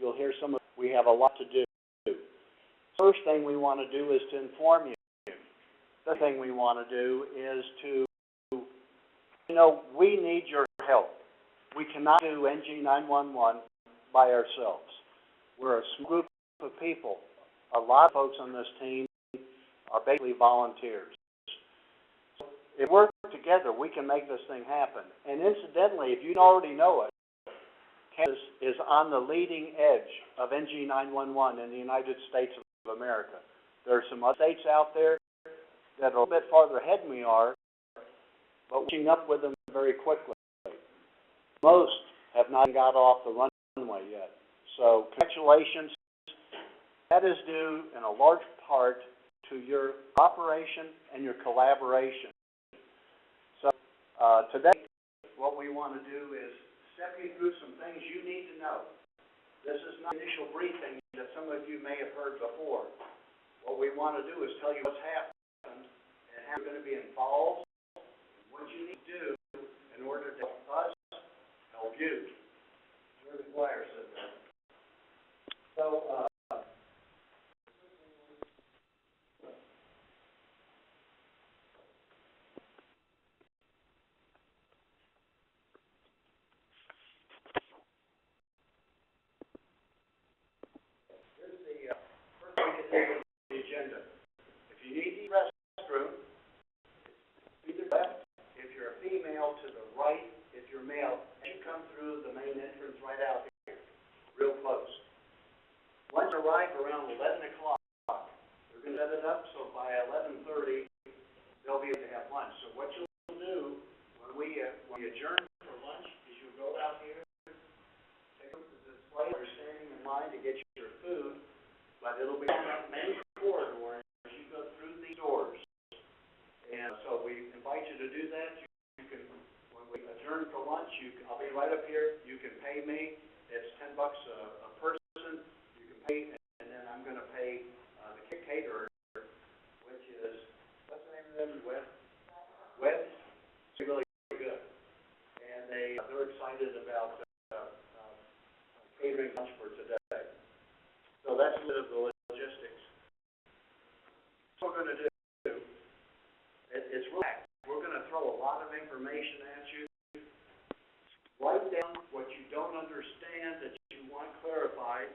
you'll hear we have a lot to do. First thing we want to do is to inform you. The thing we want to do is to, we need your help. We cannot do NG911 by ourselves. We're a small group of people. A lot of folks on this team are basically volunteers. So if we work together, we can make this thing happen. And incidentally, if you already know it, Kansas is on the leading edge of NG911 in the United States of America. There are some other states out there that are a little bit farther ahead than we are, but we're catching up with them very quickly. Most have not got off the runway yet. So congratulations. That is due in a large part to your cooperation and your collaboration. So today, what we want to do is step you through some things you need to know. This is not an initial briefing that some of you may have heard before. What we want to do is tell you what's happened and how you're going to be involved, and what you need to do in order to help us help you. Where the choir said that. So, the agenda. If you need the restroom, either left. If you're a female, to the right. If you're male, you come through the main entrance right out here, real close. Once you arrive around 11 o'clock, we're going to set it up so by 11:30, they'll be able to have lunch. So what you'll do when we adjourn for lunch is you'll go out here, take a look at the display, you're standing in line to get your food. But it'll be on that main corridor as you go through these doors. And so we invite you to do that. You can, when we adjourn for lunch, I'll be right up here. You can pay me. It's $10 a person. You can pay, and then I'm going to pay the caterer, which is, what's the name of them? Web? It's really good. And they're excited about catering lunch for today. So that's a bit of the logistics. What we're going to do, it's relaxed. We're going to throw a lot of information at you. Write down what you don't understand that you want clarified.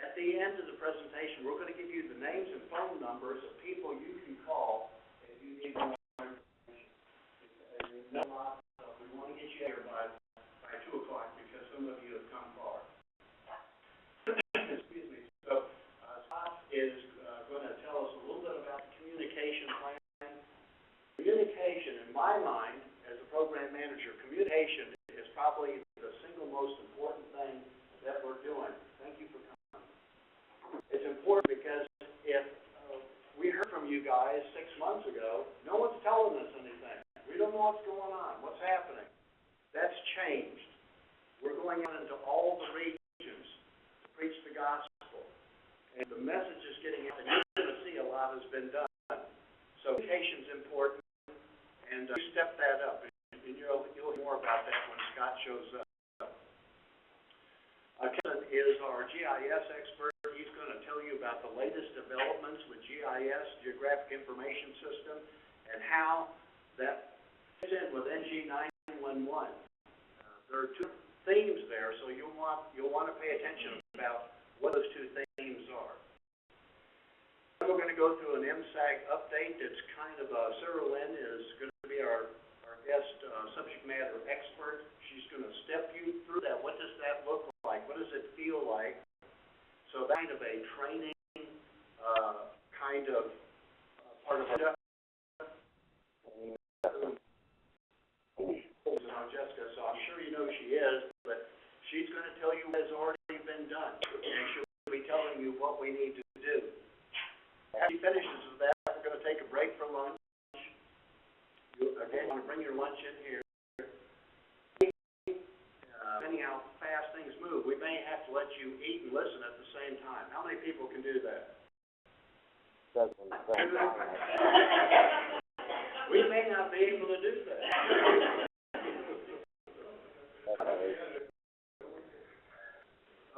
At the end of the presentation, we're going to give you the names and phone numbers of people you can call if you need more information. We want to get you here by 2 o'clock because some of you have come far. Is going to tell us a little bit about the communication plan. Communication, in my mind, as a program manager, communication is probably the single most important thing that we're doing. Thank you for coming. It's important because if we heard from you guys 6 months ago, no one's telling us anything. We don't know what's going on, what's happening. That's changed. We're going out into all the regions to preach the gospel. And the message is getting out, and you're going to see a lot has been done. So communication is important, and you step that up, and you'll hear more about that when Scott shows up. Kevin is our GIS expert. He's going to tell you about the latest developments with GIS, Geographic Information System, and how that fits in with NG911. There are 2 themes there, so you'll want to pay attention about what those 2 themes are. Then we're going to go through an MSAG update. It's kind of Sarah Lynn is going to be our guest subject matter expert. She's going to step you through that. What does that look like? What does it feel like? So kind of a training kind of part of it. Jessica, so I'm sure you know she is, but she's going to tell you what has already been done, and she'll be telling you what we need to do. After she finishes with that, we're going to take a break for lunch. You, again, want to bring your lunch in here. Depending how fast things move, we may have to let you eat and listen at the same time. How many people can do that? We may not be able to do that.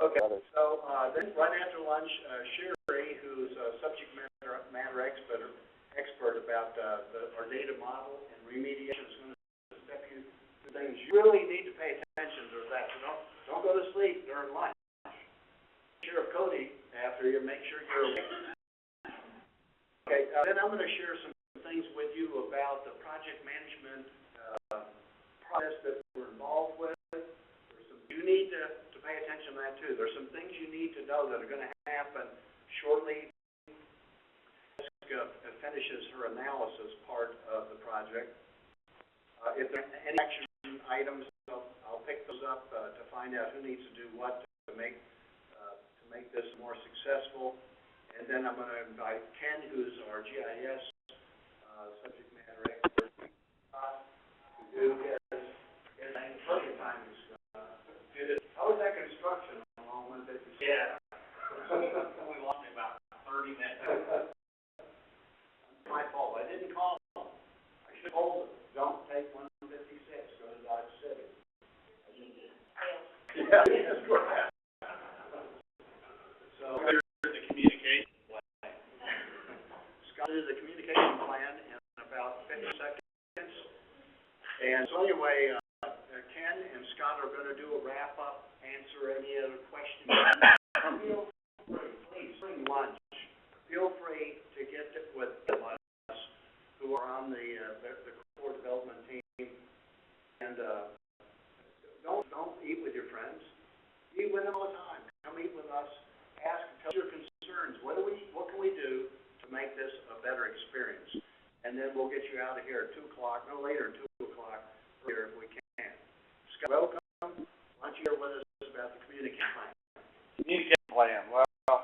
Okay. So, then right after lunch, Sherry, who's a subject matter expert about our data model and remediation, is going to step you through things you really need to pay attention to. That so don't go to sleep during lunch. Sheriff Cody, after you, make sure you're awake. Okay. Then I'm going to share some things with you about the project management process that we're involved with. There's some you need to pay attention to that too. There's some things you need to know that are going to happen shortly. Jessica finishes her analysis part of the project. If there are any action items, I'll pick those up to find out who needs to do what to make this more successful. And then I'm going to invite Ken, who's our GIS subject matter expert, who is perfect time. How was that construction along 156? Yeah. We lost me about 30 minutes. My fault. I didn't call him. I should have told him, don't take 156, go to Dodge City. I didn't do it. Yeah, that's right. So, here's the communication plan. Scott did the communication plan in about 50 seconds. And so anyway, Ken and Scott are going to do a wrap-up, answer any other questions. Feel free, please, bring lunch. Feel free to get with us who are on the core development team. And don't eat with your friends. Eat with them all the time. Come eat with us. Ask, tell your concerns. What can we do to make this a better experience? And then we'll get you out of here at 2 o'clock, no later than 2 o'clock, earlier if we can. Scott, welcome. Why don't you share with us about the communication plan? Communication plan. Well, the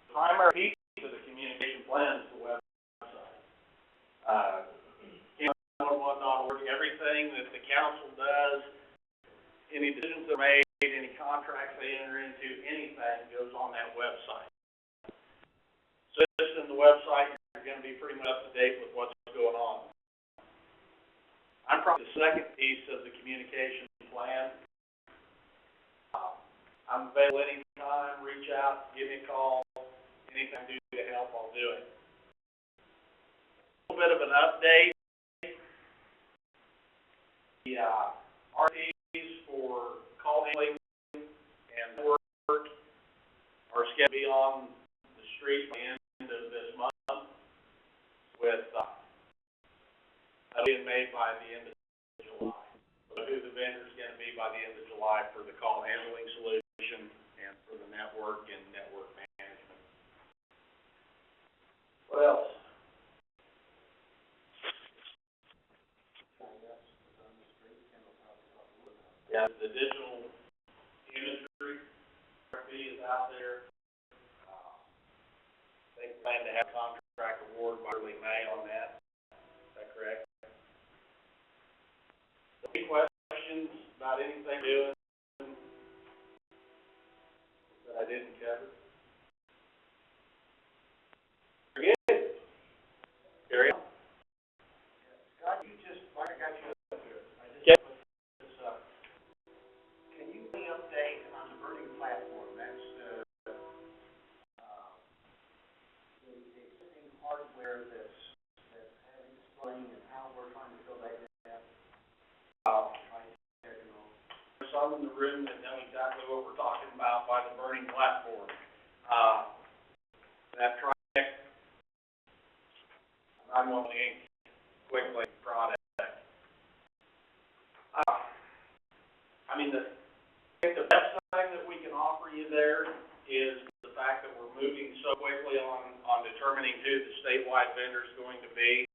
primary piece of the communication plan is the website. NG911.org, everything that the council does, any decisions that are made, any contracts they enter into, anything goes on that website. So just in the website, you're going to be pretty much up to date with what's going on. I'm probably the second piece of the communication plan. I'm available anytime, reach out, give me a call, anything I can do to help, I'll do it. A little bit of an update. The RFPs for call handling and work are scheduled to be on the street by the end of this month, with being made by the end of July. So who the vendor is going to be by the end of July for the call handling solution and for the network and network management. What else? Yeah, the digital imagery is out there. They plan to have a contract award by early May on that. Is that correct? Any questions about anything doing that I didn't cover? Very good. Carry on. Scott, you just, I got you up here. I Okay. just put this up. Can you give me an update on the burning platform? That's the existing hardware that's having spring and how we're trying to fill that gap. Some in the room that know exactly what we're talking about by the burning platform. That project, I'm going to quickly product. I mean, I think the best thing that we can offer you there is the fact that we're moving so quickly on determining who the statewide vendor is going to be.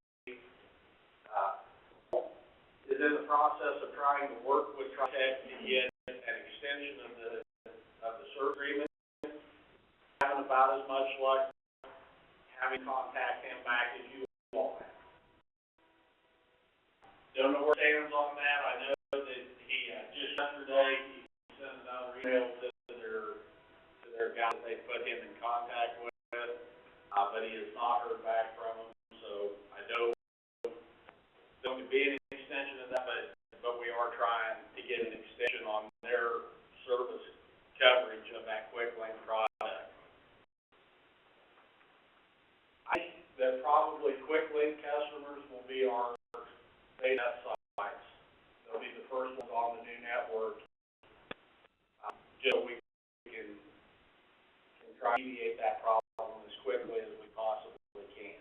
Is in the process of trying to work with TriTech to get an extension of the service agreement. Having about as much luck having contact him back as you all have. Don't know where it stands on that. I know that he just yesterday he sent another email to their guy that they put him in contact with, but he has not heard back from them. So I know there could be an extension of that, but we are trying to get an extension on their service coverage of that hopefully quickly, customers will be our data sites. They'll be the first ones on the new network, just so we can try to alleviate that problem as quickly as we possibly can.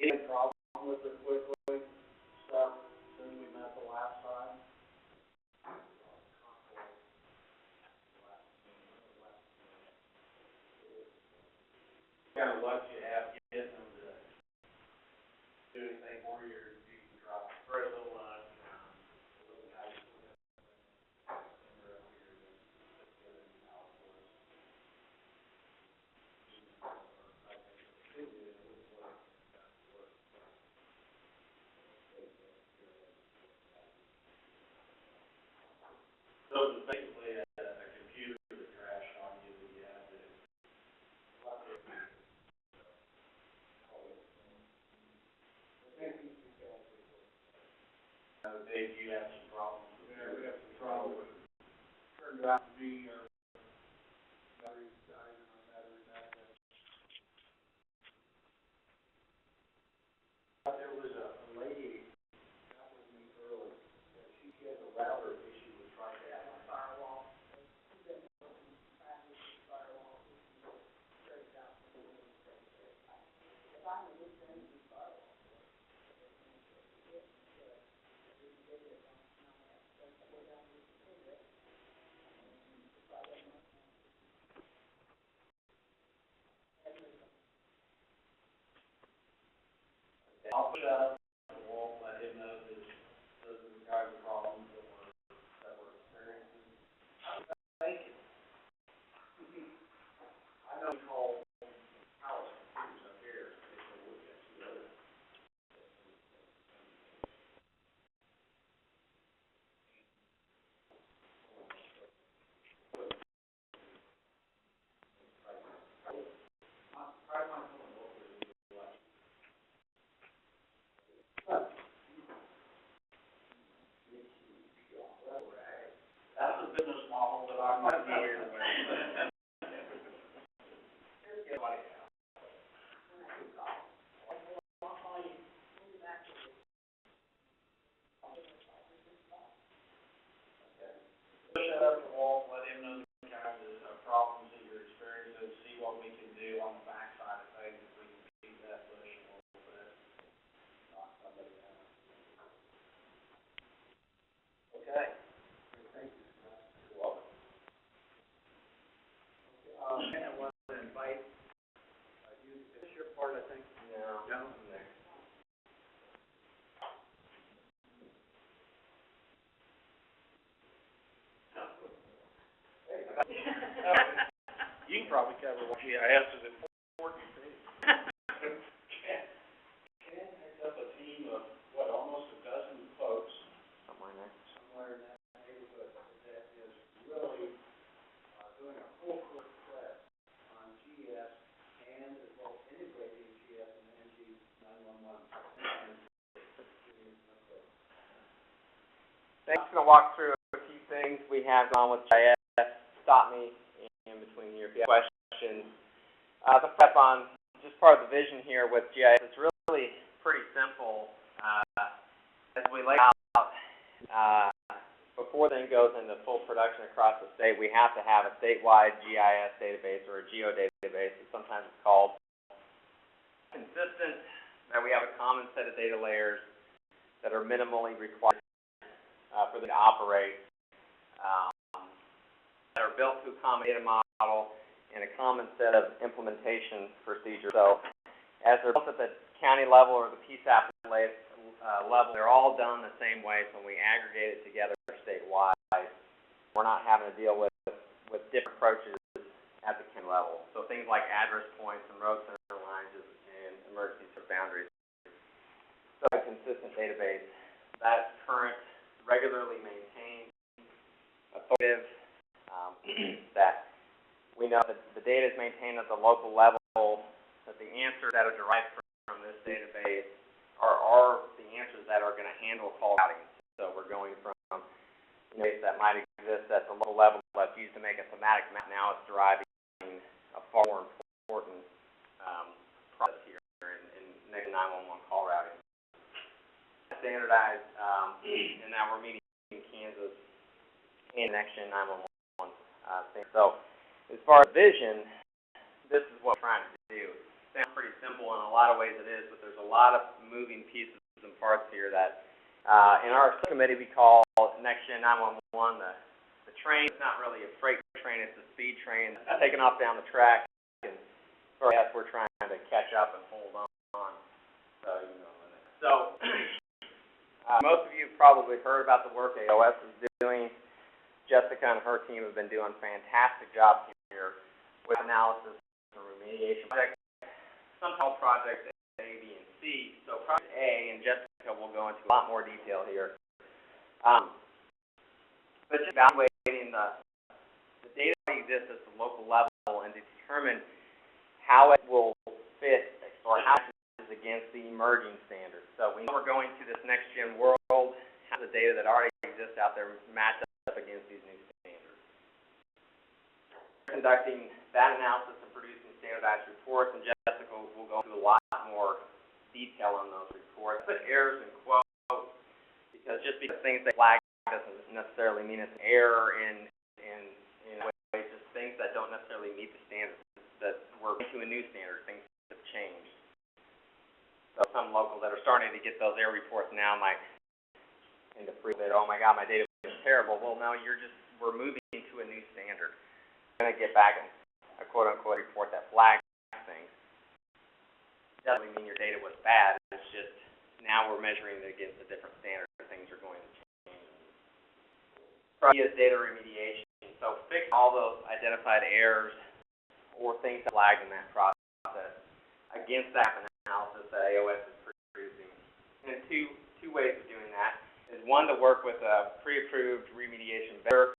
Any problem with it quickly, stuff since we met the last time? Kind of luck you have getting them to do anything for you, or you can try to spread a little So it's basically a computer that crashed on you that you have to. Dave, you have some problems? Yeah, we have some problems. Turned out to be our battery died and our battery backup. There was a lady that was me early. She had a router issue with trying to have a firewall. I'll put up the wall, let him know that those are the kinds of problems that we're experiencing. Thank you. I know we call house computers up here, if they look at you later. That's the business model that I'm not familiar with. Push that up the wall, let him know the kinds of problems that you're experiencing, see what we can do on the back side of things, if we can beat that push a little bit. Knock somebody down. Okay. Thank you. You're welcome. I want to invite you to finish your part, I think. No. No? You can probably cover what GIS is important to. Ken picked up a team of, what, almost a dozen folks. Somewhere in that neighborhood that is really doing a full course class on GIS and as well as integrating GIS and NG911. I'm just going to walk through a few things we have going on with GIS. Stop me in between here if you have questions. The prep on just part of the vision here with GIS, it's really pretty simple. As we lay out, before then goes into full production across the state, we have to have a statewide GIS database or a geo database, as sometimes it's called. Consistent, that we have a common set of data layers that are minimally required for them to operate, that are built to a common data model and a common set of implementation procedures. So as they're built at the county level or the PSAP level, they're all done the same way. So when we aggregate it together statewide, we're not having to deal with different approaches at the county level. So things like address points and road center lines and emergency boundaries. So a consistent database that's current, regularly maintained, authoritative, that we know that the data is maintained at the local level, that the answers that are derived from this database are the answers that are going to handle call routing. So we're going from a database that might exist at at the local level that's used to make a thematic map now is driving a far more important process here in NG911 call routing. Standardized, and now we're meeting in Kansas and Next-Gen 911 standard. So as far as vision, this is what we're trying to do. Sounds pretty simple in a lot of ways it is, but there's a lot of moving pieces and parts here that in our subcommittee we call Next-Gen 911 the train. It's not really a freight train, it's a speed train taking off down the track, and for us we're trying to catch up and hold on. So most of you have probably heard about the work AOS is doing. Jessica and her team have been doing a fantastic job here with analysis and remediation projects. Some call projects A, B, and C. So project A, and Jessica will go into a lot more detail here. But just evaluating the data that exists at the local level and to determine how it will fit or how it is against the emerging standards. So we know we're going to this next gen world, how the data that already exists out there match up against these new standards. Conducting that analysis and producing standardized reports, and Jessica will go into a lot more detail on those reports. Put errors in quotes, because just because things they flag doesn't necessarily mean it's an error in ways, just things that don't necessarily meet the standards that we're into a new standard, things have changed. So some locals that are starting to get those error reports now might end up that, oh my God, my data is terrible. Well, no, we're moving to a new standard. We're going to get back and a quote unquote report that flags things. It doesn't mean your data was bad. It's just now we're measuring it against a different standard. Things are going to change. Is data remediation. So fix all those identified errors or things that flagged in that process against that analysis that AOS is producing. And two ways of doing that is one, to work with a pre-approved remediation vendor,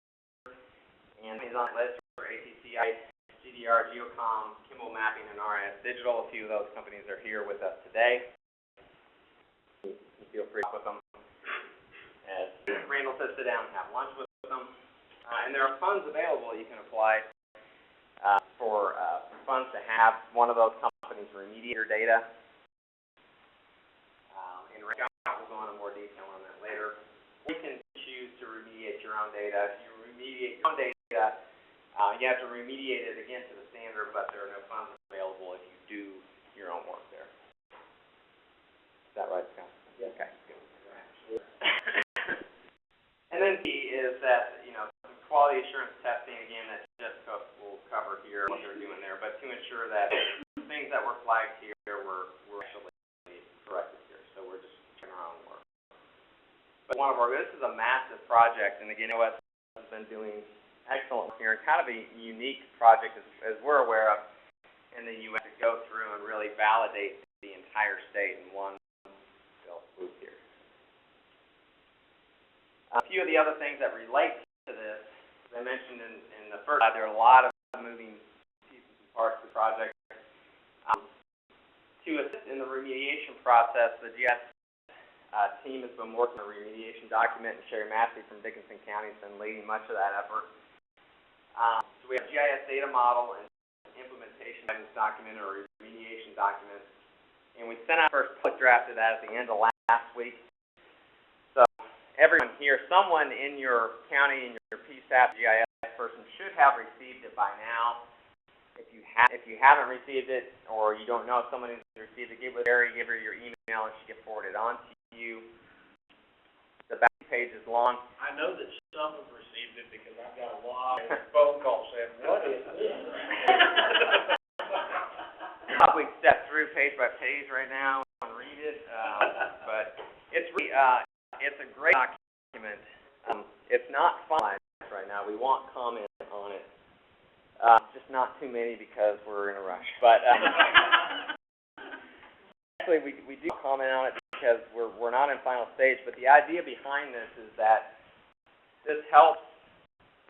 and he's on the list for ATCI, GDR, Geocom, Kimball Mapping, and RS Digital. A few of those companies are here with us today. You feel free to talk with them. As Randall said, sit down and have lunch with them. And there are funds available you can apply for funds to have one of those companies remediate your data. And we'll go into more detail on that later. You can choose to remediate your own data. If you remediate your own data, you have to remediate it again to the standard, but there are no funds available if you do your own work there. Is that right, Scott? Yeah. Okay. And then B is that, quality assurance testing, again, that Jessica will cover here, what they're doing there, but to ensure that things that were flagged here were actually corrected here. So we're just doing our own work. But this is a massive project, and again, OS has been doing excellent work here, and kind of a unique project as we're aware of in the U.S. to go through and really validate the entire state in one fell swoop here. A few of the other things that relate to this, as I mentioned in the first slide, there are a lot of moving pieces and parts of the project. To assist in the remediation process, the GIS team has been working on a remediation document, and Sherry Massey from Dickinson County has been leading much of that effort. So we have a GIS data model and implementation document or remediation document, and we sent out first public draft of that at the end of last week. So everyone here, someone in your county, in your PSAP GIS person should have received it by now. If you haven't received it, or you don't know someone who's received it, give her your email and she can forward it on to you. The back page is long. I know that some have received it because I've got a lot of phone calls saying, what is this? Probably step through page by page right now and read it, but it's really, it's a great document. It's not finalized right now. We want comment on it. Just not too many because we're in a rush. But actually, we do comment on it because we're not in final stage. But the idea behind this is that this helps.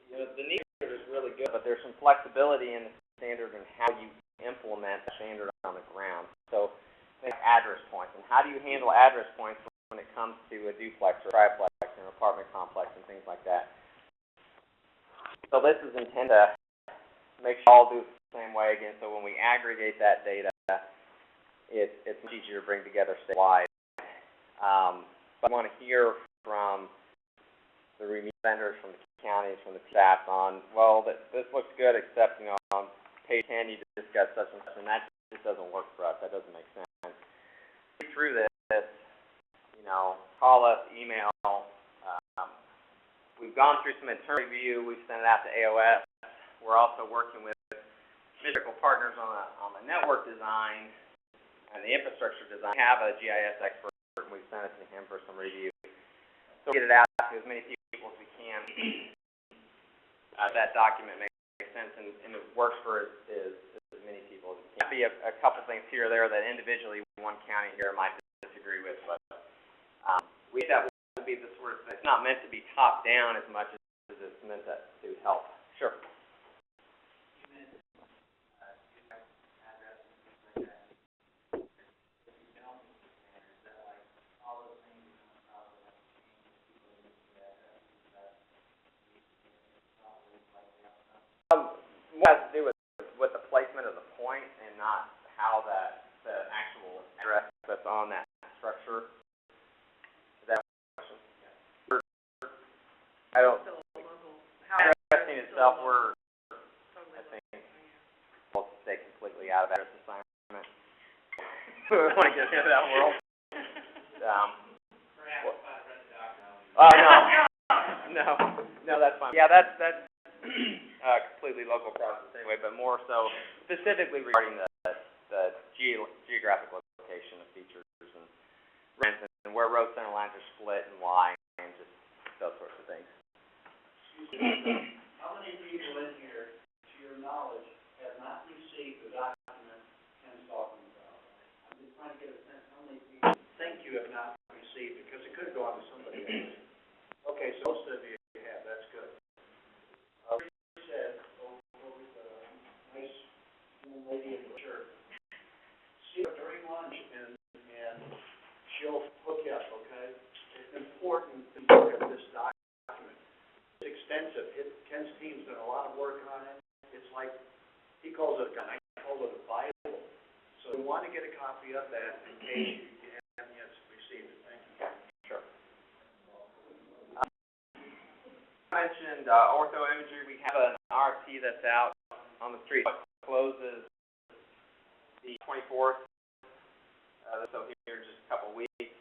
The need is really good, but there's some flexibility in the standard and how you implement the standard on the ground. So, think address points, and how do you handle address points when it comes to a duplex or triplex or an apartment complex and things like that. So this is intended to make sure all do it the same way again, so when we aggregate that data, it's much easier to bring together statewide. But I want to hear from the remedial vendors, from the counties, from the staff on, well, this looks good, except, you know, on page 10 you just got such and such, and that just doesn't work for us. That doesn't make sense. Through this, you know, call us, email. We've gone through some internal review. We've sent it out to AOS. We're also working with critical partners on the network design and the infrastructure design. We have a GIS expert, and we've sent it to him for some review. So get it out to as many people as we can. That document makes sense, and it works for as many people as we can. Be a couple things here or there that individually one county here might disagree with, but we that will be the sort of thing. It's not meant to be top down as much as it's meant to help. Sure. What has to do with the placement of the point and not how the actual address that's on that structure. Is that a question? Yeah. I don't. Addressing itself, I think, we'll stay completely out of address assignment. We want to get into that world. No, that's fine. Yeah, that's completely local process anyway, but more so specifically regarding the geographic location of features and where road center lines are split and why, and just those sorts of things. How many people in here, to your knowledge, have not received the document Ken's talking about? I'm just trying to get a sense how many people think you have not received it, because it could go on to somebody else. Okay, so most of you have, that's good. Said, over the nice young lady in the church, see her during lunch and she'll hook you up, okay? It's important to look at this document. It's extensive. Ken's team's done a lot of work on it. It's like, he calls it I call it a Bible. So we want to get a copy of that in case you haven't yet received it. Thank you. Sure. I mentioned ortho imagery. We have an RFP that's out on the street. It closes the 24th, so here in just a couple weeks.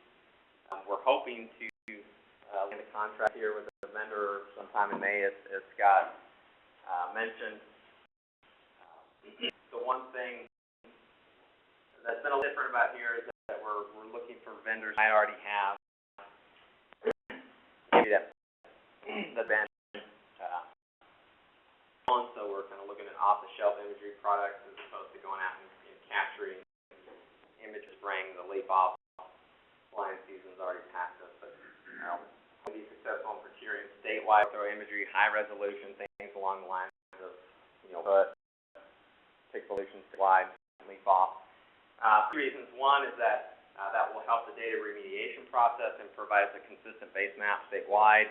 We're hoping to land a contract here with the vendor sometime in May, as Scott mentioned. The one thing that's been a little different about here is that we're looking for vendors I already have. Maybe that the vendor. So we're kind of looking at off-the-shelf imagery products as opposed to going out and capturing images, spraying the leaf off. Flying season's already past us, but we'll be successful in procuring statewide throw imagery, high resolution, things along the lines of, you know, pixelation statewide, leaf off. Two reasons. One is that that will help the data remediation process and provides a consistent base map statewide,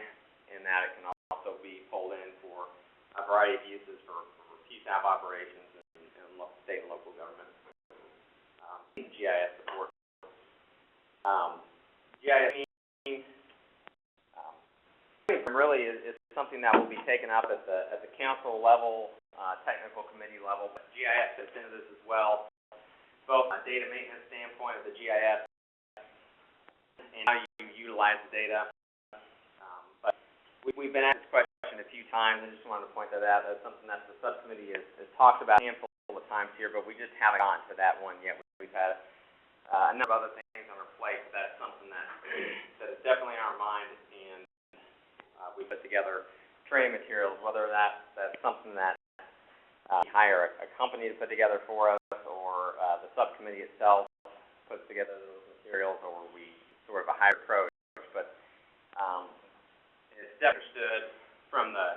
and that it can also be pulled in for a variety of uses for PSAP operations and state and local government GIS support. GIS really is something that will be taken up at the council level, technical committee level, but GIS fits into this as well, both from a data maintenance standpoint of the GIS and how you utilize the data. But we've been asked this question a few times, and just wanted to point that out. That's something that the subcommittee has talked about a handful of times here, but we just haven't gotten to that one yet. We've had a number of other things on our plate, but that's something that is definitely on our mind, and we put together training materials, whether that's something that we hire a company to put together for us, or the subcommittee itself puts together those materials, or we sort of a higher approach. But it's understood from the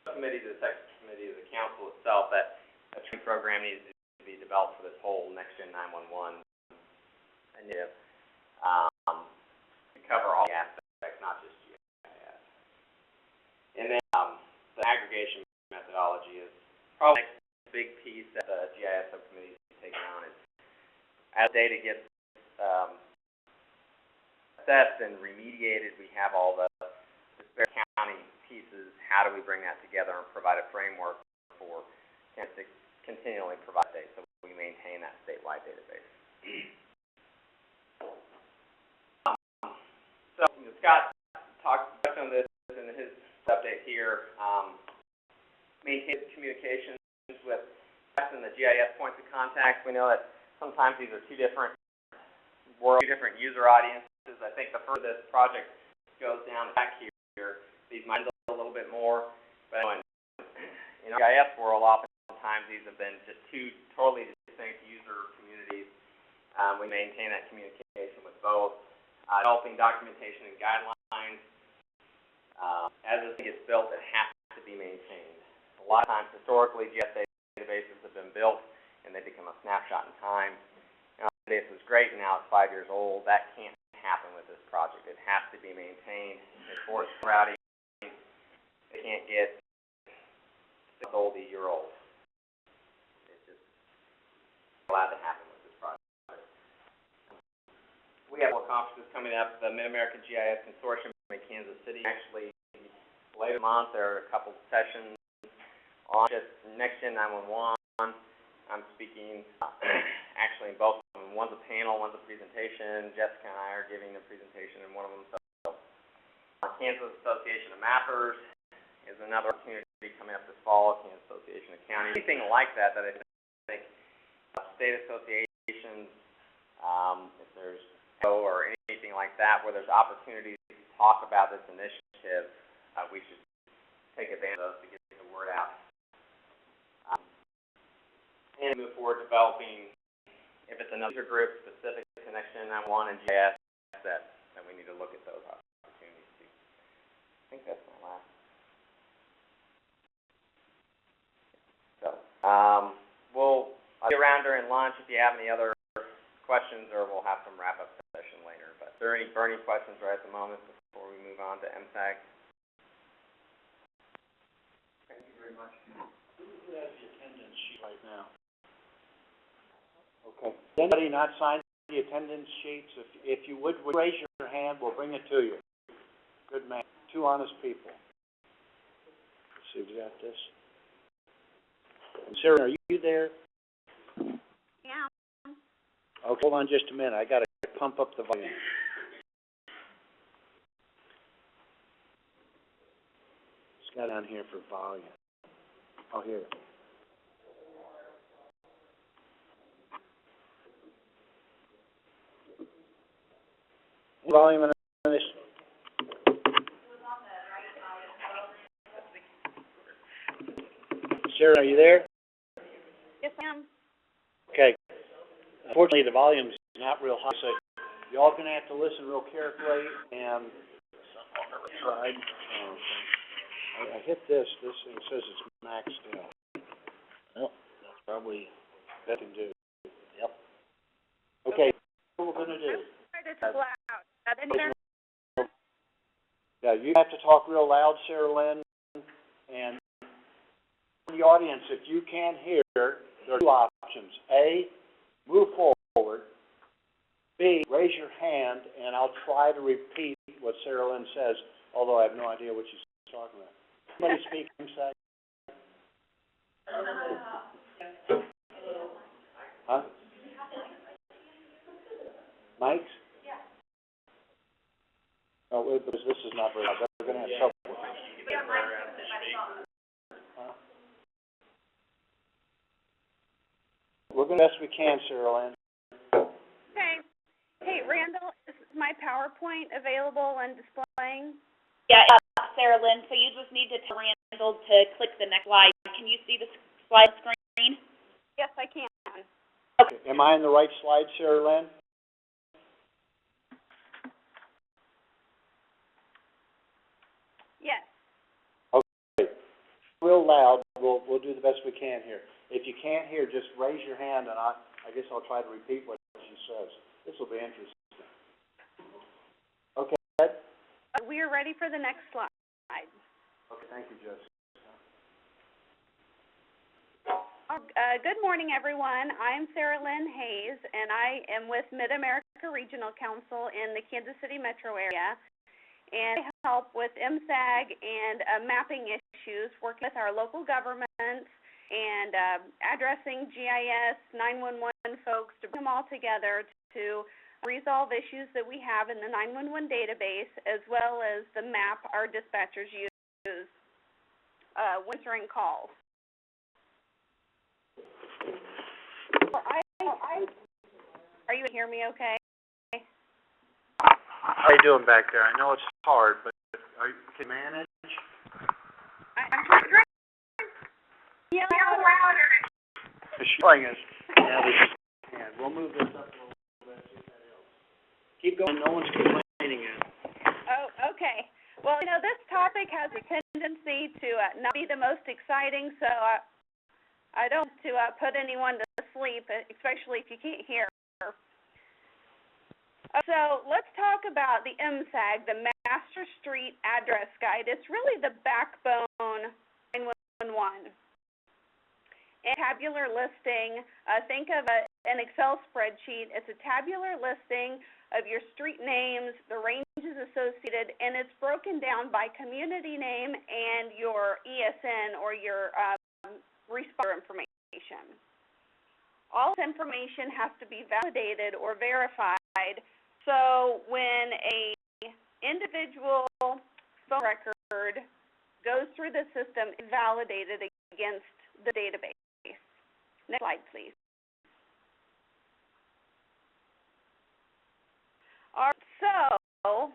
subcommittee to the technical committee to the council itself that a training program needs to be developed for this whole next-gen 911 initiative to cover all the aspects, not just GIS. And then as data gets, assessed and remediated, we have all the spare county pieces. How do we bring that together and provide a framework for to continually provide data so we maintain that statewide database? So Scott touched on this in his update here. Maintain communications with us and the GIS points of contact. We know that sometimes these are two different worlds, two different user audiences. I think the further this project goes down back here, these might be a little bit more, but in the GIS world, oftentimes these have been just two totally distinct user communities. We maintain that communication with both. Developing documentation and guidelines. As this gets built, it has to be maintained. A lot of times, historically, GIS databases have been built and they become a snapshot in time. This is great, and now it's 5 years old. That can't happen with this project. It has to be maintained. It's forced routing. It can't get 6 old, 8 year old. It's just allowed to happen with this project. We have more conferences coming up. The Mid-American GIS Consortium in Kansas City. Actually, later this month, there are a couple sessions on just Next Gen 911. I'm speaking actually in both of them. One's a panel, one's a presentation. Jessica and I are giving the presentation in one of them. So, Kansas Association of Mappers is another opportunity coming up this fall. Kansas Association of Counties. Anything like that I think state associations, if there's or anything like that, where there's opportunities to talk about this initiative, we should take advantage of to get the word out. And move forward developing, if it's another group specific to Next Gen 911 and GIS, that we need to look at those opportunities too. I think that's my last. So, I'll be around during lunch if you have any other questions, or we'll have some wrap-up session later. But are there any burning questions right at the moment before we move on to MSAG? Thank you very much. Who has the attendance sheet right now? Okay. Anybody not signed the attendance sheets? If you would raise your hand, we'll bring it to you. Good man. Two honest people. Let's see, we got this. And Sarah, are you there? Yeah. Okay, hold on just a minute. I got to pump up the volume. It's got on here for volume. Oh, here. Volume on this. Sarah, are you there? Yes, ma'am. Okay. Unfortunately, the volume's not real high, so y'all gonna have to listen real carefully and try. I hit this. This thing says it's maxed out. Well, that's probably that can do. Yep. Okay. What we're gonna do? It's loud. Any better? Yeah, you have to talk real loud, Sarah Lynn, and the audience, if you can't hear, there are two options. A, move forward. B, raise your hand, and I'll try to repeat what Sarah Lynn says, although I have no idea what she's talking about. Somebody speak inside? Huh? Mics? Yeah. Oh, because this is not very loud. We're going to have trouble with this. Huh? We're going to do the best we can, Sarah Lynn. Okay. Hey, Randall, is my PowerPoint available and displaying? Yeah, Sarah Lynn, so you just need to tell Randall to click the next slide. Can you see the slide screen? Yes, I can. Okay. Am I on the right slide, Sarah Lynn? Yes. Okay. Real loud. We'll do the best we can here. If you can't hear, just raise your hand, and I guess I'll try to repeat what she says. This will be interesting. Okay. We are ready for the next slide. Okay. Thank you, Jessica. All Good morning, everyone. I'm Sarah Lynn Hayes, and I am with Mid-America Regional Council in the Kansas City metro area, and I help with MSAG and mapping issues, working with our local governments and addressing GIS, 911 folks to bring them all together to resolve issues that we have in the 911 database, as well as the map our dispatchers use when answering calls. Are you hear me okay? How you doing back there? I know it's hard, but can you manage? I'm trying. Yeah, louder. She's playing us. Yeah, we'll move this up a little bit, see if that helps. Keep going, no one's complaining yet. Oh, Okay. Well, this topic has a tendency to not be the most exciting, so I don't want to put anyone to sleep, especially if you can't hear. So let's talk about the MSAG, the Master Street Address Guide. It's really the backbone of 911. A tabular listing, think of an Excel spreadsheet. It's a tabular listing of your street names, the ranges associated, and it's broken down by community name and your ESN or your responder information. All this information has to be validated or verified. So when a individual phone record goes through the system, it's validated against the database. Next slide, please. All right, so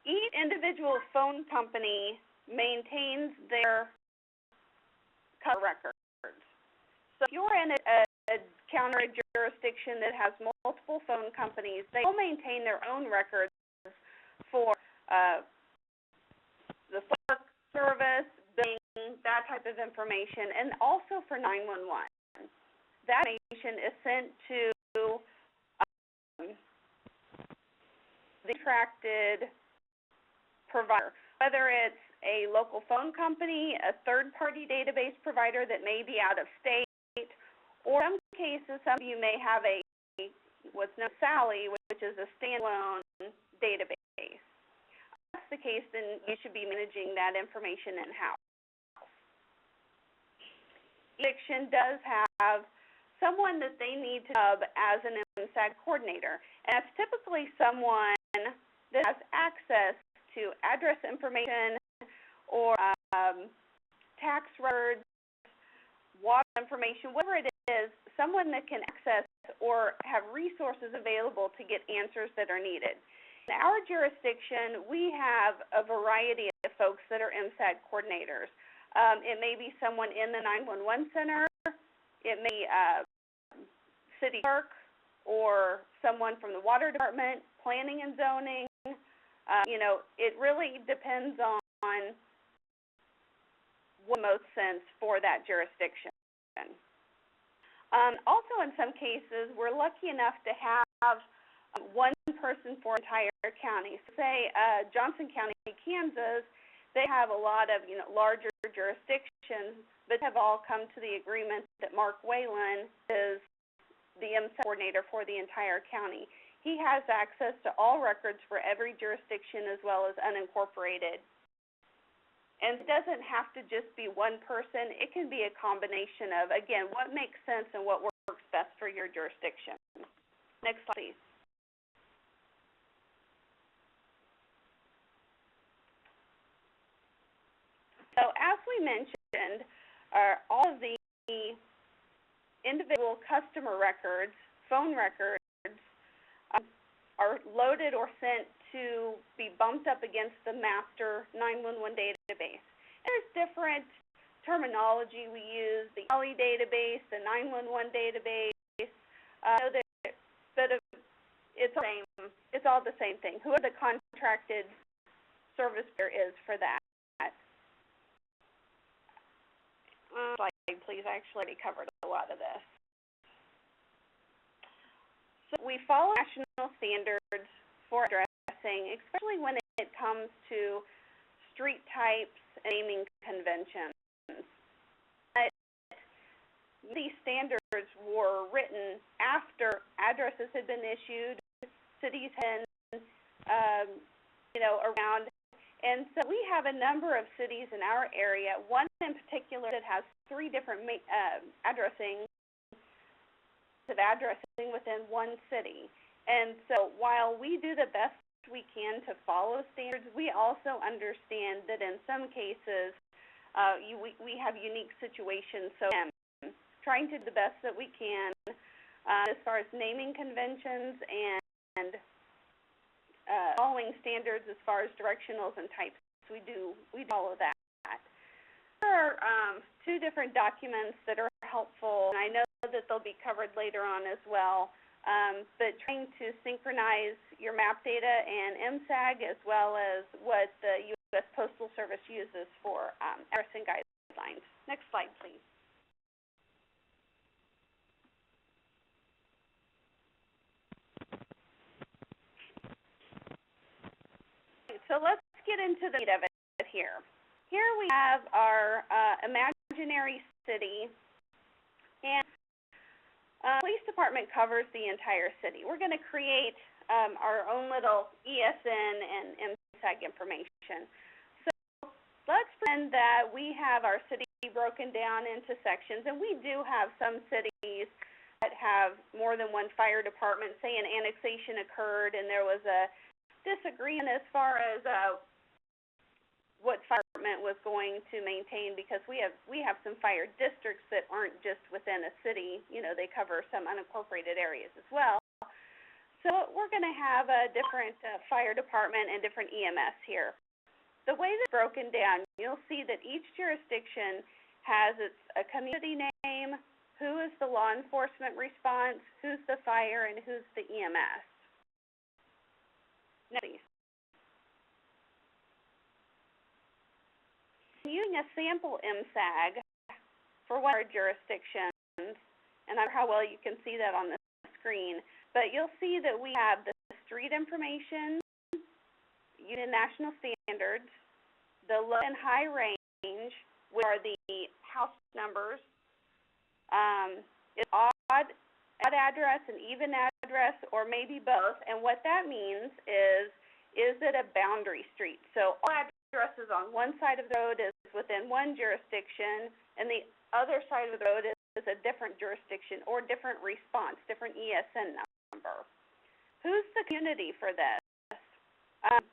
each individual phone company maintains their customer records. So if you're in a county or jurisdiction that has multiple phone companies, they all maintain their own records for the clerk service, billing, that type of information, and also for 911. That information is sent to the contracted provider, whether it's a local phone company, a third-party database provider that may be out of state, or in some cases, some of you may have what's known as SALI, which is a standalone database. If that's the case, then you should be managing that information in-house. Jurisdiction does have someone that they need to hub as an MSAG coordinator, and that's typically someone that has access to address information or tax records, water information, whatever it is, someone that can access or have resources available to get answers that are needed. In our jurisdiction, we have a variety of folks that are MSAG coordinators. It may be someone in the 911 center, it may be city clerk, or someone from the water department, planning and zoning. It really depends on what most sense for that jurisdiction. Also, in some cases, we're lucky enough to have one person for an entire county. So say Johnson County, Kansas, they have a lot of larger jurisdictions, but have all come to the agreement that Mark Whalen is the MSAG coordinator for the entire county. He has access to all records for every jurisdiction as well as unincorporated. And it doesn't have to just be one person. It can be a combination of, again, what makes sense and what works best for your jurisdiction. Next slide, please. So as we mentioned, all of the individual customer records, phone records, are loaded or sent to be bumped up against the master 911 database. There's different terminology we use, the LE database, the 911 database. It's all the same thing. Whoever the contracted service provider is for that. Slide, please. I actually covered a lot of this. So we follow national standards for addressing, especially when it comes to street types and naming conventions. these standards were written after addresses had been issued, cities had around. And so we have a number of cities in our area, one in particular that has 3 different addressing within one city. And so while we do the best we can to follow standards, we also understand that in some cases we have unique situations. So trying to do the best that we can as far as naming conventions and following standards as far as directionals and types. We follow that. There are 2 different documents that are helpful, and I know that they'll be covered later on as well. But trying to synchronize your map data and MSAG as well as what the U.S. Postal Service uses for addressing guidelines. Next slide, please. So let's get into the meat of it here. Here we have our imaginary city, and police department covers the entire city. We're going to create our own little ESN and MSAG information. So let's pretend that we have our city broken down into sections, and we do have some cities that have more than one fire department. Say an annexation occurred and there was a disagreement as far as what fire department was going to maintain, because we have some fire districts that aren't just within a city. They cover some unincorporated areas as well. So we're going to have a different fire department and different EMS here. The way that's broken down, you'll see that each jurisdiction has a community name, who is the law enforcement response, who's the fire, and who's the EMS. Next, please. Using a sample MSAG for one of our jurisdictions, and I don't know how well you can see that on the screen, but you'll see that we have the street information, Union National Standards, the low and high range, which are the house numbers, it's odd address and even address, or maybe both. And what that means is it a boundary street? So all addresses on one side of the road is within one jurisdiction, and the other side of the road is a different jurisdiction or different response, different ESN number. Who's the community for this?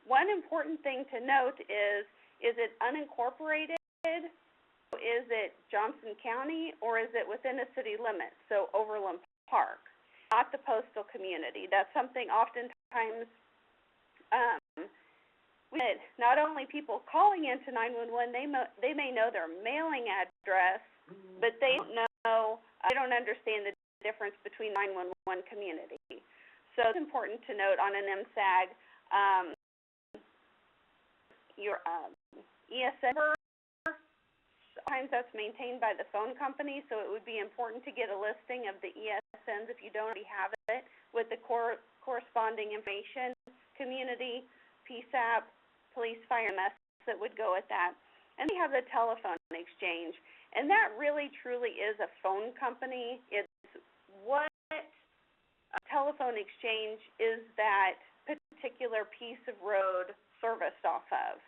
One important thing to note is it unincorporated? Is it Johnson County, or is it within a city limit, so Overland Park, not the postal community? That's something oftentimes not only people calling into 911, they may know their mailing address, but they don't understand the difference between 911 community. So it's important to note on an MSAG, your ESN number, sometimes that's maintained by the phone company, so it would be important to get a listing of the ESNs if you don't already have it, with the corresponding information, community, PSAP, police, fire, MS that would go with that. And we have the telephone exchange, and that really truly is a phone company. It's what telephone exchange is that particular piece of road serviced off of.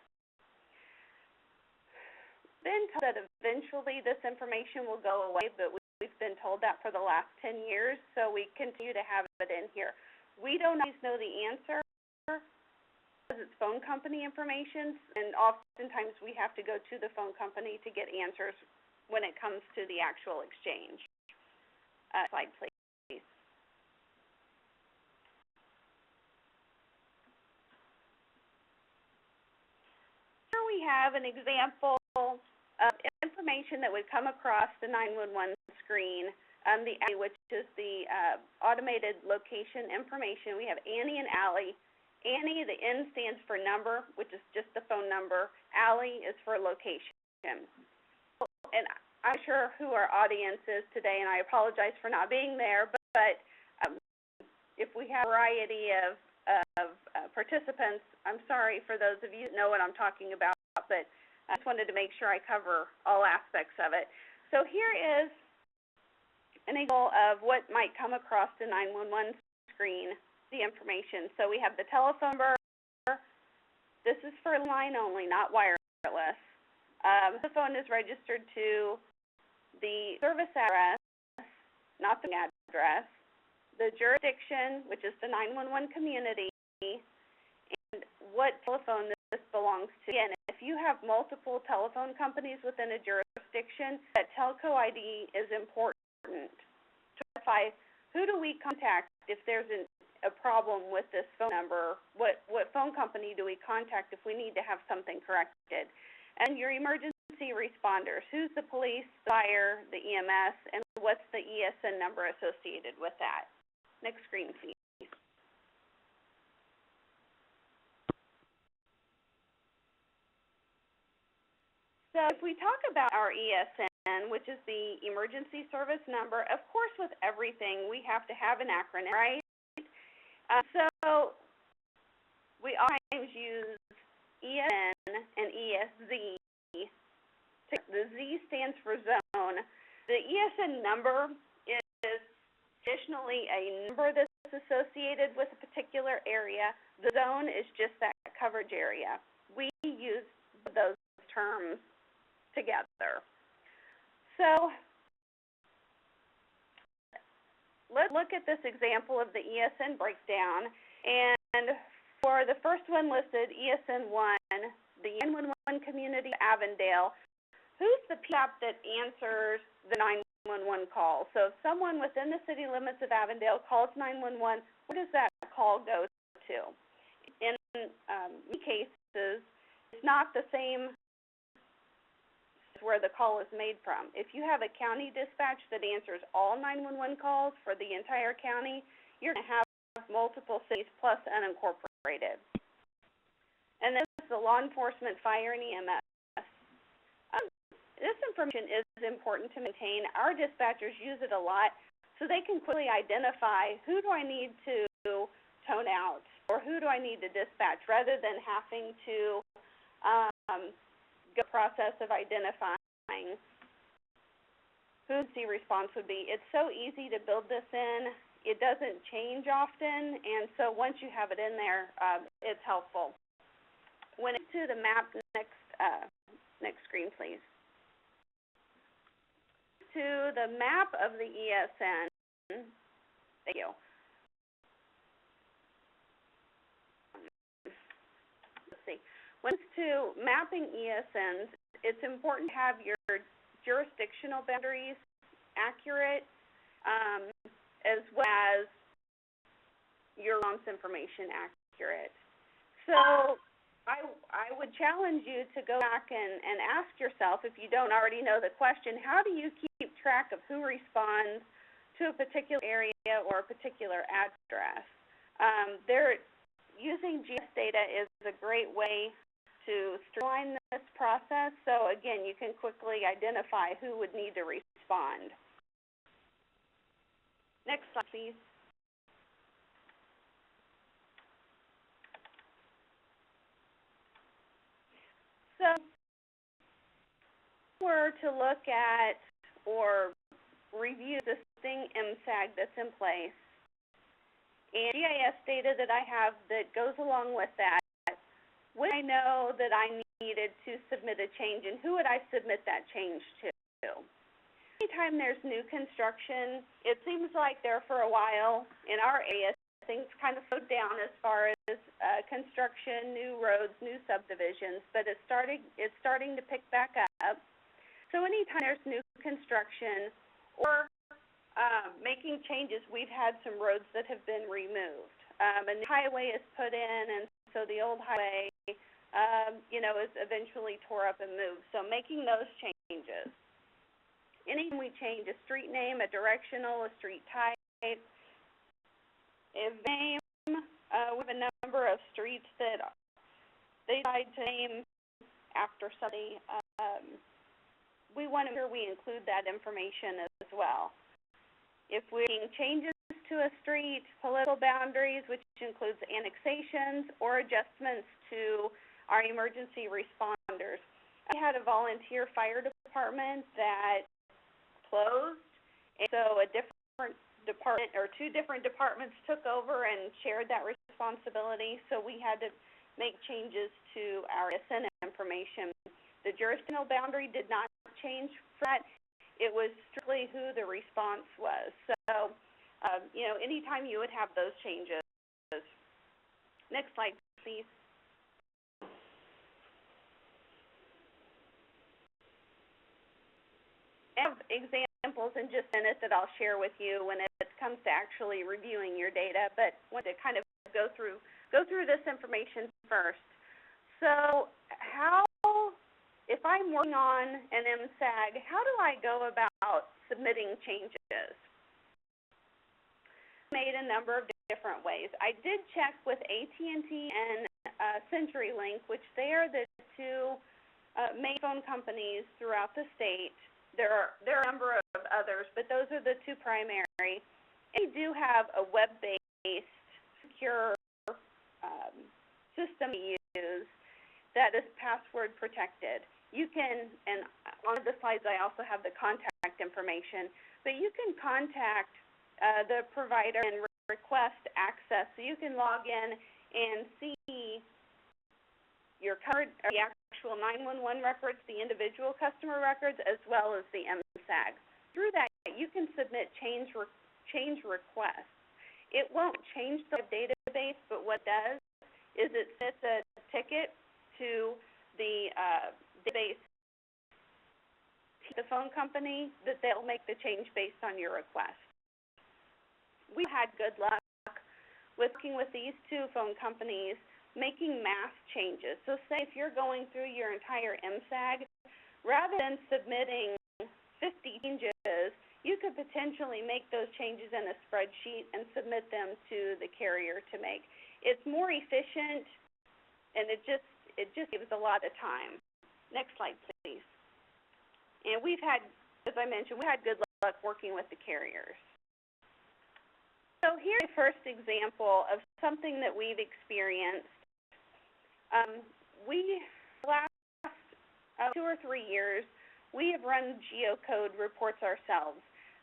Been told that eventually this information will go away, but we've been told that for the last 10 years, so we continue to have it in here. We don't always know the answer because it's phone company information, and oftentimes we have to go to the phone company to get answers when it comes to the actual exchange. Slide, please. Here we have an example of information that would come across the 911 screen, the ALLI, which is the automated location information. We have Annie and ALLI. Annie, the N stands for number, which is just the phone number. ALLI is for location. And I'm sure who our audience is today, and I apologize for not being there, but if we have a variety of participants, I'm sorry for those of you that know what I'm talking about, but I just wanted to make sure I cover all aspects of it. So here is an example of what might come across the 911 screen, the information. So we have the telephone number. This is for line only, not wireless. The phone is registered to the service address, not the address, the jurisdiction, which is the 911 community, and what telephone this belongs to. Again, if you have multiple telephone companies within a jurisdiction, that telco ID is important to verify who do we contact if there's a problem with this phone number. What phone company do we contact if we need to have something corrected? And your emergency responders, who's the police, the fire, the EMS, and what's the ESN number associated with that? Next screen, please. So if we talk about our ESN, which is the emergency service number, of course with everything we have to have an acronym, right? So we always use ESN and ESZ. The Z stands for zone. The ESN number is traditionally a number that's associated with a particular area. The zone is just that coverage area. We use those terms together. So let's look at this example of the ESN breakdown. And for the first one listed, ESN 1, the 911 community of Avondale, who's the PAP that answers the 911 call? So if someone within the city limits of Avondale calls 911, where does that call go to? In many cases, it's not the same where the call is made from. If you have a county dispatch that answers all 911 calls for the entire county, you're going to have multiple cities plus unincorporated. And this is the law enforcement, fire, and EMS. This information is important to maintain. Our dispatchers use it a lot so they can quickly identify who do I need to tone out or who do I need to dispatch rather than having to go process of identifying who the response would be. It's so easy to build this in. It doesn't change often, and so once you have it in there, it's helpful. When it's to the map, next screen, please. To the map of the ESN, thank you. Let's see. When it's to mapping ESNs, it's important to have your jurisdictional boundaries accurate, as well as your LOMS information accurate. So I would challenge you to go back and ask yourself, if you don't already know the question, how do you keep track of who responds to a particular area or a particular address? Using GIS data is a great way to streamline this process. So again, you can quickly identify who would need to respond. Next slide, please. So if we were to look at or review the existing MSAG that's in place and GIS data that I have that goes along with that, would I know that I needed to submit a change, and who would I submit that change to? Anytime there's new construction, it seems like there for a while in our area, things kind of slowed down as far as construction, new roads, new subdivisions, but it's starting to pick back up. So anytime there's new construction or making changes, we've had some roads that have been removed. A new highway is put in, and so the old highway, is eventually tore up and moved. So making those changes. Anytime we change a street name, a directional, a street type, a name, we have a number of streets that they decide to name after somebody. We want to make sure we include that information as well. If we're making changes to a street, political boundaries, which includes annexations or adjustments to our emergency responders. I had a volunteer fire department that closed, And so a different department, or two different departments took over and shared that responsibility, so we had to make changes to our SN information. The jurisdictional boundary did not change for that. It was strictly who the response was. So, anytime you would have those changes. Next slide, please. I have examples in just a minute that I'll share with you when it comes to actually reviewing your data, but I want to kind of go through this information first. So if I'm working on an MSAG, how do I go about submitting changes? Made a number of different ways. I did check with AT&T and CenturyLink, which they are the two main phone companies throughout the state. There are a number of others, but those are the two primary. They do have a web-based secure system to use that is password protected. You can, and on the slides I also have the contact information, but you can contact the provider and request access, so you can log in and see your card, or the actual 911 records, the individual customer records, as well as the MSAG. Through that, you can submit change requests. It won't change the database, but what it does is it sets a ticket to the database, the phone company, that they'll make the change based on your request. We've had good luck working with these two phone companies making mass changes. So say if you're going through your entire MSAG, rather than submitting 50 changes, you could potentially make those changes in a spreadsheet and submit them to the carrier to make. It's more efficient, and it just gives a lot of time. Next slide, please. And we've had, as I mentioned, we had good luck working with the carriers. So here's the first example of something that we've experienced. Last 2 or 3 years, we have run geocode reports ourselves.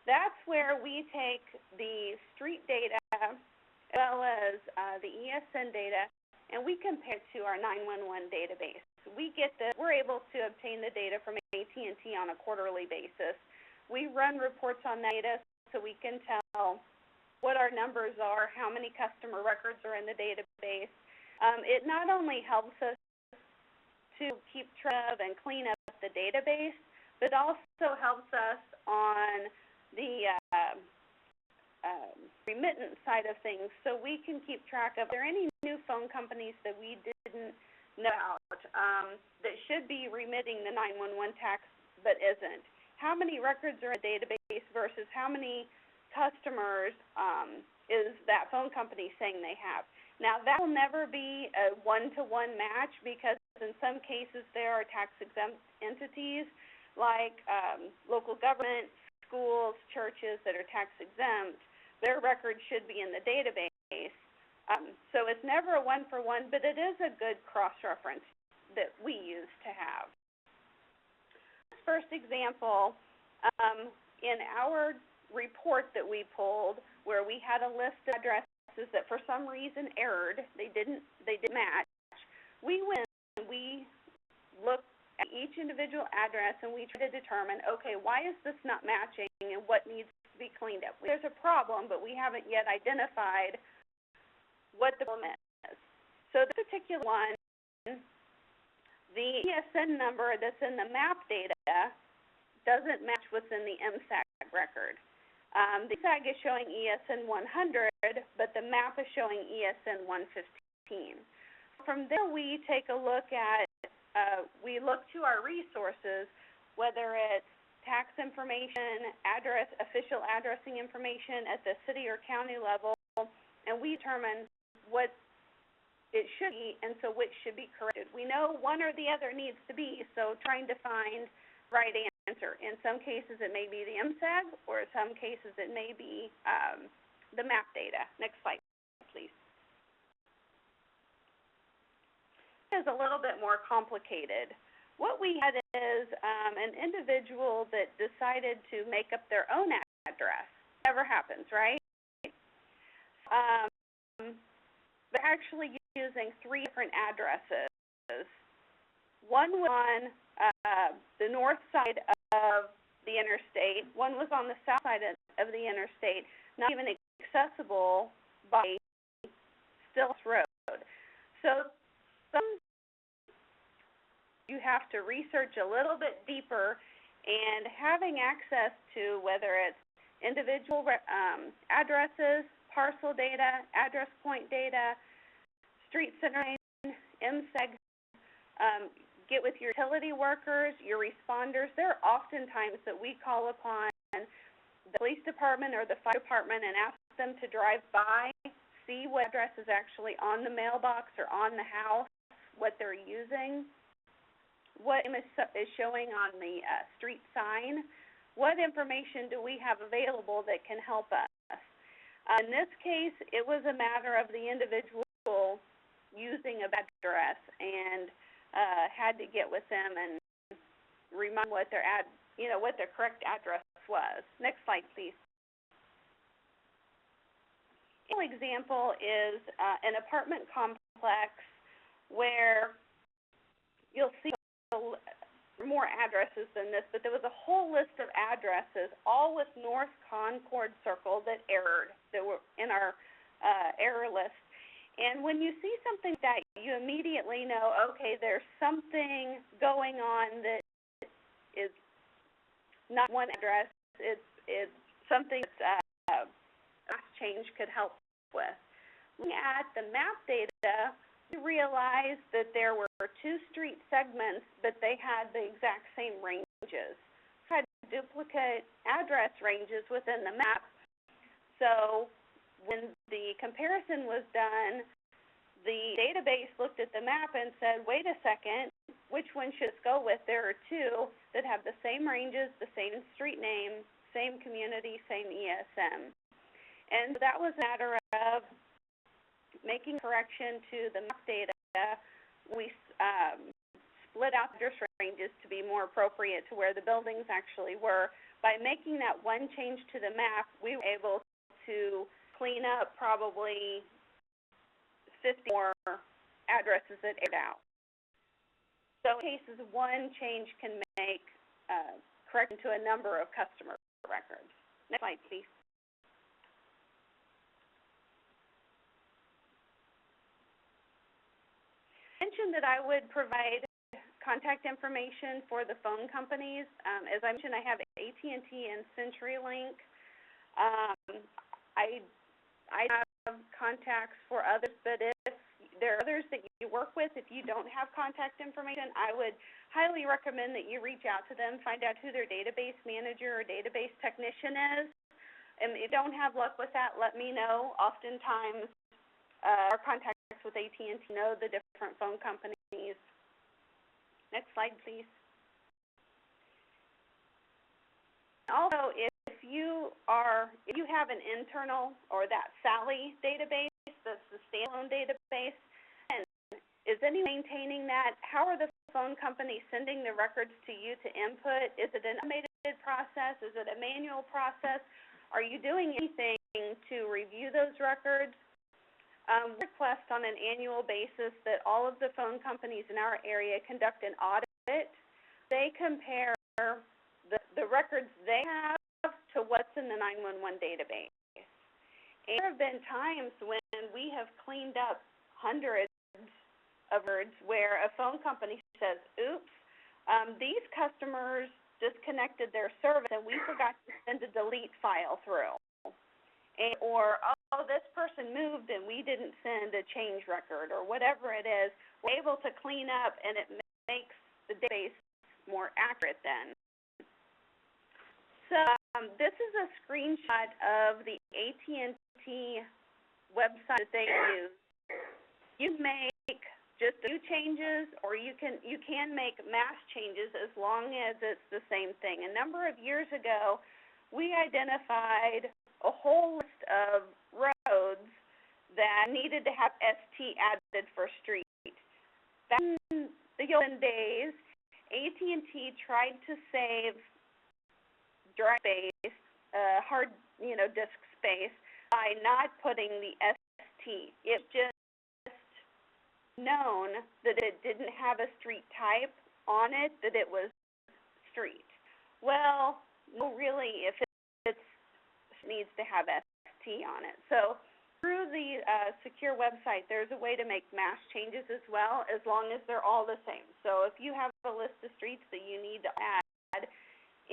That's where we take the street data as well as the ESN data, and we compare it to our 911 database. We're able to obtain the data from AT&T on a quarterly basis. We run reports on that data so we can tell what our numbers are, how many customer records are in the database. It not only helps us to keep track of and clean up the database, but also helps us on the remittance side of things, so we can keep track of, are there any new phone companies that we didn't know about that should be remitting the 911 tax but isn't? How many records are in a database versus how many customers is that phone company saying they have? Now, that will never be a one-to-one match, because in some cases there are tax-exempt entities like local government, schools, churches that are tax-exempt. Their records should be in the database. So it's never a one-for-one, but it is a good cross-reference that we use to have. First example, in our report that we pulled, where we had a list of addresses that for some reason errored, they didn't match, we went and we looked at each individual address and we tried to determine, okay, why is this not matching and what needs to be cleaned up? There's a problem, but we haven't yet identified what the problem is. So this particular one, the ESN number that's in the map data doesn't match what's in the MSAG record. The MSAG is showing ESN 100, but the map is showing ESN 115. From there, we take a look at, we look to our resources, whether it's tax information, official addressing information at the city or county level, and we determine what it should be, and so which should be corrected. We know one or the other needs to be, so trying to find the right answer. In some cases, it may be the MSAG, or in some cases, it may be the map data. Next slide, please. This is a little bit more complicated. What we had is an individual that decided to make up their own address. Never happens, right? They're actually using 3 different addresses. One was on the north side of the interstate. One was on the south side of the interstate, not even accessible by Stills Road. So you have to research a little bit deeper, and having access to whether it's individual addresses, parcel data, address point data, street center name, MSEG, get with your utility workers, your responders. There are often times that we call upon the police department or the fire department and ask them to drive by, see what address is actually on the mailbox or on the house, what they're using, what is showing on the street sign, what information do we have available that can help us. In this case, it was a matter of the individual using a address, and had to get with them and remind what their what their correct address was. Next slide, please. An example is an apartment complex where you'll see more addresses than this, but there was a whole list of addresses, all with North Concord Circle that errored, that were in our error list. And when you see something like that, you immediately know, okay, there's something going on that is not one address. It's something that change could help with. Looking at the map data, we realized that there were 2 street segments, but they had the exact same ranges. Had duplicate address ranges within the map. So when the comparison was done, the database looked at the map and said, wait a second, which one should it go with? There are 2 that have the same ranges, the same street name, same community, same ESM. And that was a matter of making correction to the map data. We split out the address ranges to be more appropriate to where the buildings actually were. By making that one change to the map, we were able to clean up probably 50 more addresses that aired out. So in cases, one change can make correction to a number of customer records. Next slide, please. I mentioned that I would provide contact information for the phone companies. As I mentioned, I have AT&T and CenturyLink. I have contacts for others, but if there are others that you work with, if you don't have contact information, I would highly recommend that you reach out to them, find out who their database manager or database technician is. And if you don't have luck with that, let me know. Oftentimes, our contacts with AT&T know the different phone companies. Next slide, please. Also, if you have an internal or that Sally database, that's the standalone database, and is anyone maintaining that? How are the phone companies sending the records to you to input? Is it an automated process? Is it a manual process? Are you doing anything to review those records? We request on an annual basis that all of the phone companies in our area conduct an audit. They compare the records they have to what's in the 911 database. And there have been times when we have cleaned up hundreds of records where a phone company says, oops, these customers disconnected their service and we forgot to send a delete file through. Or, oh, this person moved and we didn't send a change record, or whatever it is. We're able to clean up, and it makes the database more accurate then. So this is a screenshot of the AT&T website that they use. You make just a few changes, or you can make mass changes as long as it's the same thing. A number of years ago, we identified a whole list of roads that needed to have ST added for street. Back in the olden days, AT&T tried to save drive space hard, disk space by not putting the ST. It just known that it didn't have a street type on it, that it was street. Well, no, really, if it needs to have ST on it. So through the secure website, there's a way to make mass changes as well, as long as they're all the same. So if you have a list of streets that you need to add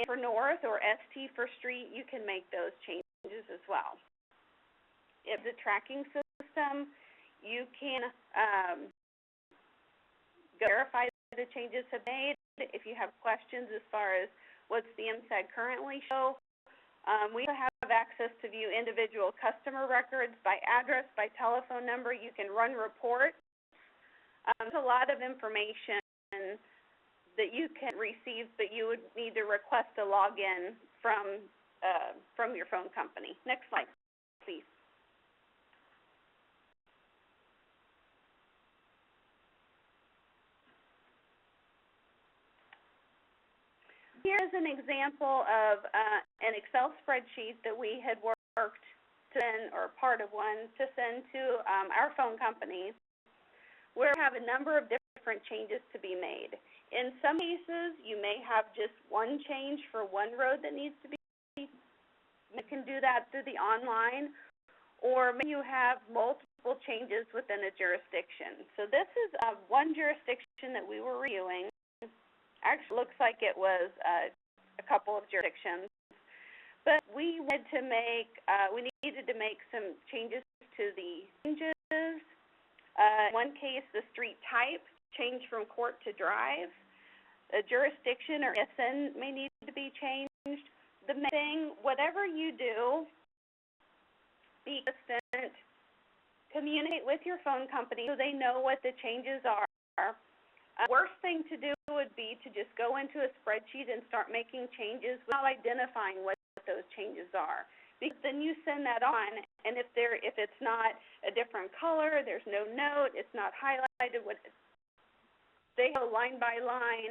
for north or ST for street, you can make those changes as well. If the tracking system, you can verify the changes have made. If you have questions as far as what's the MSAG currently show, we have access to view individual customer records by address, by telephone number. You can run reports. There's a lot of information that you can receive, but you would need to request a login from your phone company. Next slide, please. Here's an example of an Excel spreadsheet that we had worked to send, or part of one, to send to our phone companies, where we have a number of different changes to be made. In some cases, you may have just one change for one road that needs to be. You can do that through the online, or maybe you have multiple changes within a jurisdiction. So this is one jurisdiction that we were reviewing. Actually, looks like it was a couple of jurisdictions, but we needed to make some changes to the ranges. In one case, the street type changed from court to drive. A jurisdiction or SN may need to be changed. The main thing, whatever you do, be consistent. Communicate with your phone company so they know what the changes are. Worst thing to do would be to just go into a spreadsheet and start making changes without identifying what those changes are. Because then you send that on, and if it's not a different color, there's no note, it's not highlighted, they go line by line,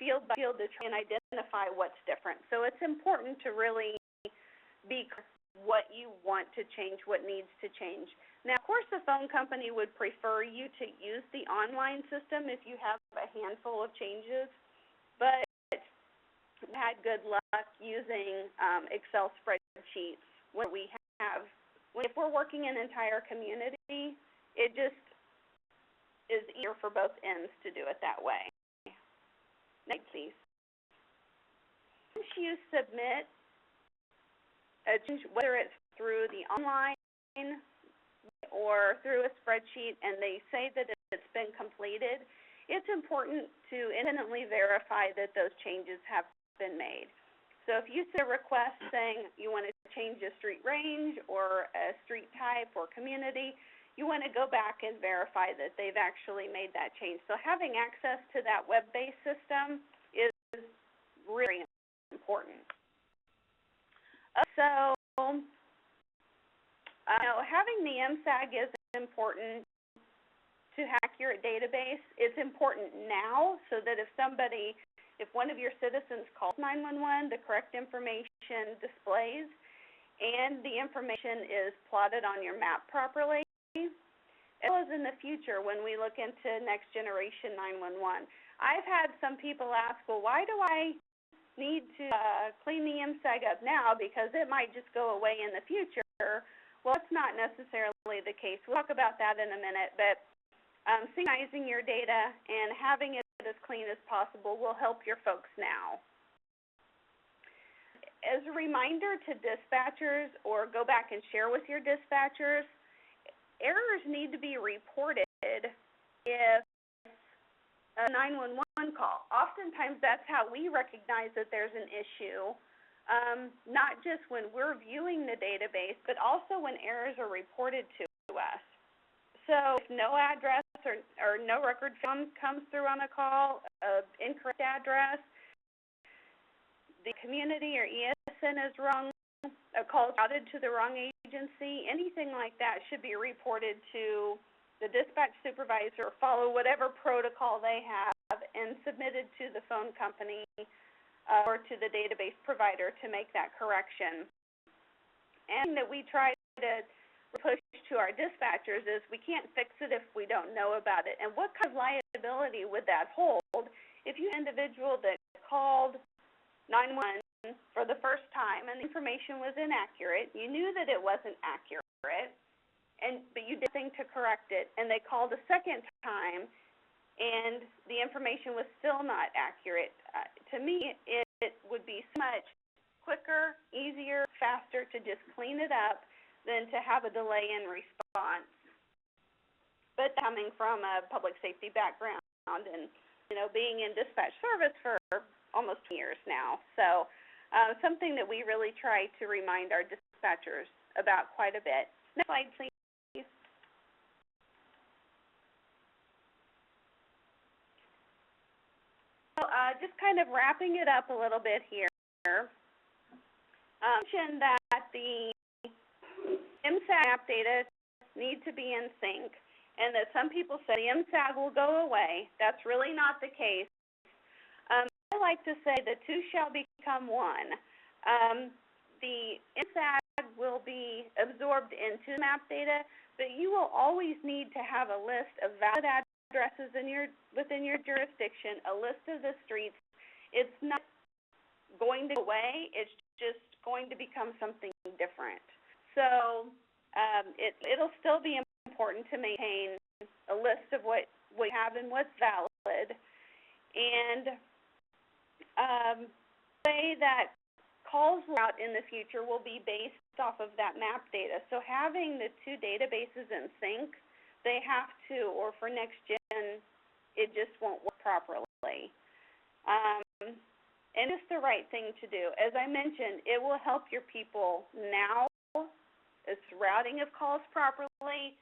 field by field to try and identify what's different. So it's important to really be clear what you want to change, what needs to change. Now, of course, the phone company would prefer you to use the online system if you have a handful of changes, but we've had good luck using Excel spreadsheets when we have, if we're working an entire community, it just is easier for both ends to do it that way. Next, please. Once you submit a change, whether it's through the online or through a spreadsheet, and they say that it's been completed, it's important to independently verify that those changes have been made. So if you send a request saying you want to change a street range or a street type or community, you want to go back and verify that they've actually made that change. So having access to that web-based system is really important. So, having the MSAG is important to accurate database. It's important now so that if one of your citizens calls 911, the correct information displays and the information is plotted on your map properly. As well as in the future when we look into next generation 911. I've had some people ask, well, why do I need to clean the MSAG up now because it might just go away in the future? Well, that's not necessarily the case. We'll talk about that in a minute, but synchronizing your data and having it as clean as possible will help your folks now. As a reminder to dispatchers, or go back and share with your dispatchers, errors need to be reported if a 911 call. Oftentimes that's how we recognize that there's an issue, not just when we're viewing the database, but also when errors are reported to us. So if no address or no record comes through on a call, incorrect address, the community or ESN is wrong, a call routed to the wrong agency, anything like that should be reported to the dispatch supervisor, follow whatever protocol they have, and submitted to the phone company or to the database provider to make that correction. And that we try to push to our dispatchers is we can't fix it if we don't know about it. And what kind of liability would that hold if you an individual that called 911 for the first time and the information was inaccurate, you knew that it wasn't accurate, but you did nothing to correct it, and they called a second time and the information was still not accurate. To me, it would be so much quicker, easier, faster to just clean it up than to have a delay in response. But coming from a public safety background and, being in dispatch service for almost 2 years now. So, something that we really try to remind our dispatchers about quite a bit. Next slide, please. So, just kind of wrapping it up a little bit here. Mentioned that the MSAG map data need to be in sync, and that some people say the MSAG will go away. That's really not the case. I like to say the two shall become one. The MSAG will be absorbed into map data, but you will always need to have a list of valid addresses within your jurisdiction, a list of the streets. It's not going to go away. It's just going to become something different. So it'll still be important to maintain a list of what we have and what's valid, and say that calls out in the future will be based off of that map data. So having the two databases in sync, they have to, or for next gen, it just won't work properly. And it's the right thing to do. As I mentioned, it will help your people now. It's routing of calls properly,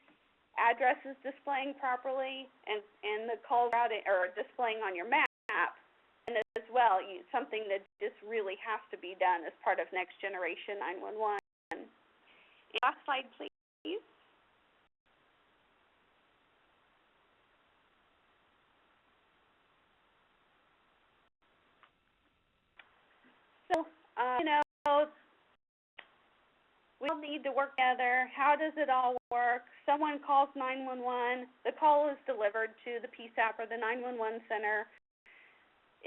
addresses displaying properly, and the call routing or displaying on your map. And as well, something that just really has to be done as part of next generation 911. Last slide, please. So, we all need to work together. How does it all work? Someone calls 911. The call is delivered to the PSAP or the 911 center.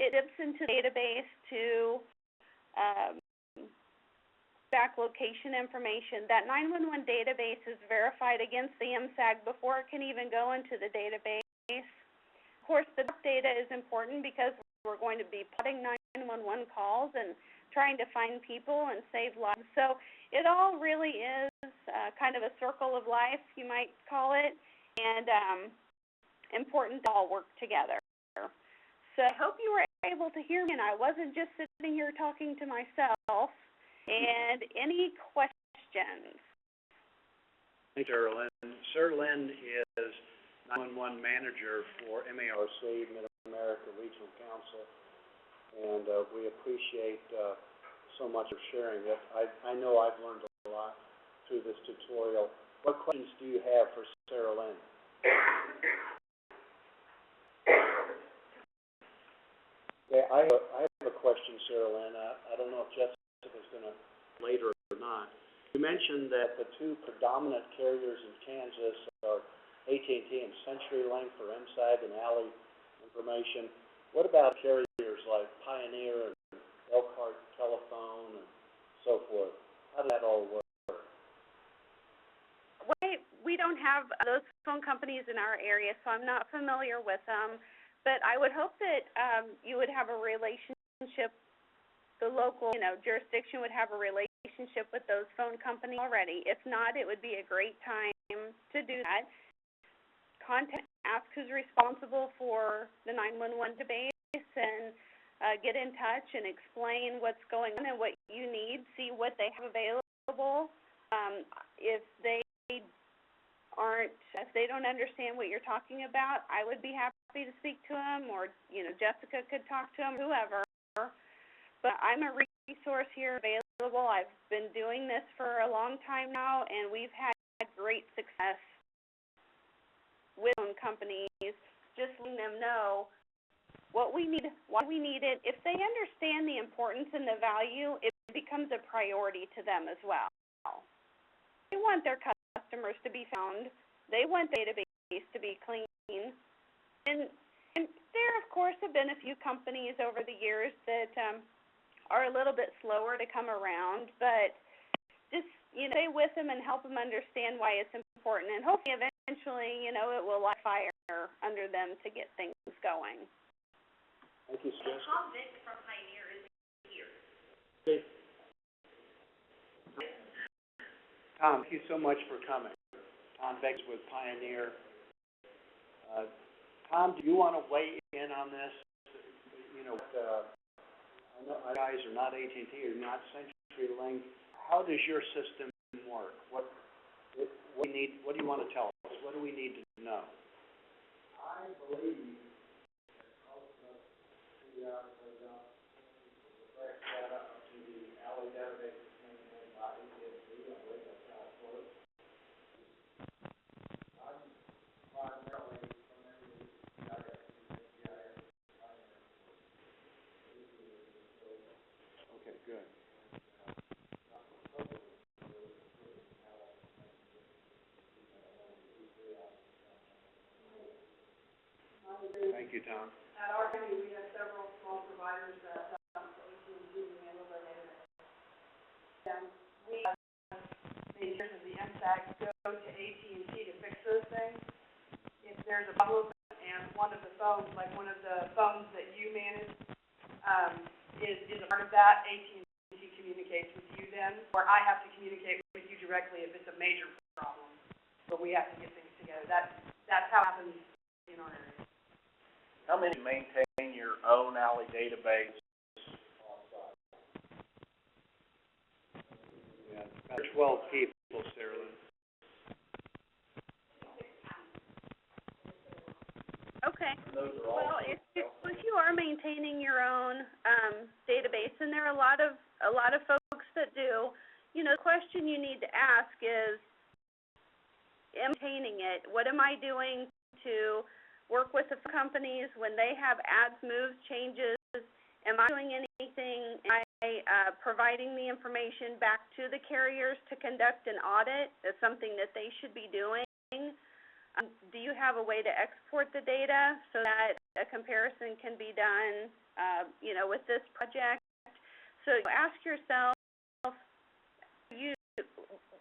It dips into the database to back location information. That 911 database is verified against the MSAG before it can even go into the database. Of course, the data is important because we're going to be plotting 911 calls and trying to find people and save lives. So it all really is kind of a circle of life, you might call it, and important to all work together. So I hope you were able to hear me, and I wasn't just sitting here talking to myself. And any questions? Thanks, Sarah Lynn. Sarah Lynn is 911 manager for MARC, Mid-America Regional Council, and we appreciate so much of sharing it. I know I've learned a lot through this tutorial. What questions do you have for Sarah Lynn? Yeah, I have a question, Sarah Lynn. I don't know if Jessica's going to later or not. You mentioned that the two predominant carriers in Kansas are AT&T and CenturyLink for MSAG and Alley information. What about carriers like Pioneer and Elkhart Telephone and so forth? How does that all work? We don't have those phone companies in our area, so I'm not familiar with them. But I would hope that you would have a relationship, the local, jurisdiction would have a relationship with those phone companies already. If not, it would be a great time to do that. Ask who's responsible for the 911 database and get in touch and explain what's going on and what you need, see what they have available. If they don't understand what you're talking about, I would be happy to speak to them, or, Jessica could talk to them, whoever. But I'm a resource here available. I've been doing this for a long time now, and we've had great success with phone companies, just letting them know what we need, why we need it. If they understand the importance and the value, it becomes a priority to them as well. They want their customers to be found. They want the database to be clean. And there, of course, have been a few companies over the years that are a little bit slower to come around, but just, stay with them and help them understand why it's important. And hopefully, eventually, it will light fire under them to get things going. Thank you, Jessica. Tom Vick from Pioneer is here. Tom, thank you so much for coming. Tom Beggs with Pioneer. Tom, do you want to weigh in on this? I know our guys are not AT&T, or not CenturyLink. How does your system work? What do you want to tell us? What do we need to know? I believe that most of us figure out the data up to the alley database maintained by AT&T. I believe that's how it works. I'm primarily familiar with GIS. Okay, good. Thank you, Tom. At our company, we have several small providers that AT&T handle their database. And we have majors of the MSAC go to AT&T to fix those things. If there's a problem and one of the phones, like one of the phones that you manage, is a part of that, AT&T communicates with you then, or I have to communicate with you directly if it's a major problem, but we have to get things together. That's how it happens in our area. How many maintain your own alley database? Yeah, about 12 people, Sarah Lynn. Okay. Well, if you are maintaining your own database, and there are a lot of folks that do, the question you need to ask is, am I maintaining it? What am I doing to work with the companies when they have adds, moves, changes? Am I doing anything? Am I providing the information back to the carriers to conduct an audit? That's something that they should be doing. Do you have a way to export the data so that a comparison can be done, with this project? So ask yourself,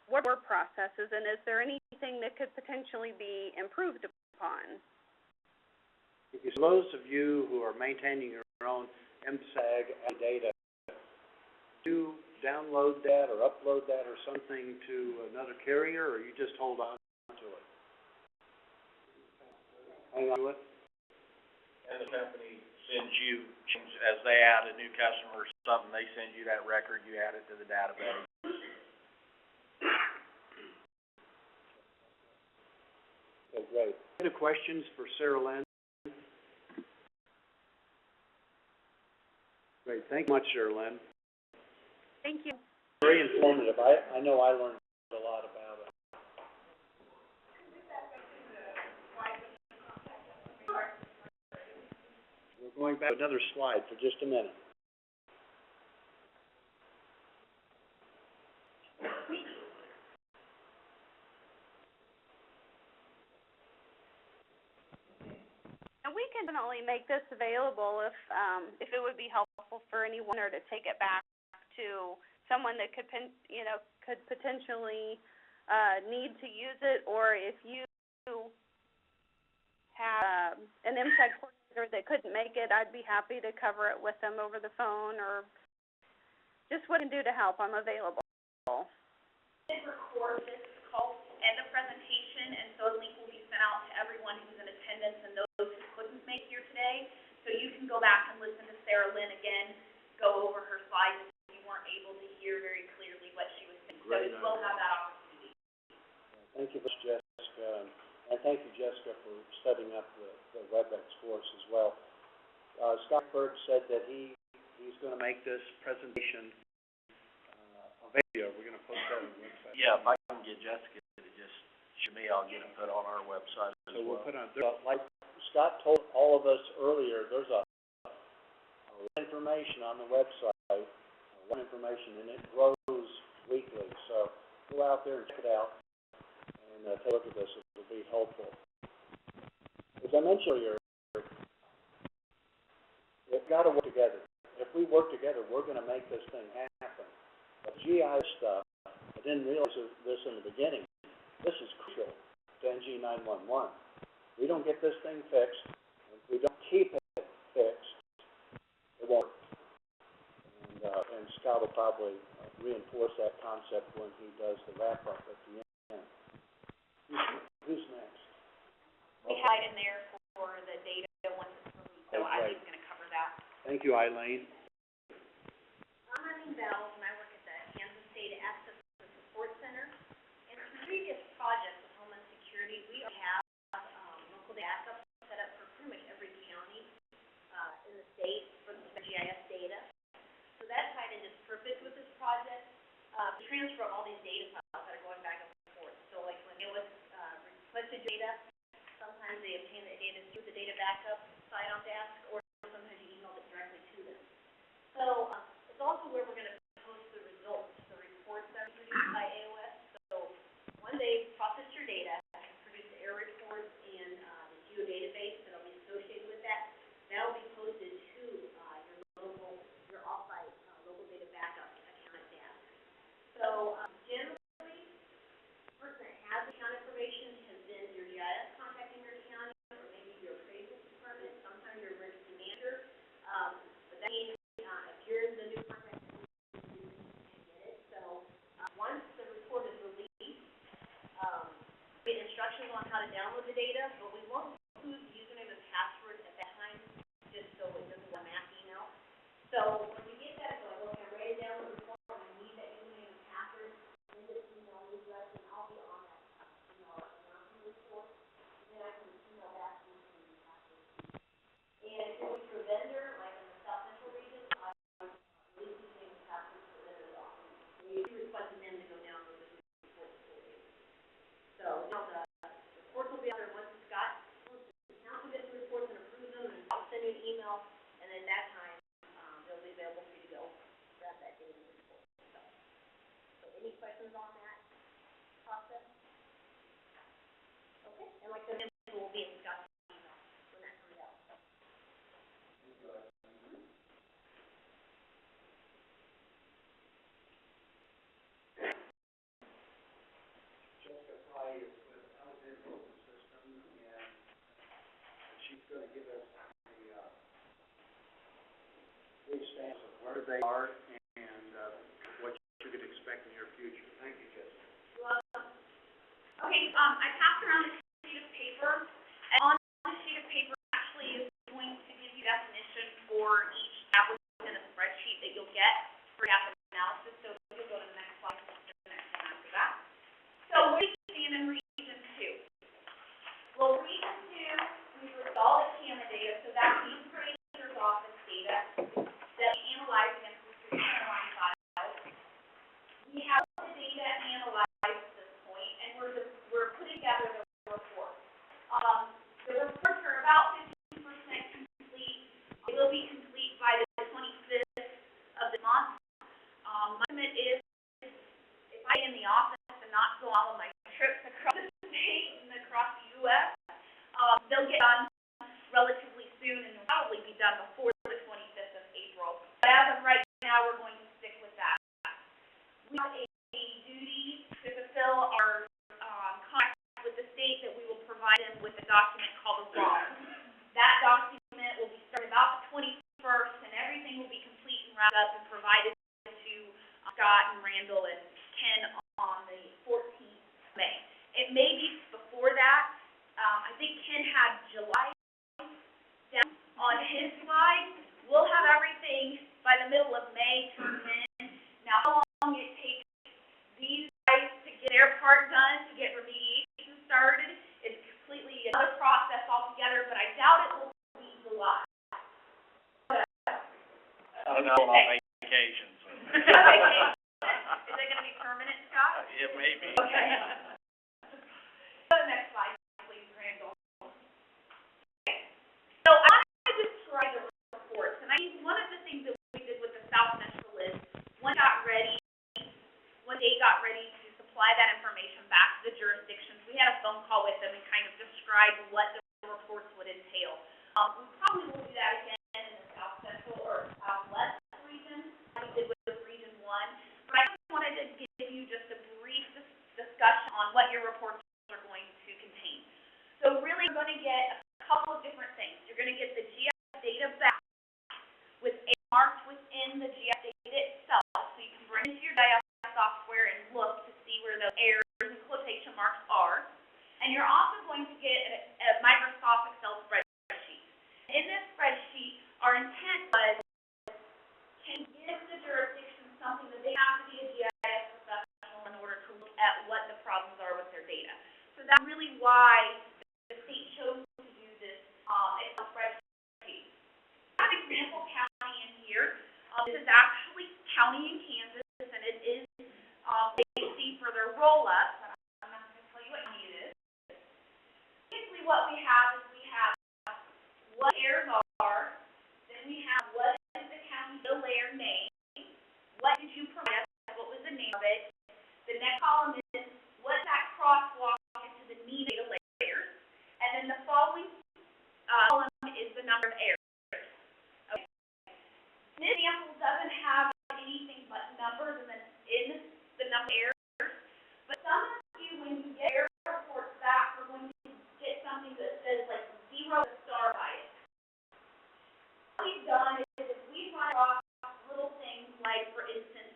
what are processes, and is there anything that could potentially be improved upon? Because those of you who are maintaining your own MSAG data, do you download that or upload that or something to another carrier, or you just hold on to it? Hang on to it? And the company sends you, as they add a new customer or something, they send you that record, you add it to the database. Okay, great. Any questions for Sarah Lynn? Great, thank you much, Sarah Lynn. Thank you. Very informative. I know I learned a lot about it. We're going back to another slide for just a minute. And we can definitely make this available if it would be helpful for anyone, or to take it back to someone that could potentially need to use it, or if you have an MSAG coordinator that couldn't make it, I'd be happy to cover it with them over the phone, or just what I can do to help. I'm available. Did record this call and the presentation, and so a link will be sent out to everyone who's in attendance and those who couldn't make here today. So you can go back and listen to Sarah Lynn again, go over her slides if you weren't able to hear very clearly what she was saying. So you will have that opportunity. Thank you, Jessica, and thank you, Jessica, for setting up the WebEx for us as well. Scott Berg said that he's going to make this presentation available. We're going to post that on the website. Yeah, if I can get Jessica to just show me, I'll get it put on our website as well. So we'll put on, like Scott told all of us earlier, there's a information on the website, a lot of information, and it grows weekly. So go out there and check it out and take a look at this. It will be helpful. As I mentioned earlier, we've got to work together. If we work together, we're going to make this thing happen. The GIS stuff, I didn't realize this in the beginning. This is crucial to NG911. We don't get this thing fixed, if we don't keep it fixed, it won't work. And Scott will probably reinforce that concept when he does the wrap-up at the end. Who's next? We had in there for the data once it's released, so Eileen's gonna cover that. Thank you, Eileen. I'm Eileen Bell, and I work at the Kansas State Access and Support Center. In previous projects with Homeland Security, we have local backup set up for pretty much every county in the state for the GIS data. So that tied in just perfect with this project. We transfer all these data files that are going back and forth. So like when it was requested data, sometimes they obtain the data through the data backup side on task, or sometimes you email it directly to them. So it's also where we're going to post the results, the reports that are produced by AOS. So once they process your data and produce the error reports and the geodatabase that will be associated with that, that will be posted to your off-site local data backup account at task. So generally, the person that has account information has been your GIS contacting your county, or maybe your appraisal department, sometimes your emergency manager. But that means if you're the new contact, you can get it. So once the report is released, get instructions on how to download the data, but we won't include the username and password at that time, just so it doesn't go mass email. So when we get that, so I'm ready to download the report, and I need that username and password, send it to email address, and I'll be on that email announcement report, and then I can email back to you the password. And if you're with your vendor, like in the South Central region, I release username and password for vendors often. We requested them to go download the report for you. So now the reports will be out there once Scott counts the reports and approves them, and I'll send you an email, and then that time they'll be available for you to go grab that data and report. So any questions on that process? Okay, and like the info will be in Scott's email when that comes out. Jessica Fry is with Alexander Open System, and she's going to give us a stamp of where they are and what you could expect in your future. Thank you, Jessica. You're welcome. Okay, I passed around a sheet of paper, and on the sheet of paper actually is going to give you definition for each tab within a spreadsheet that you'll get for gap analysis. So if you'll go to the next slide, the next one after that. So what do you see in region 2? Well, region 2, we've reviewed all the camera data, so that's the appraiser's office data that we analyze against the streamline files. We have the data analyzed at this point, and we're putting together the report. The reports are about 50% complete. They will be complete by the 25th of the month. My estimate is, if I am in the office and not go all of my trips across the state and across the U.S., they'll get done relatively soon, and they'll probably be done before the 25th of April. But as of right now, we're going to stick with that. We have a duty to fulfill our contract with the state that we will provide them with a document called a ROM. That document will be started about the 21st, and everything will be complete and wrapped up and provided to Scott and Randall and Ken on the 14th of May. It may be before that. I think Ken had July down on his slide. We'll have everything by the middle of May turned in. Now, how long it takes these guys to get their part done, to get remediation started, is completely another process altogether, but I doubt it will be July. I'm on vacation, so. Is it going to be permanent, Scott? It may be. Okay. Go to the next slide, please, Randall. Okay. So I want to describe the reports, and one of the got ready to supply that information back to the jurisdictions, we had a phone call with them and kind of described what the reports would entail. We probably will do that again in the South Central or Southwest region, like we did with Region 1. But I just wanted to give you just a brief discussion on what your reports are going to contain. So really, you're going to get a couple of different things. You're going to get the GIS data back with marked within the GIS data itself, so you can bring it to your GIS software and look to see where those errors and quotation marks are. And you're also going to get a Microsoft Excel spreadsheet. In this spreadsheet, our intent was to give the jurisdiction something that they have to be a GIS professional in order to look at what the problems are with their data. So that's really why the state chose to do this Excel spreadsheet. I have example county in here. This is actually county in Kansas, and it is AC for their roll-up. I'm not going to tell you what county it is. Basically, what we have is we have what errors are, then we have what is the county bill layer name, what did you provide us, what was the name of it. The next column is what's that crosswalk into the need data layers, and then the following column is the number of errors. Okay. This example doesn't have anything but numbers and then in the number of errors, but some of you, when you get error reports back, are going to get something that says like 0 star by it. What we've done is if we run across little things like, for instance,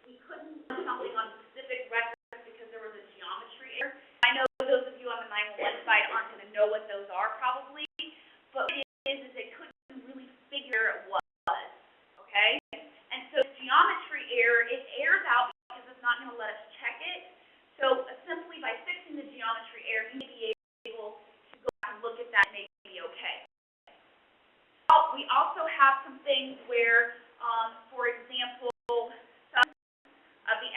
we couldn't do something on specific records because there was a geometry error. I know those of you on the 911 side aren't going to know what those are probably, but what it is it couldn't really figure what it was, okay? And so geometry error, it errors out because it's not going to let us check it. So simply by fixing the geometry error, you may be able to go back and look at that and it may be okay. We also have some things where, for example, some of the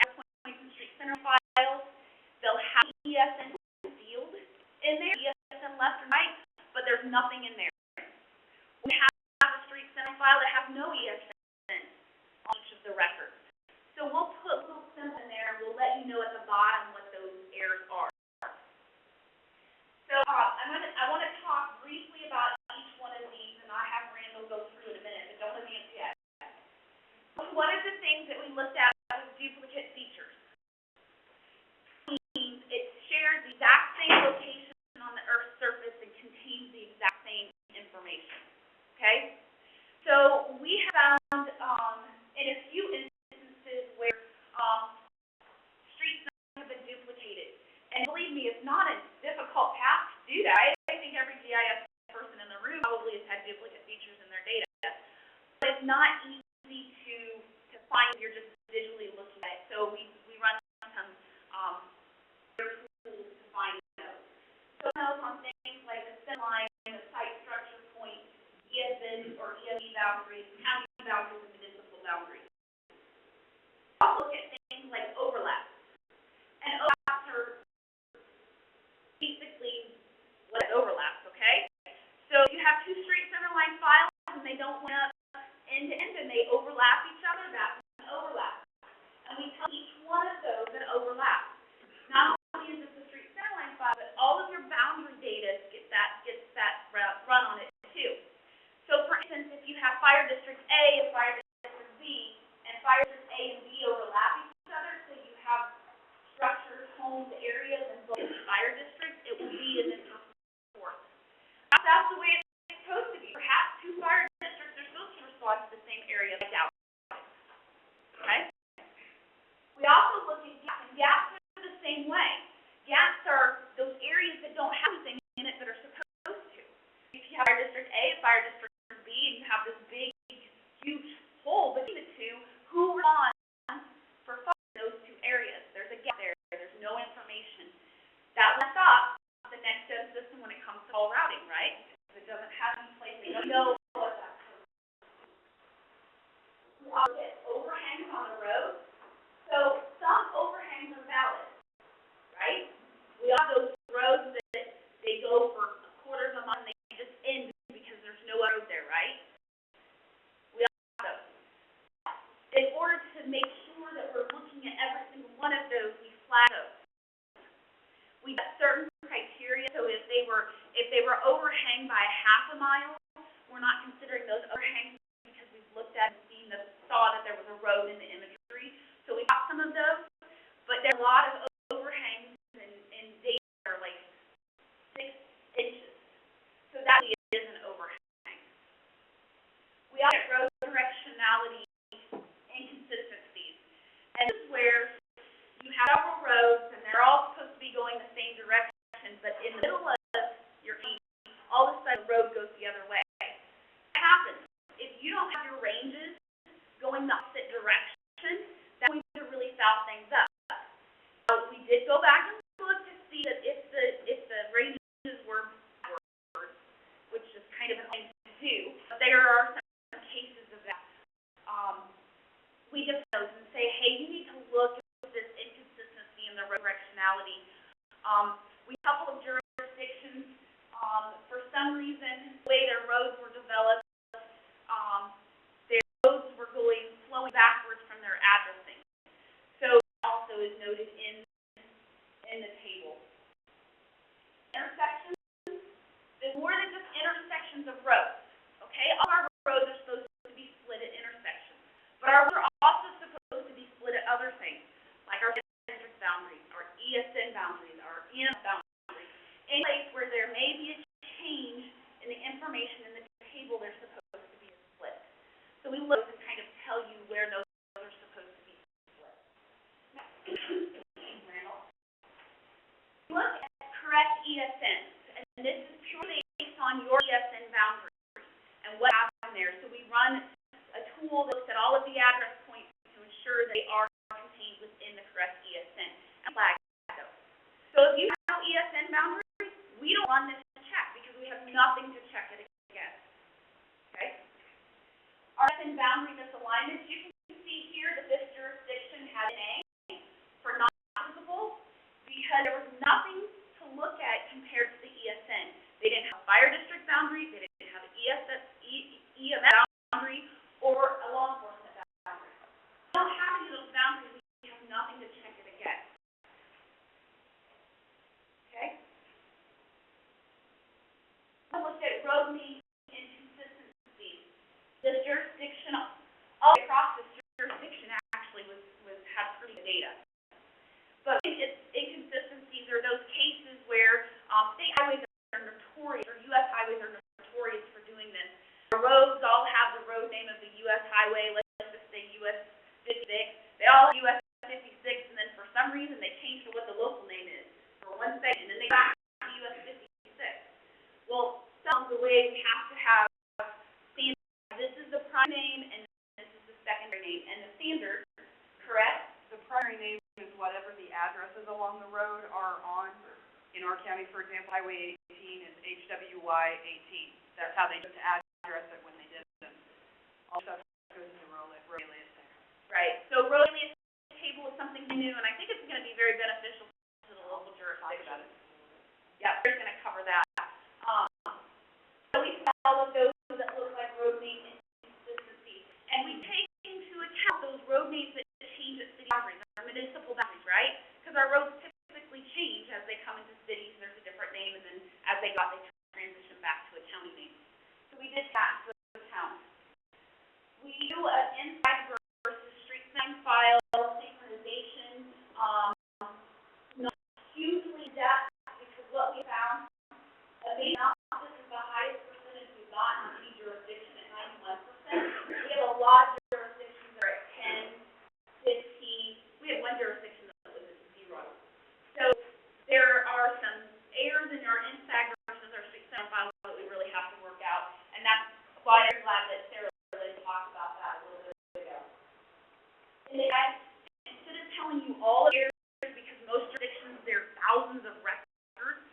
Point Street Center files, they'll have ESN field in there, ESN left and right, but there's nothing in there. We have a Street Center file that has no ESN on each of the records. So we'll put little symbols in there and we'll let you know at the bottom what those errors are. So I want to talk briefly about each one of these, and I have Randall go through in a minute, but don't advance yet. One of the things that we looked at was duplicate features. It means it shares the exact same location on the Earth's surface and contains the exact same information. Okay? So we have found in a few instances where streets have been duplicated. And believe me, it's not a difficult task to do that. I think every GIS person in the room probably has had duplicate features in their data. But it's not easy to find if you're just visually looking at it. So we run some tools to find those. So those on things like the center line, the site structure point, ESN or ESE boundaries, county boundaries, and municipal boundaries. Also look at things like overlaps. And overlaps are basically what overlaps, okay? So you have two street center line files and they don't line up end to end and they overlap each other, that's an overlap. And we tell each one of those an overlap. Not only is it the street center line file, but all of your boundary data gets that run on it too. So for instance, if you have fire district A and fire district B, and fire district A and B overlap each other, so you have structures, homes, areas in both fire districts, it will be in this report. That's the way it's supposed to be. Perhaps two fire districts are supposed to respond to the same area, but I doubt it. Okay? We also look at gaps, and gaps are the same way. Gaps are those areas that don't have anything in it that are supposed to. If you have fire district A and fire district B, and you have this big, huge hole between the two, who responds for those two areas? There's a gap there. There's no information. That will stop the next gen system when it comes to call routing, right? Because it doesn't have any place. They don't know what that's for. We also get overhangs on the road. So some overhangs are valid, right? We have those roads that they go for quarters of a mile and they just end because there's no road there, right? We all have those. In order to make sure that we're looking at every single one of half a mile, we're not considering those overhangs because we've looked at and seen saw that there was a road in the imagery. So we got some of those, but there are a lot of overhangs and data are like 6 inches. So that is an overhang. We also get road directionality inconsistencies. And this is where you have several roads and they're all supposed to be going the same direction, but in the middle of your feet, all of a sudden the road goes the other way. What happens? If you don't have your ranges going the opposite direction, that's going to really foul things up. So we did go back and look to see that if the ranges were backwards, which is kind of a thing to do, but there are some cases of that. We just those and say, hey, you need to look at this inconsistency in the road directionality. We have a couple of jurisdictions, for some reason, the way their roads were developed, their roads were flowing backwards from their addressing. So that also is noted in the table. Intersections, there's more than just intersections of roads, okay? All our roads are supposed to be split at intersections, but our roads are also supposed to be split at other things, like our district boundaries, our ESN boundaries, our EM boundaries. Any place where there may be a change in the information in the table, they're supposed to be split. So we look to kind of tell you where those are supposed to be split. Now, look at correct ESNs, and this is purely based on your ESN boundary and what happened there. So we run a tool that looks at all of the address points to ensure they are contained within the correct ESN and flag those. So if you have no ESN boundaries, we don't run this check because we have nothing to check it against. Okay? Our ESN boundary misalignments, you can see here that this jurisdiction had an A for not visible because there was nothing to look at compared to the ESN. They didn't have a fire district boundary, they didn't have an EMS boundary, or a law enforcement boundary. We don't have any of those boundaries, we have nothing to check it against. Okay? We'll look at road name inconsistencies. This jurisdiction, all across this jurisdiction actually had pretty good data. But its inconsistencies are those cases where state highways are notorious, or U.S. highways are notorious for doing this. The roads all have the road name of the U.S. highway, let's just say U.S. 56. They all have U.S. 56, and then for some reason they change to what the local name is for one second, and then they go back to U.S. 56. Well, some of the way we have to have standards. This is the prime name, and this is the secondary name, and the standard, correct? The primary name is whatever the addresses along the road are on. In our county, for example, Highway 18 is HWY 18. That's how they used to address it when they did it. All stuff goes in the road alias there. Right. So road alias table is something new, and I think it's going to be very beneficial to the local jurisdiction. Yeah, we're going to cover that. So we have all of those that look like road name inconsistencies, and we take into account those road names that change at city boundaries, our municipal boundaries, right? Because our roads typically change as they come into cities. There's a different name, and then as they transition back to a county name. So we did that to account. We do an inside versus street sign file synchronization. Not hugely depth because what we found, this is the highest percentage we've gotten in each jurisdiction at 91%. We have a lot of jurisdictions that are at 10, 15. We have one jurisdiction that was at 0. So there are some errors in our inside versus our street sign file that we really have to work out, and that's why I'm glad that Sarah really talked about that a little bit ago. And instead of telling you all the errors, because most jurisdictions there are thousands of records,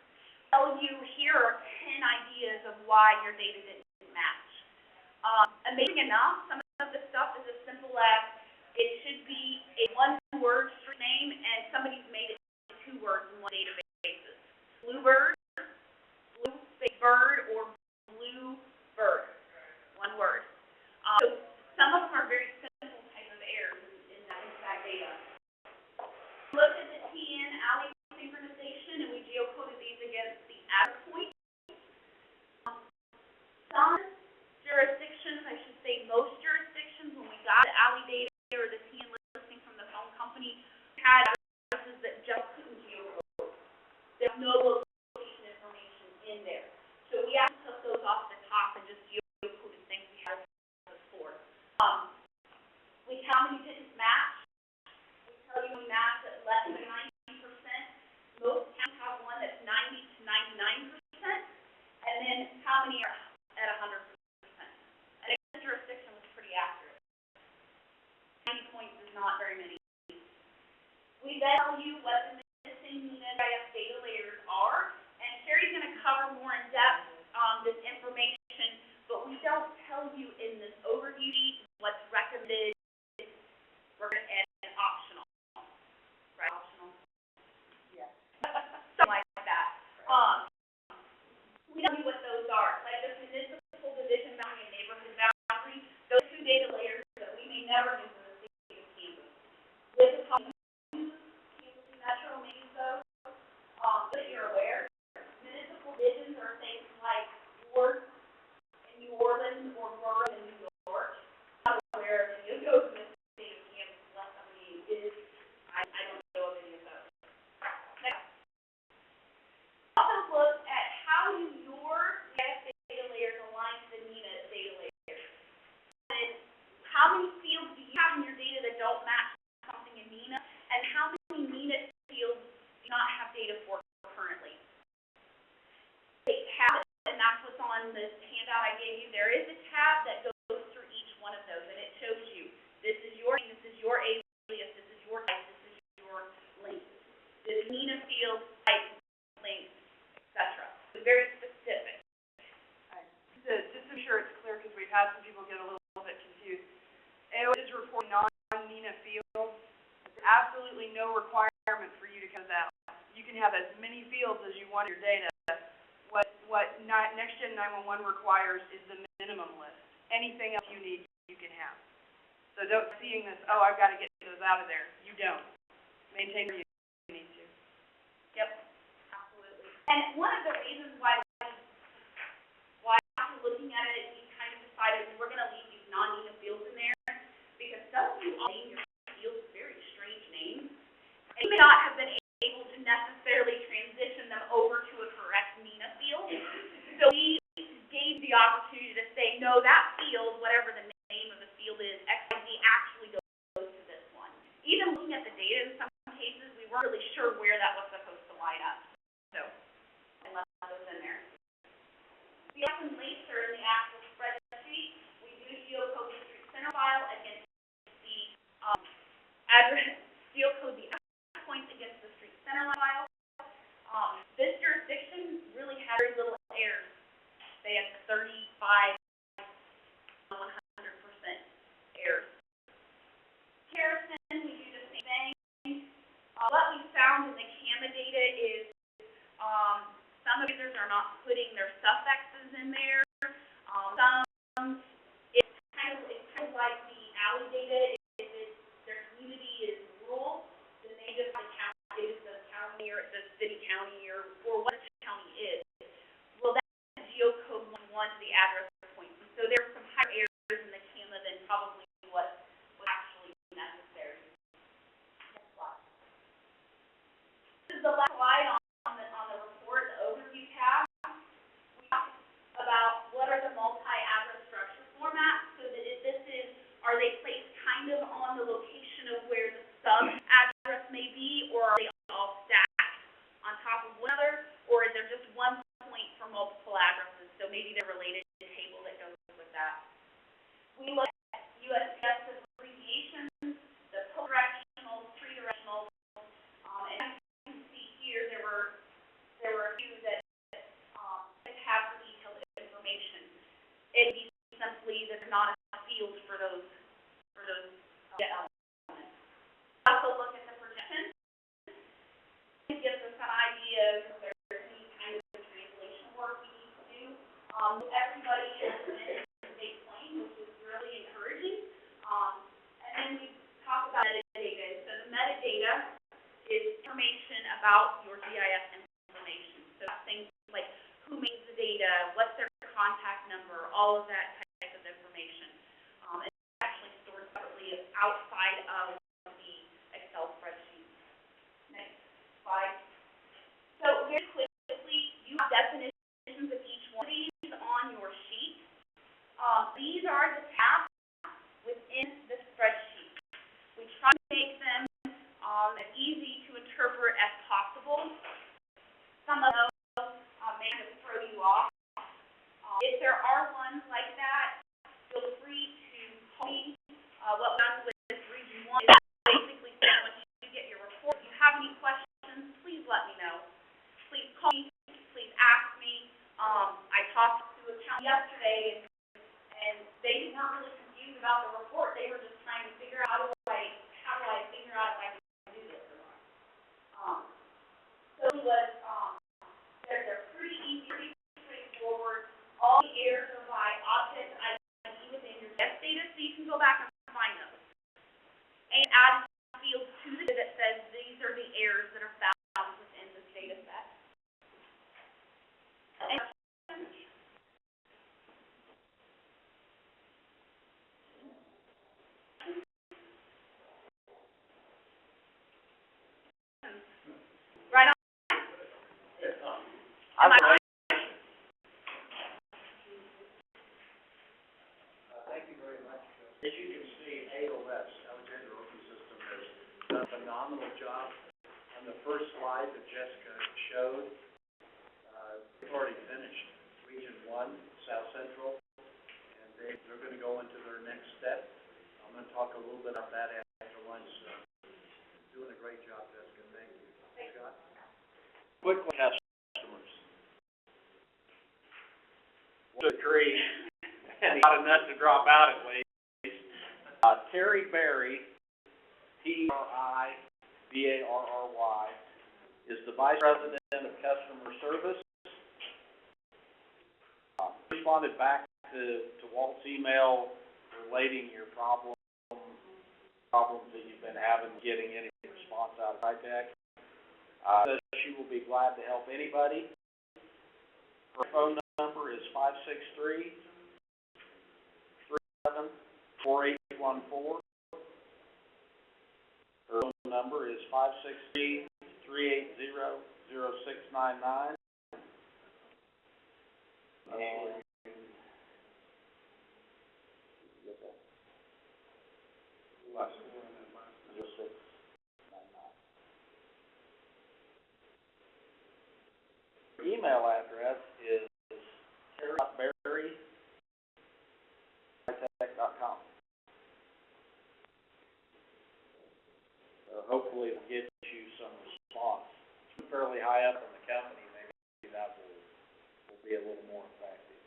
I'll tell you here are 10 ideas of why your data didn't match. Amazing enough, some of the stuff is as simple as it should be a one-word street name, and somebody's made it 2 words in one database. Bluebird, blue bird, or blue bird, 1 word. So some of them are very simple type of errors in that data. We looked at the TN alley synchronization, and we geocoded these against the address point. how many are at 100%? I think the jurisdiction was pretty accurate. 90 points is not very many. We then tell you what the missing GIS data layers are, and Sherry's going to cover more in depth this information, but we don't tell you in this overview sheet what's recommended and optional, right? Optional? Yeah. Something like that. We don't know what those are. Like the municipal division boundary and neighborhood boundary, those two data layers that we may never use in the city of Kansas. With the Kansas Metro needs those, so that you're aware. Municipal divisions are things like wards in New Orleans or boroughs in New York. I'm not aware of any of those in the state of Kansas unless somebody is. I don't know of any of those. Next. Also look at how do your GIS data layers align to the NENA data layers. And how many fields do you have in your data that don't match something in NENA, and how many NENA fields do not have data for currently? They have it, and that's what's on this handout I gave you. There is a tab that goes through each one of those, and it shows you this is your name, this is your alias, this is your type, this is your link. This NENA field, type, link, etc. It's very specific. Just to be sure it's clear, because we've had some people get a little bit confused. AOS is reporting non-NENA fields. There's absolutely no requirement for you to cut that out. You can have as many fields as you want in your data. What Next Gen 911 requires is the minimum list. Anything else you need, you can have. So don't seeing this, oh, I've got to get those out of there. You don't. Maintain where you need to. Yep, absolutely. And one of the reasons why after looking at it, we kind of decided we're going to leave these non-NENA fields in there, because some of you all name your fields very strange names, and you may not have been able to necessarily transition them over to a correct NENA field. So we gave the opportunity to say, no, that field, whatever the name of the field is, XYZ actually goes to this one. Even looking at the data in some cases, we weren't really sure where that was supposed to line up. So I left those in there. The options later in the actual spreadsheet, we do geocode the street center file against the address, geocode the address points against the street center file. This jurisdiction really had very little errors. They had 35, 100% errors. Harrison, we do the same thing. What we found in the CAMA data is some users are not putting their suffixes in there. Some, it's kind of like the alley data. If their community is rural, then they just have the county or the city county or what the county is. Well, that's geocode 1 to the address point. So there's some higher errors in the CAMA than probably what was actually necessary. Next slide. This is the last slide on the report, the overview tab. We talked about what are the multi-address structure formats, so that if this is, are they placed kind of on the location of where the sub-address may be, or are they all stacked on top of one another, or is there just one point for multiple addresses, so maybe they're related to the table that goes with that. We look at USPS's abbreviations, the directional, three-directional, and as you can see here, there were a few that have for detailed information. It'd be simply that they're not enough fields for those elements. We also look at the projection. It gives us an idea if there's any kind of translation work we need to do. Everybody is in state plain, which is really encouraging. And then we talk about metadata. So the metadata is information about your GIS information. So that's things like who makes the data, what's their contact number, all of that type of information. It's actually stored separately outside of the Excel spreadsheet. Next slide. So very quickly, you have definitions of each one of these on your sheet. These are the tabs within the spreadsheet. We try to make them as easy to interpret as possible. Some of those may just throw you off. yesterday, and they weren't really confused about the report, they were just trying to figure out, how do I figure out if I can do this or not? So it was, they're pretty easy, pretty straightforward. All the errors are by object ID within your GIS data, so you can go back and find those. And add a field to the data that says these are the errors that are found within this data set. And right on. Am I right? Thank you very much. As you can see, AOS, Alexander Open System, has done a phenomenal job. On the first slide that Jessica showed, they've already finished Region 1, South Central, and they're going to go into their next step. I'm going to talk a little bit about that after lunch. Doing a great job, Jessica. Thank you. Scott? Quickly, customers. To agree, and not enough to drop out at least. Terry Berry, T-R-I-B-A-R-R-Y, is the Vice President of Customer Service. Responded back to Walt's email relating your problems that you've been having getting any response out of HITECH. Says she will be glad to help anybody. Her phone number is 563-374814. Her phone number is 563-380-0699. And email address is terry.berry@hitech.com. Hopefully it'll get you some response. It's fairly high up in the company, maybe that will be a little more effective.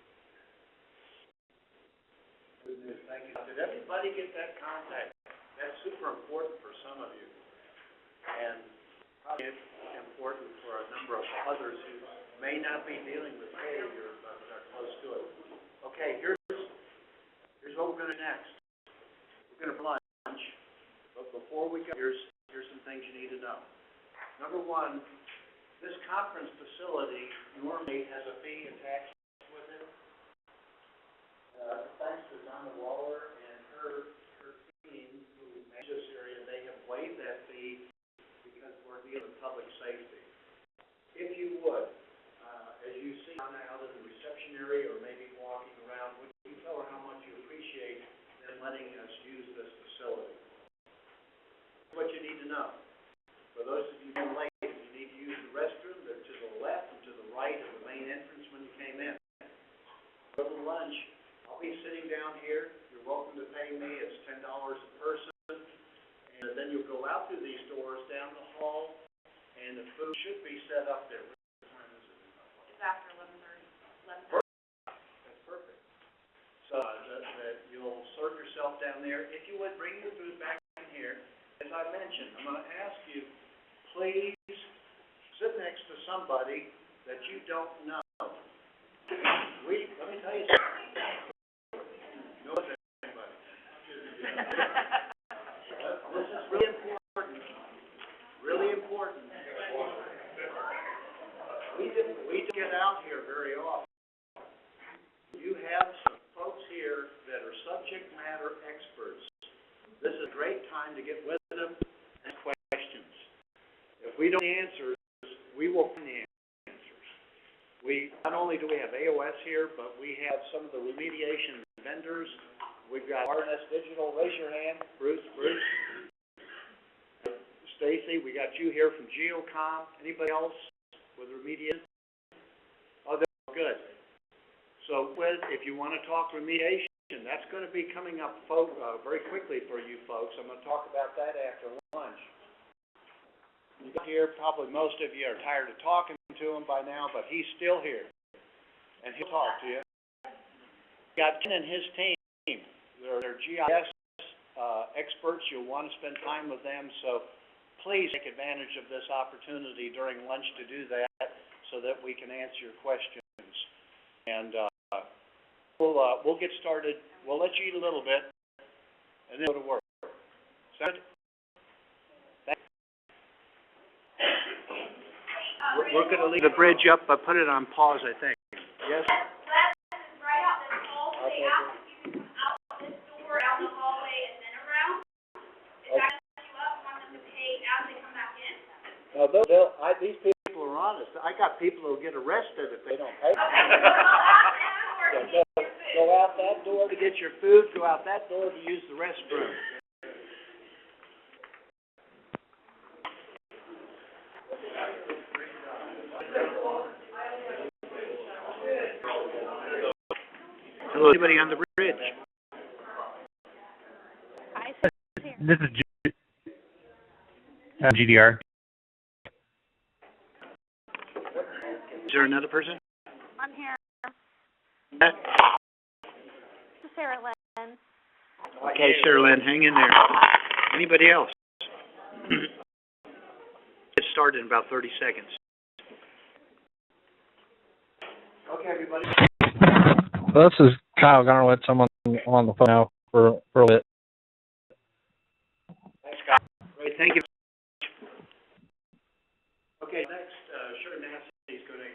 Good news. Thank you. Did everybody get that contact? That's super important for some of you, and probably important for a number of others who may not be dealing with failure, but are close to it. Okay, here's what we're going to do next. We're going to lunch, but before we go, here's some things you need to know. Number one, this conference facility normally has a fee attached with it. Thanks to Donna Waller and her team who manage this area, they have waived that fee because we're dealing with public safety. If you would, as you see Donna out in the reception area or maybe walking around, would you tell her how much you appreciate them letting us use this facility? What you need to know. For those of you who are late, you need to use the restroom. They're to the left and to the right of the main entrance when you came in. Go to lunch. I'll be sitting down here. You're welcome to pay me. It's $10 a person. And then you'll go out through these doors down the hall, and the food should be set up there. What time is it? It's after 11:30. That's perfect. So that you'll serve yourself down there. If you would, bring your food back in here. As I mentioned, I'm going to ask you, please sit next to somebody that you don't know. Let me tell you something. No one knows anybody. This is really important. Really important. We don't get out here very often. You have some folks here that are subject matter experts. This is a great time to get with them and ask questions. If we don't answer, we will find the answers. Not only do we have AOS here, but we have some of the remediation vendors. We've got RNS Digital. Raise your hand, Bruce. Stacy, we got you here from GeoCom. Anybody else with remediation? Oh, they're good. So, if you want to talk remediation, that's going to be coming up very quickly for you folks. I'm going to talk about that after lunch. You got here, probably most of you are tired of talking to him by now, but he's still here, and he'll talk to you. got Ken and his team. They're GIS, experts. You'll want to spend time with them, so please take advantage of this opportunity during lunch to do that so that we can answer your questions. And, we'll get started. We'll let you eat a little bit and then go to work. Sound good? We're gonna leave the bridge up, but put it on pause, I think. Yes? Right out this hall, they ask if you can come out this door, down the hallway, and then around. Is that set you up, want them to pay as they come back in? No, these people are honest. I got people who'll get arrested if they don't pay. Okay, Go out that door to get your food, go out that door to use the restroom. Hello, anybody on the bridge? I said here. This is GDR. Is there another person? I'm here. Yeah. This is Sarah Lynn. Okay, Sarah Lynn, hang in there. Anybody else? Get started in about 30 seconds. Okay, everybody. Well, this is Kyle Garnowitz. I'm on the phone now for a bit. Thanks, Scott. Great, thank you. Okay, next, Sherry Massey is going to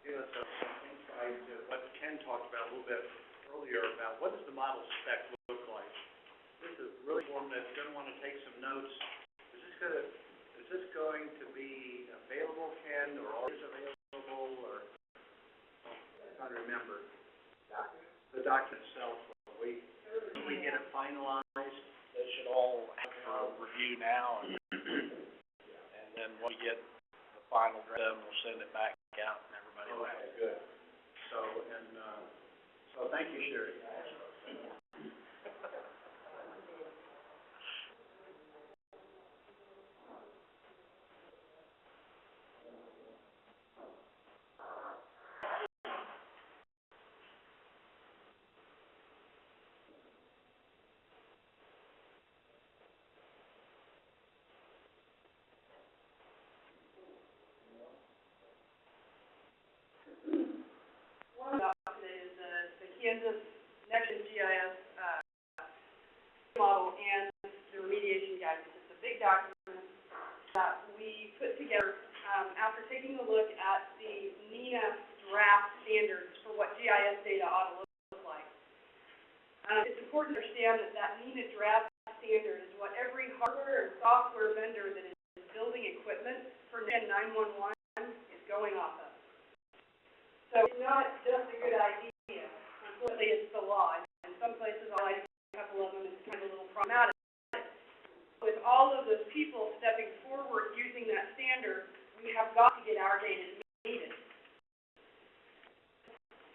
give us some insight to what Ken talked about a little bit earlier about what does the model spec look like. This is really informative. You're going to want to take some notes. Is this going to be available, Ken, or is available, or I'm trying to remember. The document itself, we get it finalized. They should all have for review now, and then when we get the final draft, we'll send it back out, and everybody will have it. Good. So thank you, Sherry. One of the today is the Kansas Next GIS model and the remediation guidance. It's a big document that we put together after taking a look at the NENA draft standards for what GIS data ought to look like. It's important to understand that NENA draft standard is what every hardware and software vendor that is building equipment for NG911 is going off of. So it's not just a good idea. Unfortunately, it's the law. In some places, I like a couple of them, it's kind of a little problematic. With all of those people stepping forward using that standard, we have got to get our data needed.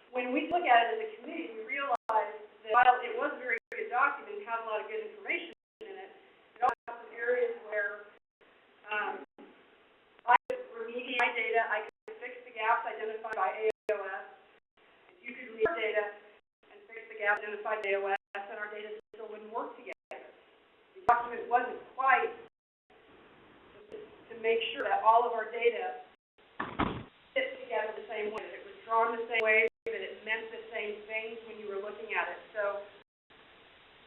When we look at it as a committee, we realize that while it was a very good document, it had a lot of good information in it, it also has some areas where I could remediate my data, I could fix the gaps identified by AOS. You could read our data and fix the gaps identified by AOS, and our data still wouldn't work together. The document wasn't quite to make sure that all of our data fit together the same way, that it was drawn the same way, that it meant the same things when you were looking at it. So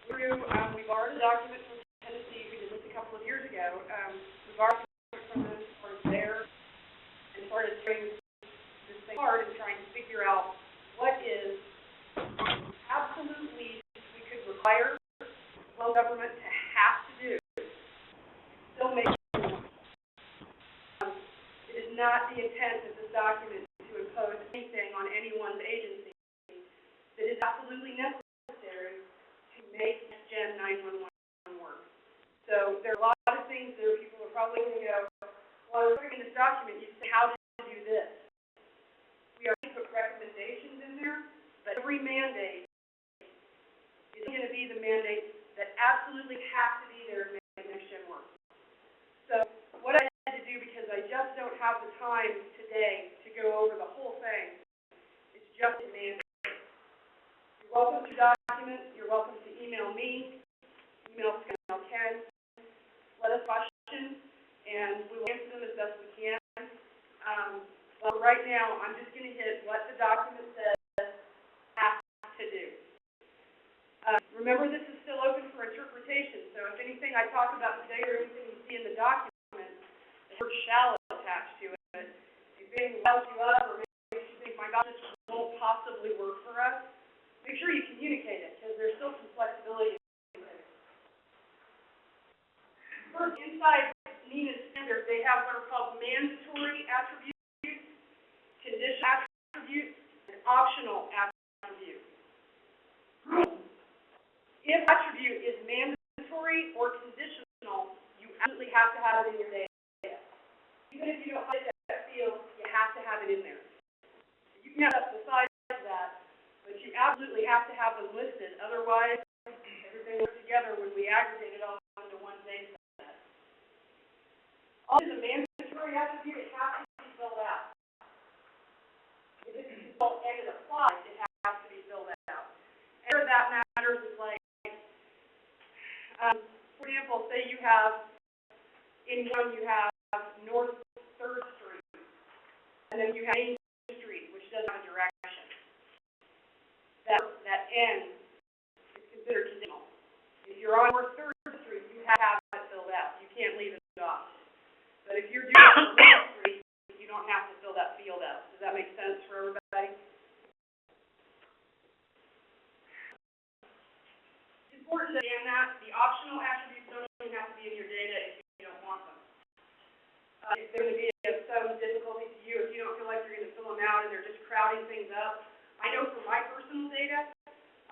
we borrowed a document from Tennessee. We did this a couple of years ago. We borrowed a document from them, started there, and started doing this thing hard and trying to figure out what is absolutely we could require local government to have to do. Still make it is not the intent of this document to impose anything on any one agency. It is absolutely necessary to make Gen 911 work. So there are a lot of things that people are probably going to go, well, we're putting in this document, you say, how to do this? We already put recommendations in there, but every mandate is going to be the mandate that absolutely has to be there to make next gen work. So what I had to do, because I just don't have the time today to go over the whole thing, is just a mandate. welcome to document, you're welcome to email me, email Ken, let us question, and we will answer them as best we can. But right now, I'm just gonna hit what the document says has to do. Remember, this is still open for interpretation, so if anything I talk about today or anything you see in the document, the word shall attached to it, if anything riles you up or makes you think, my God, this won't possibly work for us, make sure you communicate it, because there's still some flexibility in it. First, inside NENA standard, they have what are called mandatory attributes, conditional attributes, and optional attributes. If attribute is mandatory or conditional, you absolutely have to have it in your data. Even if you don't like that field, you have to have it in there. You can have up the size of that, but you absolutely have to have them listed. Otherwise, everything works together when we aggregate it all into one data set. All is a mandatory attribute, it has to be filled out. If it's default and it applies, it has to be filled out. And where that matters is like, for example, say you have, in one you have North 3rd Street, and then you have Main Street, which doesn't have a direction. That N is considered conditional. If you're on North 3rd Street, you have to have it filled out. You can't leave it off. But if you're doing it on Main Street, you don't have to fill that field out. Does that make sense for everybody? It's important to understand that the optional attributes don't even have to be in your data if you don't want them. If they're going to be of some difficulty to you, if you don't feel like you're going to fill them out and they're just crowding things up. I know for my personal data,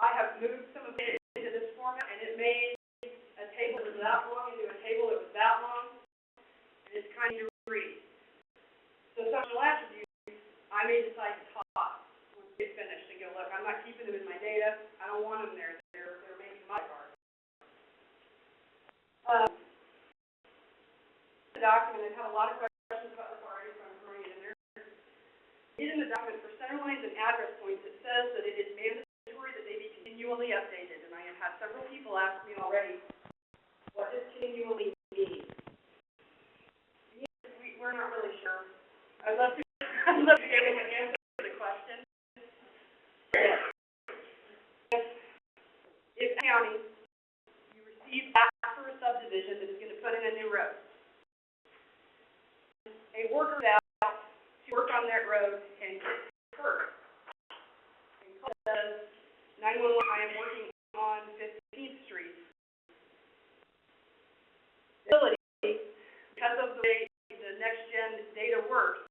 I have moved some of it into this format, and it made a table that was that long into a table that was that long, and it's kind of to read. So some attributes, I may decide to toss once we get finished and go, look, I'm not keeping them in my data. I don't want them there. They're making my part. The document, I've had a lot of questions about this already, so I'm throwing it in there. In the document, for center lines and address points, it says that it is mandatory that they be continually updated, and I have had several people ask me already, what does continually mean? We're not really sure. I'd love to be able to answer the question. If county, you receive after a subdivision that is going to put in a new road, a worker out to work on that road and get hurt. And says, 911, I am working on 15th Street. Ability, because of the way the next gen data works,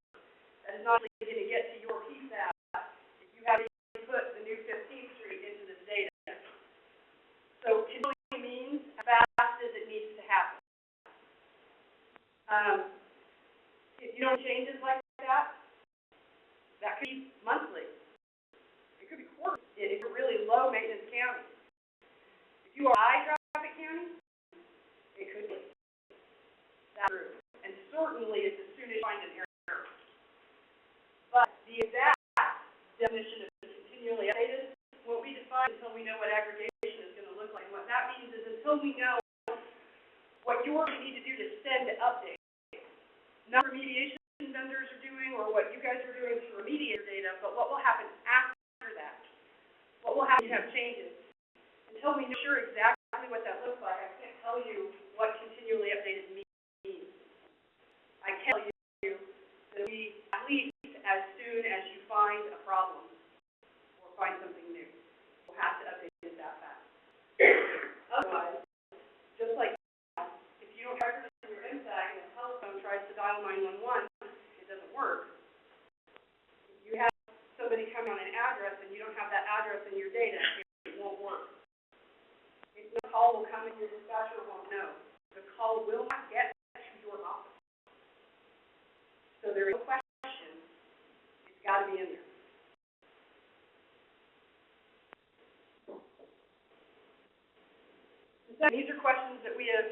that is not really going to get to your PSAP if you haven't put the new 15th Street into this data. So continually means as fast as it needs to happen. If you don't changes like that, that could be monthly. It could be quarterly if you're really low maintenance county. If you are high traffic county, it could be. That's true. And certainly it's as soon as you find an error. But the exact definition of continually updated won't be defined until we know what aggregation is going to look like. And what that means is until we know what you're going to need to do to send to update. Not remediation vendors are doing or what you guys are doing to remediate your data, but what will happen after that. What will happen if you have changes. Until we know sure exactly what that looks like, I can't tell you what continually updated means. I can tell you that we, at least as soon as you find a problem or find something new, we'll have to update it that fast. Otherwise, just like now, if you don't have records in your MSAG and the telephone tries to dial 911, it doesn't work. If you have somebody come on an address and you don't have that address in your data, it won't work. If the call will come and your dispatcher won't know. The call will not get to your office. So there is no question, it's got to be in there. So these are questions that we have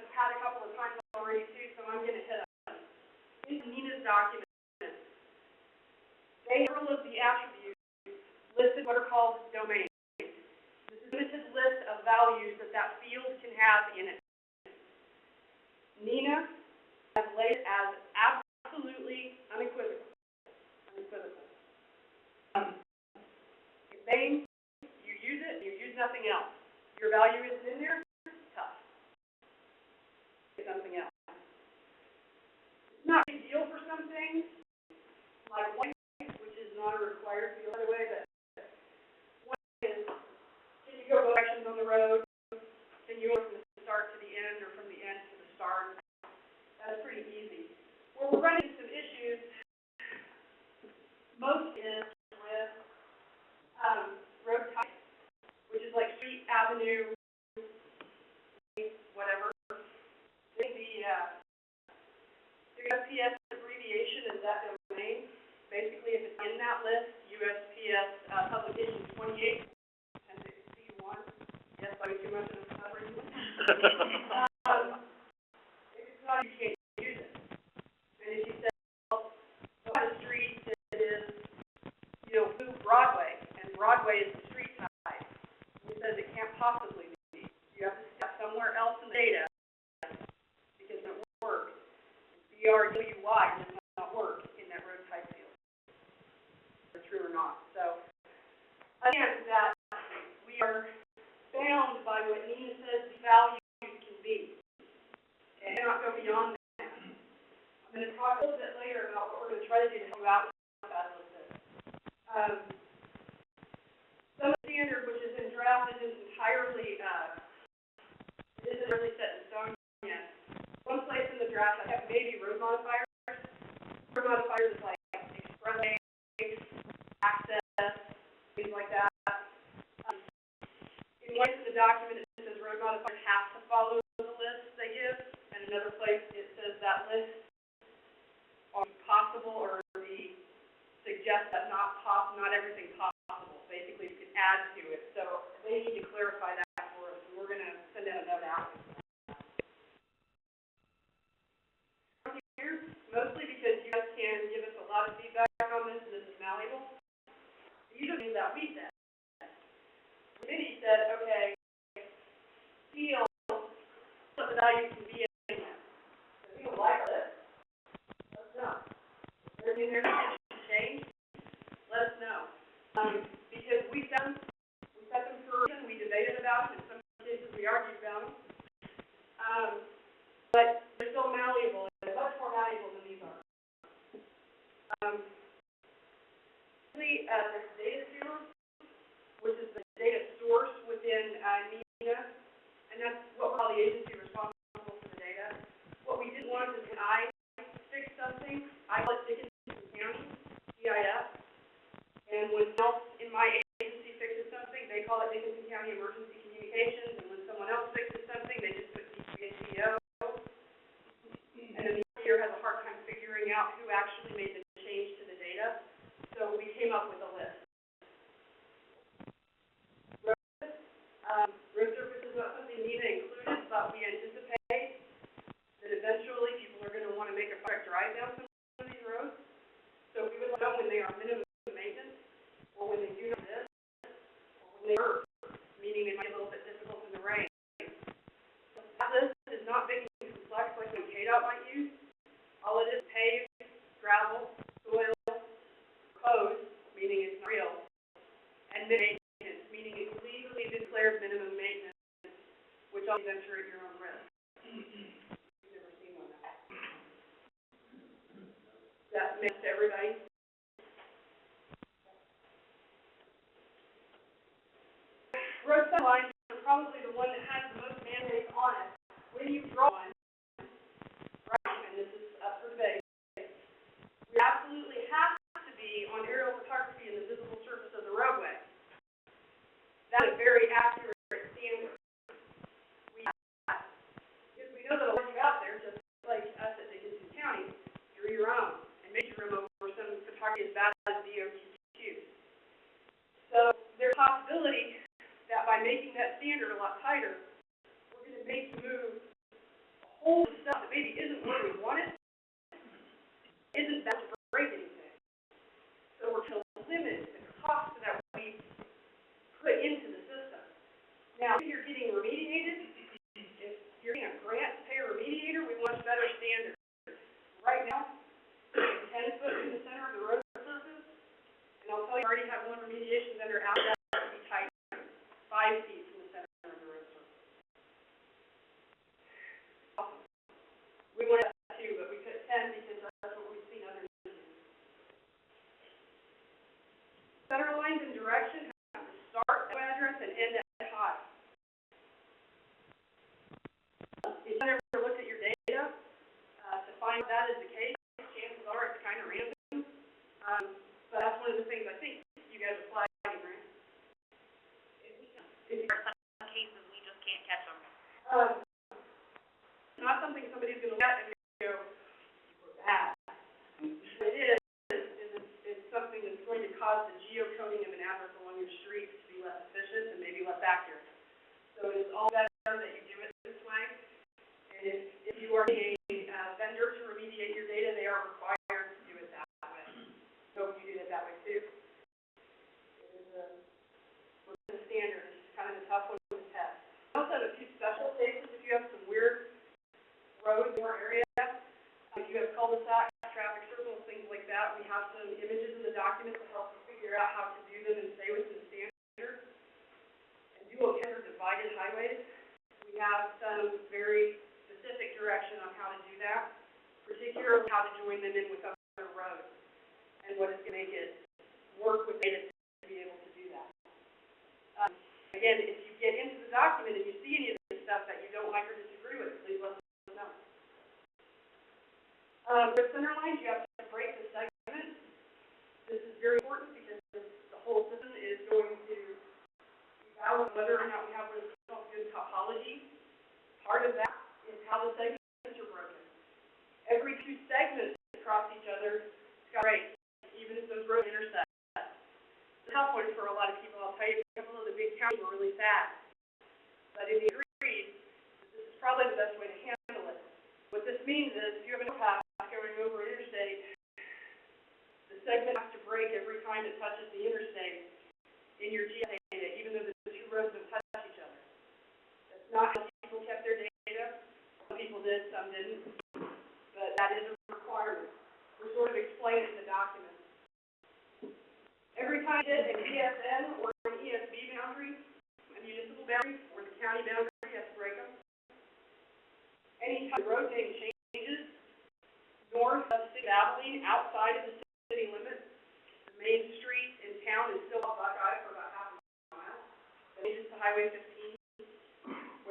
had a couple of times already too, so I'm going to hit them. In NENA's document, they have all of the attributes listed listed what are called domains. This is a limited list of values that that field can have in it. Nina has laid it as absolutely unequivocal. Domain, you use it, you use nothing else. Your value isn't in there, tough. Get something else. It's not a big deal for some things, like one, which is not a required field, by the way, but one is, can you go directions on the road? Can you go from the start to the end, or from the end to the start? That's pretty easy. Where we're running into some issues, most is with road type, which is like street, avenue, whatever. The USPS abbreviation is that domain. Basically, if it's in that list, USPS publication 28, appendix C1. Yes, I was too much of a summary. If it's not, you can't use it. And if you say, well, a street that is, Blue Broadway, and Broadway is the street type, it says it can't possibly be. You have to step somewhere else in the data because it won't work. BRWY does not work in that road type field. Whether true or not. So, again, that we are bound by what Nina says the values can be. And cannot go beyond that. I'm going to talk a little bit later about what we're going to try to do to help you out with that with this. Some standard, which is in draft, isn't entirely set in stone yet. One place in the draft I have maybe road modifiers. Road modifiers is like express lanes, access, things like that. In one place in the document it says road modifiers have to follow the list they give, and another place it says that list are possible or be suggest that not everything possible. Basically, you can add to it. So they need to clarify that for us, and we're going to send out a note out. Here, mostly because you guys can give us a lot of feedback on this, and this is malleable. You don't mean that we said. The committee said, okay, feel what the value can be in there. If you don't like this, let us know. There's change, let us know. Because we set them for a reason, we debated about them, in some cases we argued about them. But they're still malleable, and much more malleable than these are. There's data sewer, which is the data source within NINA, and that's what we call the agency responsible for the data. What we didn't want is when I fix something, I call it Dickinson County, GIS, and when else in my agency fixes something, they call it Dickinson County Emergency Communications, and when someone else fixes something, they just put DCO, and then the year has a hard time figuring out who actually made the change to the data, so we came up with a list. Road surface is not something NINA included, but we anticipate that eventually people are going to want to make a private drive down some of these roads. So we would know when they are minimum maintenance, or when they do not this, or when they are, meaning they might be a little bit difficult in the rain. That list is not big and complex like what KDOT might use. All it is paved, gravel, soil, code, meaning it's not real, and maintenance, meaning it's legally declared minimum maintenance, which I'll venture at your own risk. You've never seen one of that. Does that make sense to everybody? Roadside lines are probably the one that has the most mandates on it. When you draw one, right, and this is up for debate, we absolutely have to be on aerial photography in the visible surface of the roadway. That's a very accurate standard. Because we know that a lot of you out there, just like us at Dickinson County, drew your own and made your room over some photography as bad as DOTQ. So there's a possibility that by making that standard a lot tighter, we're going to make you move a whole stuff that maybe isn't where we want it, isn't that to break anything. So we're going to limit the cost that we into the system. Now, if you're getting remediated, if you're getting a grant to pay a remediator, we want better standards. Right now, 10 foot in the center of the road surface, and I'll tell you, I already have one remediation vendor out there to be tight, 5 feet from the center of the road surface. Awesome. We wanted that too, but we put 10 because that's what we've seen others do. Center lines and direction have to start at address and end at high. If you've ever looked at your data, to find that is the case, chances are it's kind of random. But that's one of the things I think you guys are flagging, right? For some cases, we just can't catch them. It's not something somebody's going to look at and go, we're bad. What it is it's something that's going to cause the geocoding of an address along your streets to be less efficient and maybe less accurate. So it is all better that you do it this way. And if you are a vendor to remediate your data, they are required to do it that way. So you do it that way too. It is a standard. It's kind of a tough one to test. We also have a few special cases if you have some weird roads in your area. If you have cul-de-sacs, traffic circles, things like that, we have some images in the document to help you figure out how to do them and stay within the standard. And dual or divided highways, we have some very specific direction on how to do that, particularly how to join them in with other roads and what is going to make it work with data to be able to do that. Again, if you get into the document and you see any of this stuff that you don't like or disagree with, please let us know. For center lines, you have to break the segment. This is very important because the whole system is going to evaluate whether or not we have what is called good topology. Part of that is how the segments are broken. Every 2 segments across each other is got right, even if those roads intersect. It's a tough one for a lot of people. I'll tell you, a couple of the big counties were really sad. But in the agreed, this is probably the best way to handle it. What this means is if you have an overpass going over an interstate, the segment has to break every time it touches the interstate in your GIS data, even though the 2 roads don't touch each other. That's not how people kept their data. Some people did, some didn't. But that is a requirement. We're sort of explaining in the document. Every time you hit an ESN or an ESB boundary, a municipal boundary, or the county boundary, you have to break them. Anytime the road name changes, north of the city of Abilene, outside of the city limits, the main street in town is still a Buckeye for about half a mile. But it's to Highway 15.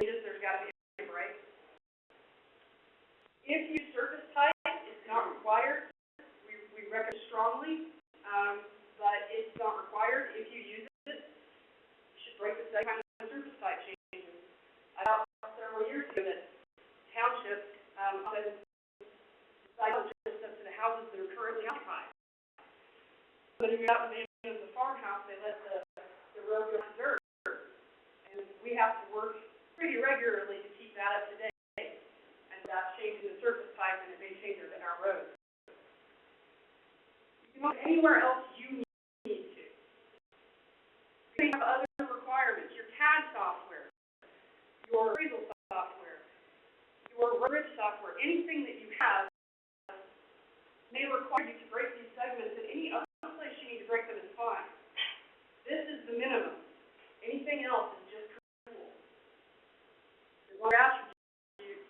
There's got to be a break. If you surface type, it's not required. We recommend strongly, but it's not required. If you use it, you should break the segment of surface type changes. I thought several years ago that townships decided just up to the houses that are currently occupied. But if you're out in the name of the farmhouse, they let the road go to dirt. And we have to work pretty regularly to keep that up to date. And that's changing the surface type, and it may change our roads. You can look anywhere else you need to. You may have other requirements, your CAD software, your appraisal software, your bridge software, anything that you have may require you to break these segments, and any other place you need to break them is fine. This is the minimum. Anything else is just cool. As long as you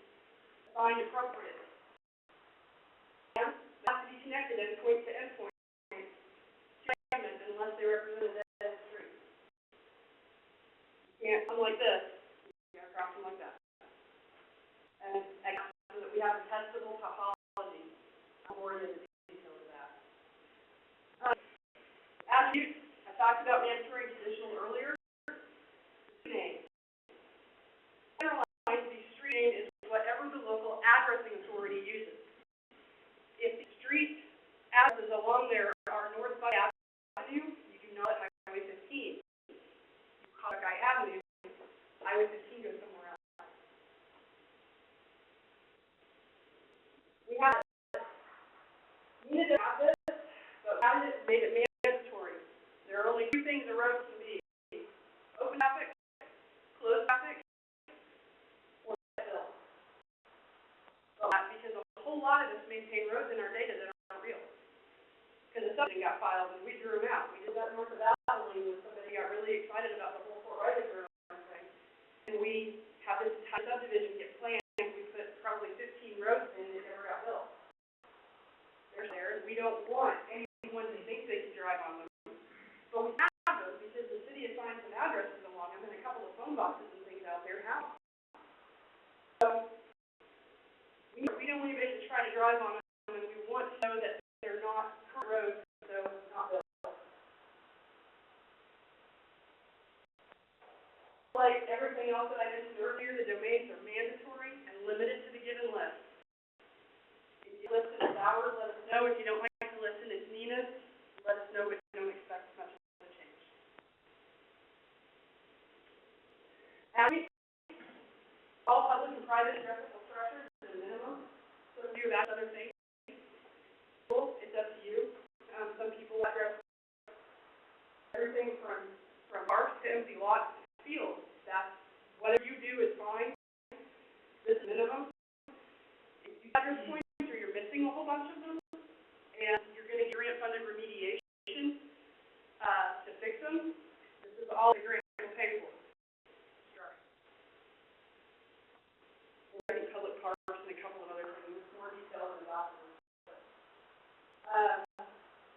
find appropriate. Yeah? They have to be connected endpoint to endpoint segments unless they represent a dead street. You can't come like this. You gotta cross them like that. And so that we have a testable topology. I'm more into the details of that. Attributes, I talked about mandatory conditional earlier. Street name. Generalized, the street name is whatever the local addressing authority uses. If the street addresses along there are North Buckeye Avenue, you do know that Highway 15. Buckeye Avenue, Highway 15 goes somewhere else. We have needed to have this, but made it mandatory. There are only 2 things a road can be. drive on them, and we want to know that they're not current roads, so not built. Like everything else that I mentioned earlier, the domains are mandatory and limited to the given list. If you listen, it's ours, let us know. If you don't like to listen, it's Nina's. Let us know, but don't expect much of a change. All public and private addressable structures is a minimum. So if you have other things, it's up to you. Some people address everything from parks to empty lots to fields. That's, whatever you do is fine. This is minimum. If you address points or you're missing a whole bunch of them, and you're going to get grant-funded remediation to fix them, this is all the grant will pay for. Public parks and a couple of other things, more details in the document.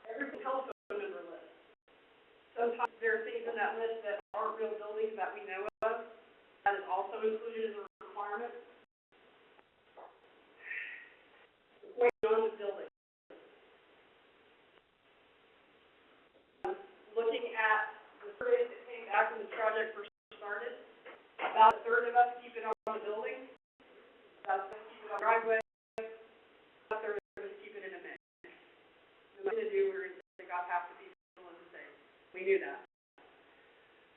Every telephone number list. Sometimes there are things in that list that aren't real buildings that we know of. That is also included as a requirement. The point on the building. Looking at the surveys that came back when the project first started, about a third of us keep it on the building. About a third keep it on the driveway. About a third of us keep it in a mix. What we're going to do, we're going to take off half the people in the same. We knew that.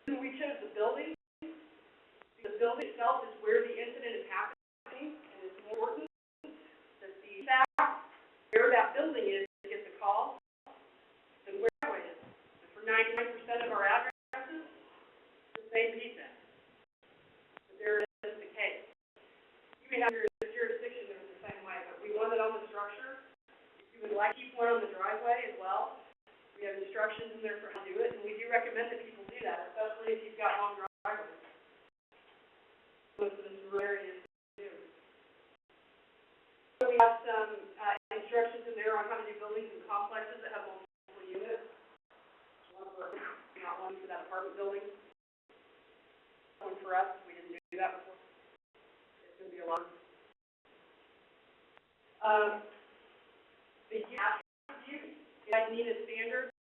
We chose the building. The building itself is where the incident is happening, and it's more important that the staff, where that building is, gets a call than where the driveway is. And for 99% of our addresses, it's the same pizza. But there is the case. You may have your jurisdiction there the same way, but we want it on the structure. If you would like to keep one on the driveway as well, we have instructions in there for how to do it, and we do recommend that people do that, especially if you've got long driveways. Most of this rural areas do. So we have some instructions in there on how to do buildings and complexes that have multiple units. Not one for that apartment building. One for us. We didn't do that before. It's going to be a lot. The attributes, like NENA standards,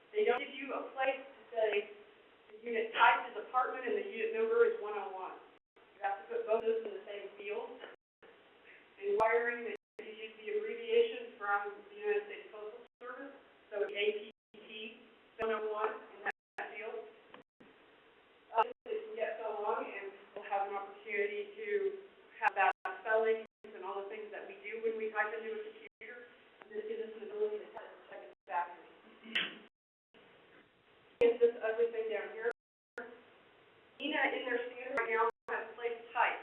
they don't give you a place to say the unit type is apartment and the unit number is 101. You have to put both of those in the same field. In wiring, they use the abbreviation from the United States Postal Service, so it's APT 101 in that field. It can get so long, and we'll have an opportunity to have that spelling and all the things that we do when we type into a computer. And this gives us an ability to check it back. It's this ugly thing down here. NENA in their standard right now has place type,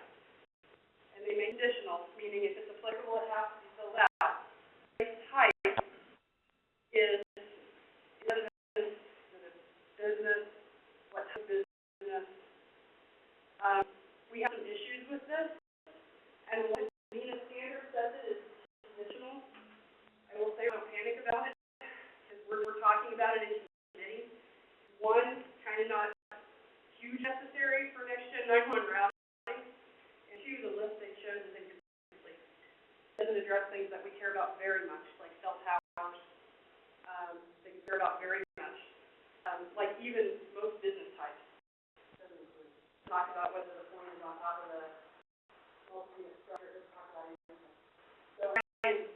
and they make conditional, meaning if it's applicable, it has to be filled out. Place type is business, what type of business. We have some issues with this, and what the NENA standard says it is conditional. I will say don't panic about it, because we're talking about it in committee. One, kind of not huge necessary for next-gen 911 routing, and two, the list they chose is incomplete. It doesn't address things that we care about very much, like cell towers, things we care about very much, like even most business types. Doesn't include. Talk about whether the point is on top of the multi-unit structure, just talk about anything. So I can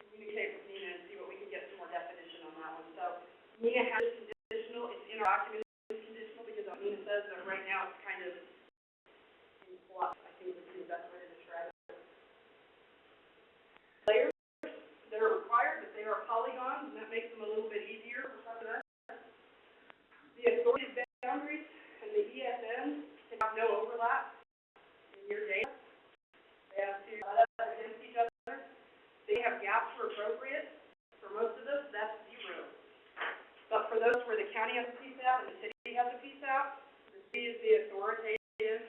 communicate with NENA and see what we can get some more definition on that one. So NENA has conditional, it's in our document. NENA says that right now it's kind of in flux. I think would be the best way to describe it. Layers that are required, but they are polygons, and that makes them a little bit easier for some of us. The authoritative boundaries and the ESNs can have no overlap in your data. They have to butt up against each other. They have gaps where appropriate. For most of us, that's 0. But for those where the county has a piece out and the city has a piece out, the city is the authoritative,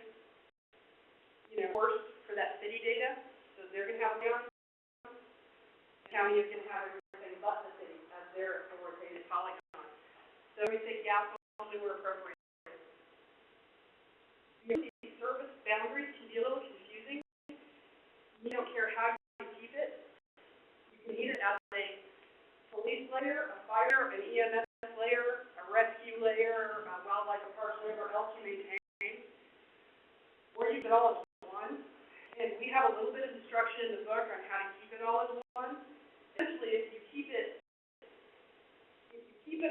source for that city data. So they're going to have their the county is going to have everything but the city as their authoritative polygon. So we say gaps only where appropriate. These service boundaries can be a little confusing. You don't care how you keep it. house you maintain, or you keep it all as one. And we have a little bit of instruction in the book on how to keep it all as one. Essentially, if you keep it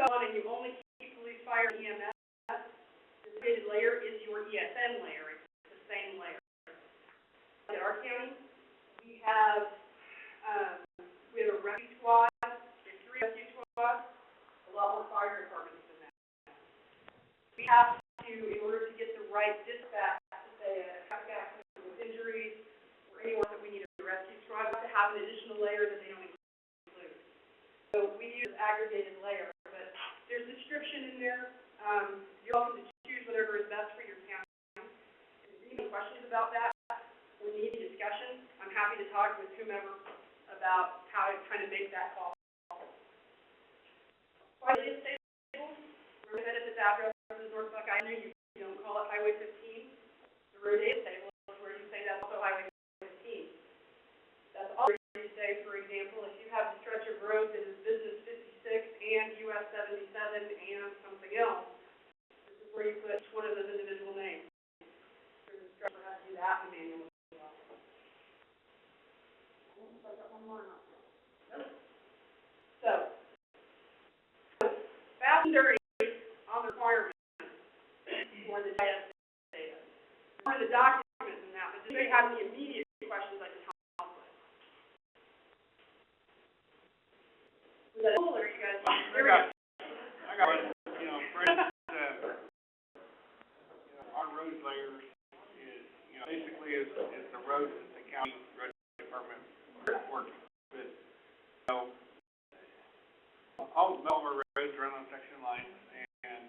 on and you only keep police, fire, and EMS, the designated layer is your ESN layer. It's the same layer. At our county, we have a rescue squad, there's 3 rescue squads, a lot more fire departments than that. We have to, in order to get the right dispatch to say a traffic accident with injuries or anyone that we need a rescue squad, we have to have an additional layer that they don't include. So we use aggregated layer, but there's description in there. You're welcome to choose whatever is best for your county. If you have any questions about that or need discussion, I'm happy to talk with whomever about how to kind of make that call. Highway stable, road benefits address is North Buckeye Avenue. You don't call it Highway 15. The road is stable is where you say that's also Highway 15. That's also where you say, for example, if you have a stretch of road that is Business 56 and US 77 and something else, this is where you put each one of those individual names. There's a stretch that has to do that in the manual. So, fast and dirty on the requirements for the GIS data. For the documents and that, but do they have any immediate questions I can help with? Was that cool, or you guys? I got one, you know, for instance, our road layers is, you know, basically is the road that the county road department works with. So, all of our roads run on section lines, and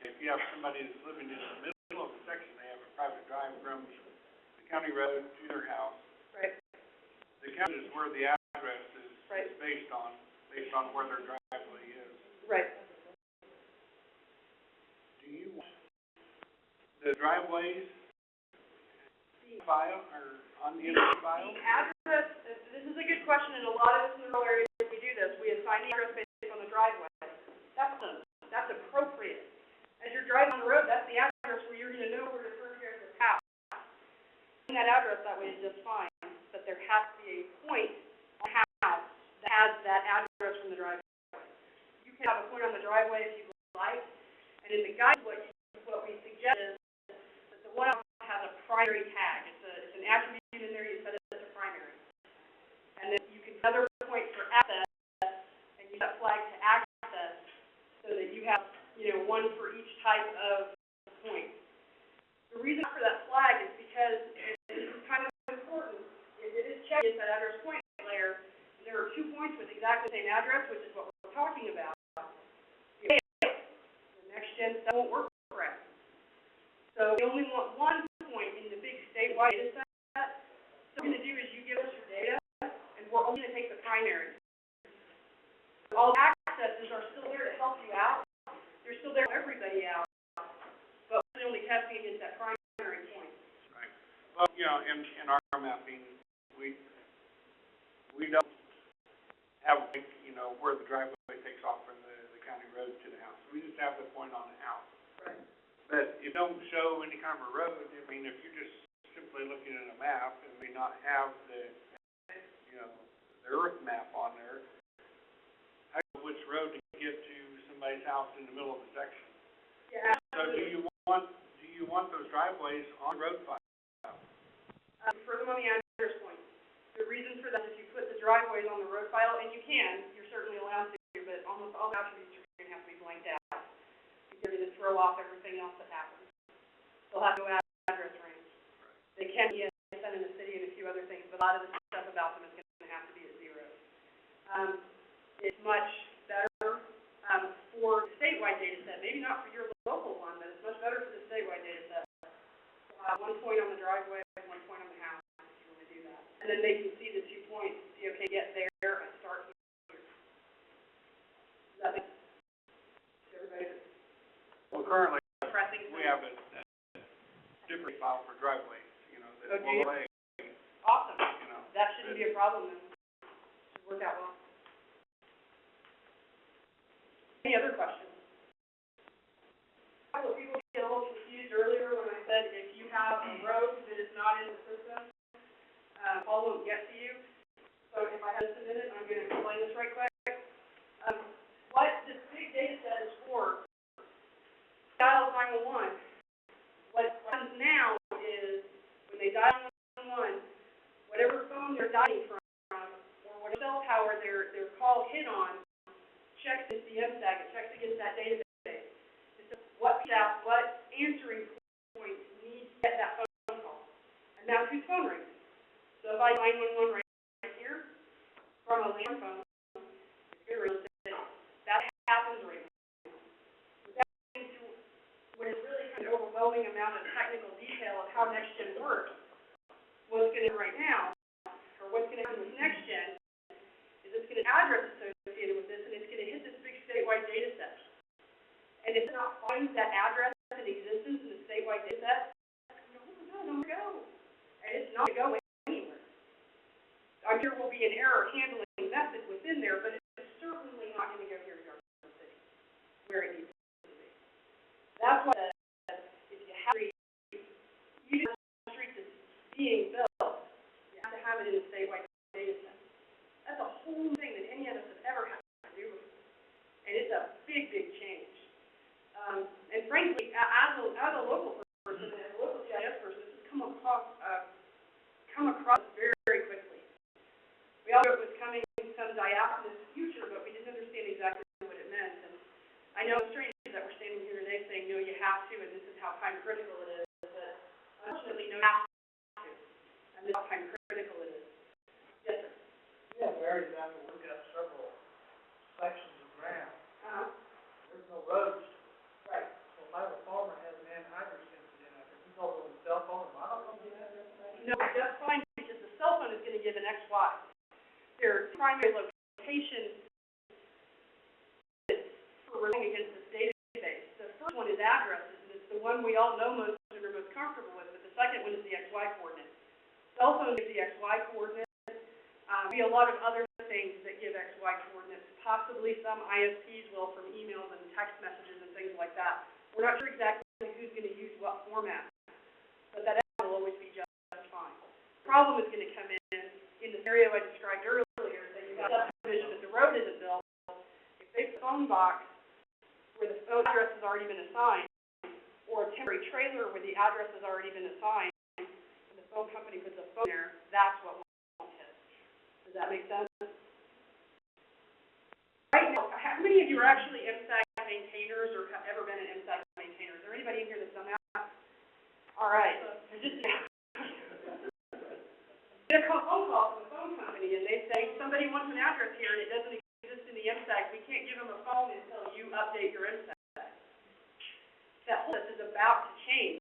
if you have somebody that's living in the middle of the section, they have a private drive from the county road to their house. Right. The county is where the address is, Right. is based on where their driveway is. Right. Do you want the driveways file or on the energy file? The address, this is a good question, and a lot of us in the rural areas, we do this. We assign the address based on the driveway. That's appropriate. As you're driving on the road, that's the address where you're going to know where to turn here to the house. And that address that way is just fine, but there has to be a point on the house that has that address from the driveway. You can have a point on the driveway if you like, and in the guide, what we suggest is that the one has a primary tag. It's an attribute in there. You set it as a primary, and then you can another point for access, and use that flag to access, so that you have, you know, one for each type of point. The reason for that flag is because this is kind of important. It is checked at that address point layer. There are 2 points with exactly the same address, which is what we're talking about. The next gen stuff won't work correctly. So we only want 1 point in the big statewide data set. So what we're going to do is you give us your data, and we're only going to take the primary. All accesses are still there to help you out. They're still there to help everybody out. But we're only testing against that primary point. Right. Well, you know, in our mapping, we don't have, you know, where the driveway takes off from the county road to the house. We just have the point on the house. Right. But you don't show any kind of a road. I mean, if you're just simply looking at a map and may not have the, you know, the earth map on there, how do you know which road to get to somebody's house in the middle of the section? Yeah. So do you want those driveways on the road file? For them on the address point. The reason for that is you put the driveways on the road file, and you can, you're certainly allowed to, but almost all the attributes are going to have to be blanked out. Because you're going to throw off everything else that happens. They'll have no address range. They can be sent in the city and a few other things, but a lot of the stuff about them is going to have to be at 0. It's much better for the statewide data set. Maybe not for your local one, but it's much better for the statewide data set. 1 point on the driveway, 1 point on the house, if you want to do that. And then they can see the 2 points, see, okay, get there and start here. Does that make sense? Everybody? Well, currently, Pressing we have a different file for driveways, you know, that will lay, Awesome. you know. That shouldn't be a problem then. Should work out well. Any other questions? A couple of people get a little confused not in the system, all won't get to you. So if I have just a minute, I'm gonna explain this right quick. What this big data set is for, dial 911, what happens now is, when they dial 911, whatever phone they're dialing from, or whatever cell tower their call hit on, checks against the MSAG, it checks against that database. It says what answering point needs to get that phone call. And that's whose phone rings. So if I 911 right here, from a land phone, it's going to ring. That happens right now. Without getting to what is really kind of overwhelming amount of technical detail of how NextGen works, what's going to happen right now, or what's going to happen with NextGen, is it's going to address associated with this, and it's going to hit this big statewide data set. And if it not finds that address in existence in the statewide data set, it's going to go. And it's not going to go anywhere. I'm sure will be an error handling method within there, but it's certainly not going to go here in Garden City, where it needs to be. That's why if you have a street, even a street that's being built, you have to have it in a statewide data set. That's a whole thing that any of us have ever had to do before. And it's a big, big change. And frankly, as a local person, and a local GIS person, this has come across very, very quickly. We all knew it was coming some diaphanous future, but we didn't understand exactly what it meant. And I know it's strange that we're standing here today saying, no, you have to, and this is how time critical it is. But unfortunately, no, you have to. And this is how time critical it is. Yes, sir. Yeah, Mary, down there, we've got several sections of ground. There's no roads. Right. So if I have a farmer has an anhydrous incident, I can go with a cell phone, am I not gonna get that information? No, that's fine, because the cell phone is going to give an XY. Their primary location for relying against this database. The first one is addresses, and it's the one we all know most and are most comfortable with, but the second one is the XY coordinate. Cell phone gives the XY coordinate. Be a lot of other things that give XY coordinates. Possibly some ISPs will from emails and text messages and things like that. We're not sure exactly who's going to use what format, but that will always be just fine. The problem is going to come in the scenario I described earlier, that you have a subdivision that the road isn't built. If they put a phone box where the phone address has already been assigned, or a temporary trailer where the address has already been assigned, and the phone company puts a phone there, that's what won't hit. Does that make sense? Right now, how many of you are actually MSAG maintainers or have ever been an MSAG maintainer? Is there anybody in here that's done that? All right. Just get a phone call from the phone company, and they say, somebody wants an address here, and it doesn't exist in the MSAG. We can't give them a phone until you update your MSAG. That whole process is about to change.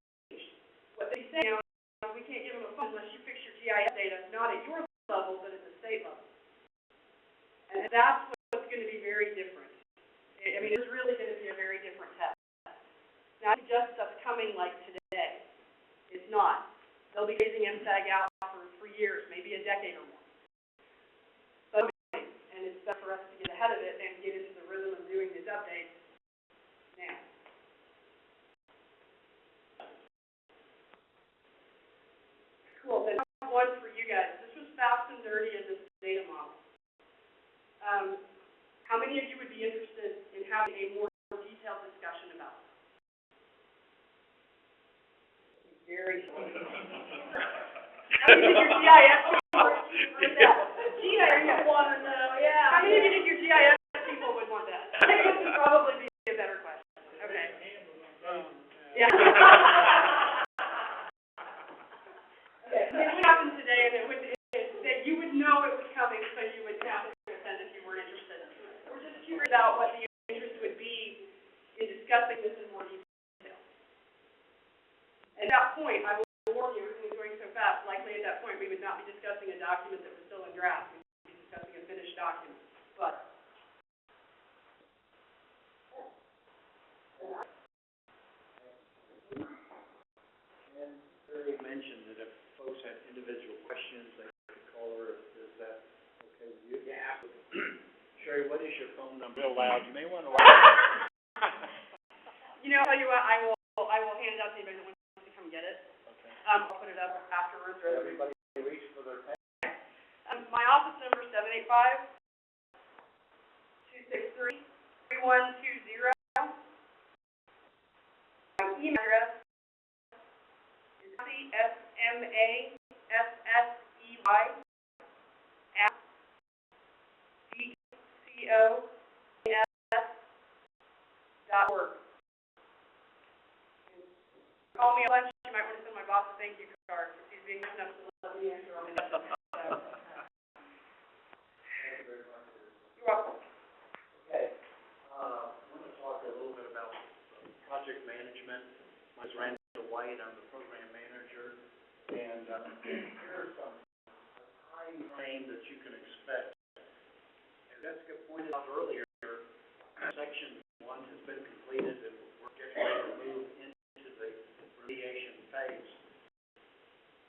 What they say now is we can't give them a phone unless you fix your GIS data, not at your level, but at the state level. And that's what's going to be very different. I mean, it's really going to be a very different test. Not just stuff coming like today. It's not. They'll be phasing MSAG out for years, maybe a decade or more. But, and it's best for us to get ahead of it and get into the rhythm of doing these updates now. Cool. Then one for you guys. This was fast and dirty in this data model. How many of you would be interested in having a more detailed discussion about it? Very funny. How many of your GIS people would that? GIS want to know, yeah. How many of you think your GIS people would want that? I think this would probably be a better question. Okay. Yeah. Okay. It would happen today, and that you would know it was coming, so you would have to attend if you weren't interested. We're just curious about what the interest would be in discussing this in more detail. At that point, I will warn you, everything is going so fast, likely at that point we would not be discussing a document that was still in draft. We would be discussing a finished document. But And Barry mentioned that if folks had individual questions, they could call her. Is that okay with you? Yeah. Sherry, what is your phone number? Real loud. You may want to. you know, I'll tell you what, I will hand out to anybody that wants to come get it. Okay. I'll put it up. up afterwards, or Everybody reach for their pen. my office number is 785-263-3120. My email address is csmassey@gcos.org. Call me at lunch, you might want to send my boss a thank you card, because he's being good enough to let me answer all my questions. You're welcome. Okay, I want to talk a little bit about project management. My name is Randall White, I'm the program manager, and here's a time frame that you can expect. As Jessica pointed out earlier, section 1 has been completed, and we're getting ready to move into the remediation phase.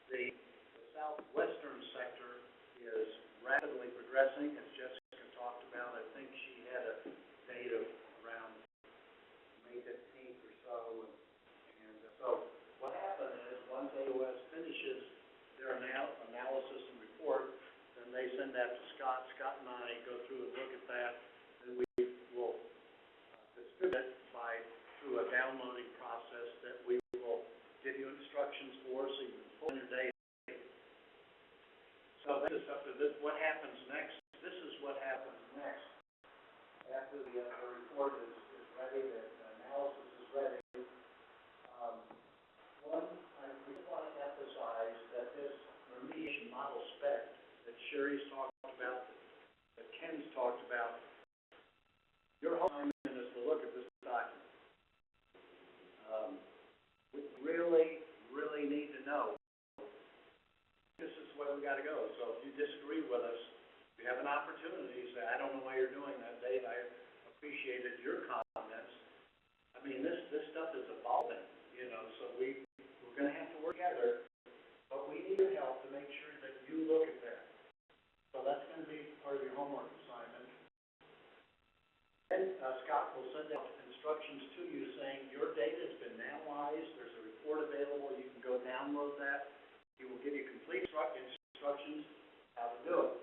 The southwestern sector is rapidly progressing, as Jessica talked about. I think she had a date of around May 15th or so. And so what happened is once AOS finishes their analysis and report, then they send that to Scott. Scott and I go through and look at that, and we will distribute it through a downloading process that we will give you instructions for, so you can pull in your data. So this is up to this. What happens next? This is what happens next. After the report is ready, the analysis is ready. One, I really want to emphasize that this remediation model spec that Sherry's talked about, that Ken's talked about, your whole assignment is to look at this document. We really, really need to know this is where we got to go. So if you disagree with us, you have an opportunity to say, I don't know why you're doing that, Dave. I appreciated your comments. I mean, this stuff is evolving, so we're going to have to work together, but we need your help to make sure that you look at that. So that's going to be part of your homework assignment. Then Scott will send out instructions to you saying your data has been analyzed, there's a report available, you can go download that. He will give you complete instructions how to do it.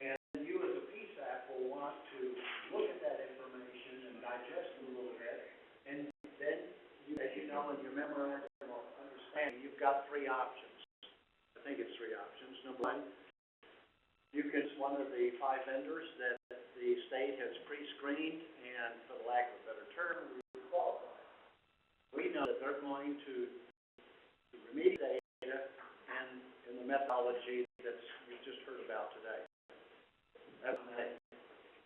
And you as a PSAP will want to look at that information and digest it a little bit. And then, as you know in your memorandum of understanding, you've got 3 options. I think it's 3 options. Number 1, you can use one of the 5 vendors that the state has pre-screened, and for the lack of a better term, we qualify. We know that they're going to remediate data and in the methodology that you've just heard about today. That's when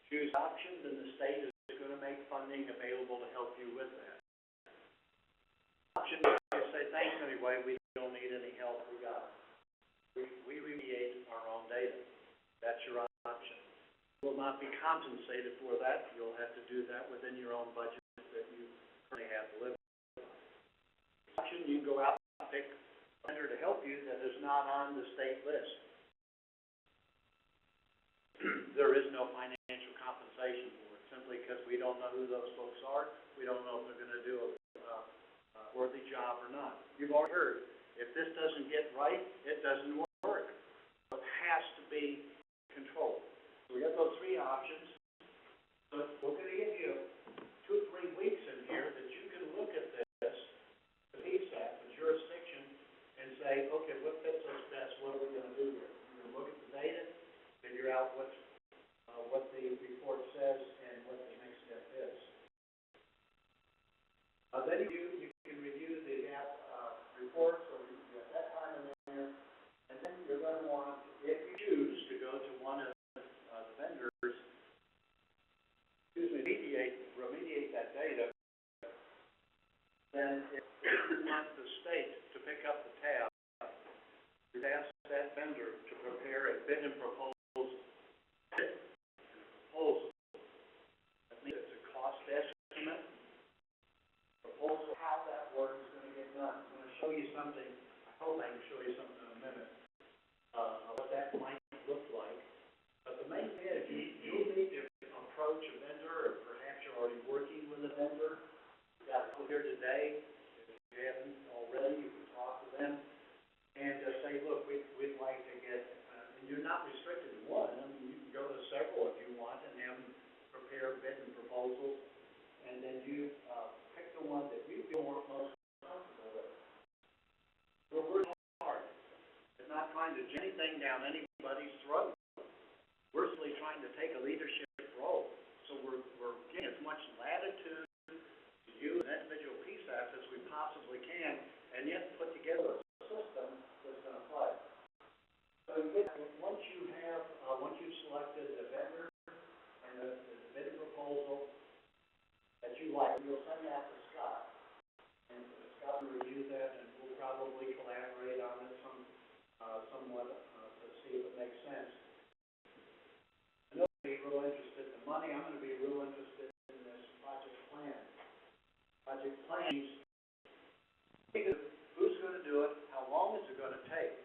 choose option, then the state is going to make funding available to help you with that. Option is say, thanks anyway, we don't need any help, we got it. We remediate our own data. That's your option. You will not be compensated for that. You'll have to do that within your own budget that you currently have to live with. Option, you can go out and pick a vendor to help you that is not on the state list. There is no financial compensation for it, simply because we don't know who those folks are. We don't know if they're going to do a worthy job or not. You've already heard, if this doesn't get right, it doesn't work. It has to be controlled. So we got those 3 options. So we're going to give you 2 or 3 weeks in here that you can look at this, the PSAP, the jurisdiction, and say, okay, what fits us best? What are we going to do here? We're going to look at the data, figure out what the report says, and what the next step is. Then you can review the report, so you have that time in there, and then you're going to want, if you choose to go to one of the vendors, remediate that data, then if you want the state to pick up the tab, you ask that vendor to prepare a bid and proposal. That means it's a cost estimate. Proposal, how that work is going to get done. I'm going to show you something. I hope I can show you something in a minute of what that might look like. But the main thing is you'll need to approach a vendor, or perhaps you're already working with a vendor. You got to go here today. If you haven't already, you can talk to them. to jam anything down anybody's throat. We're simply trying to take a leadership role. So we're getting as much latitude to you as individual PSAPs as we possibly can, and yet put together a system that's going to play. So once you've selected the vendor and the bidding proposal that you like, you'll send that to Scott. And Scott will review that, and we'll probably collaborate on it somewhat to see if it makes sense. I know you'll be real interested in the money. I'm going to be real interested in this project plan. Project plans, who's going to do it, how long is it going to take,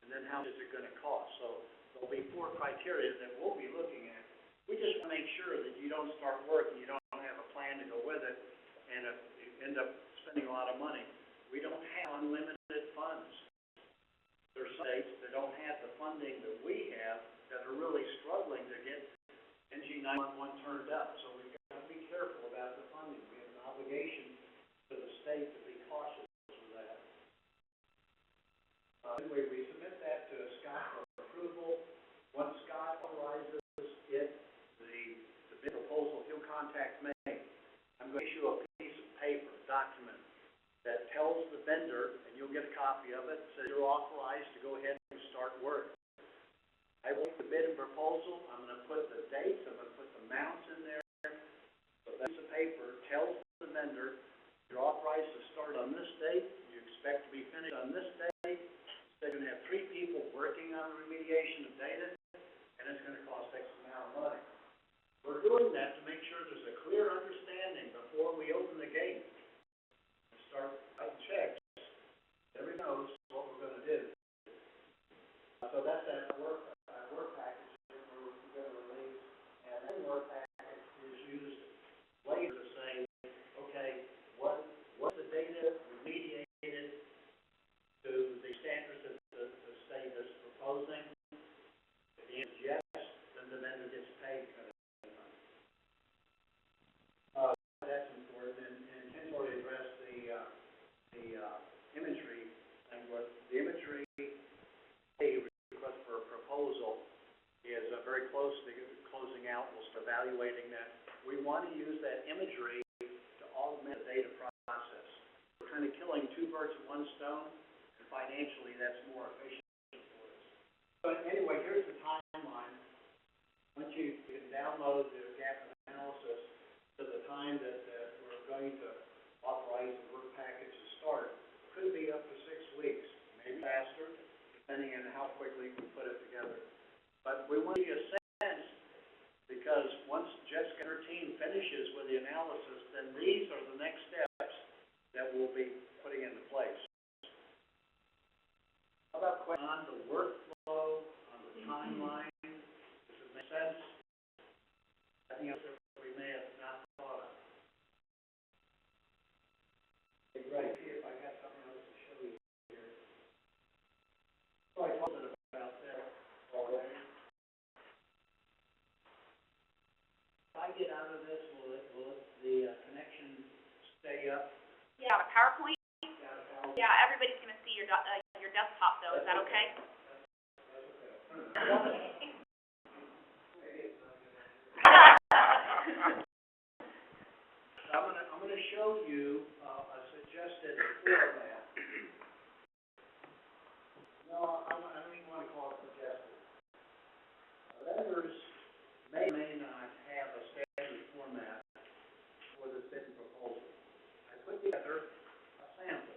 and then how much is it going to cost. So there'll be 4 criteria that we'll be looking at. We just want to make sure that you don't start work and you don't have a plan to go with it, and if you end up spending a lot of money. We don't have unlimited funds. There are states that don't have the funding that we have that are really struggling to get NG911 turned up. So we've got to be careful about the funding. We have an obligation to the state to be cautious with that. Anyway, we submit that to Scott for approval. Once Scott authorizes it, the bid proposal, he'll contact me. I'm going to issue a piece of paper, document, that tells the vendor, and you'll get a copy of it, says you're authorized to go ahead and start work. I will take the bid and proposal. I'm going to put the dates, I'm going to put the amounts in there. So that piece of paper tells the vendor you're authorized to start on this date, you expect to be finished on this date. They're going to have 3 people working on the remediation of data, and it's going to cost X amount of money. We're doing that to make sure there's a clear understanding before we open the gate and start writing checks. Everybody knows what we're going to do. So that's that work package that we're going to release, and that work package is used later to say, okay, what's the data remediated to the standards that the state is proposing? If the answer is yes, then the vendor gets paid for that. That's important, and Ken's already addressed the imagery thing. The imagery request for a proposal is very close to closing out. We'll start evaluating that. We want to use that imagery to augment the data process. We're kind of killing 2 birds with 1 stone, and financially that's more efficient for us. But anyway, here's the timeline. Once you can download the gap analysis to the time that we're going to authorize the work package to start, could be up to 6 weeks, maybe faster, depending on how quickly we put it together. But we want to give you a sense, because once Jessica and her team finishes with the analysis, then these are the next steps that we'll be putting into place. How about on the workflow, on the timeline? Does it make sense? I think we may have not thought of. Okay, great. See if I got something else to show you here. So I told it about that already. If I get out of this, will the connection stay up? Yeah, a PowerPoint? That's Yeah, everybody's gonna see your desktop though, is that okay? okay. I'm gonna show you a suggested format. No, I don't even want to call it suggested. Vendors may or may not have a standard format for this bid and proposal. I put together a sample.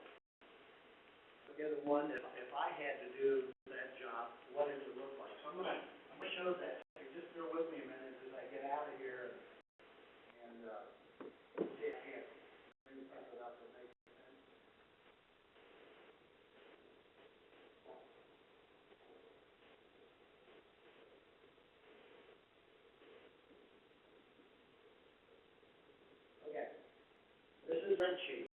Put together one that if I had to do that job, what it would look like. So I'm gonna show that. Just bear with me a minute as I get out of here and see if I can bring something up that makes sense. Okay. This is spreadsheet.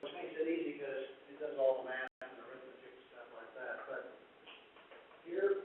Which makes it easy because it does all the math and arithmetic and stuff like that. But here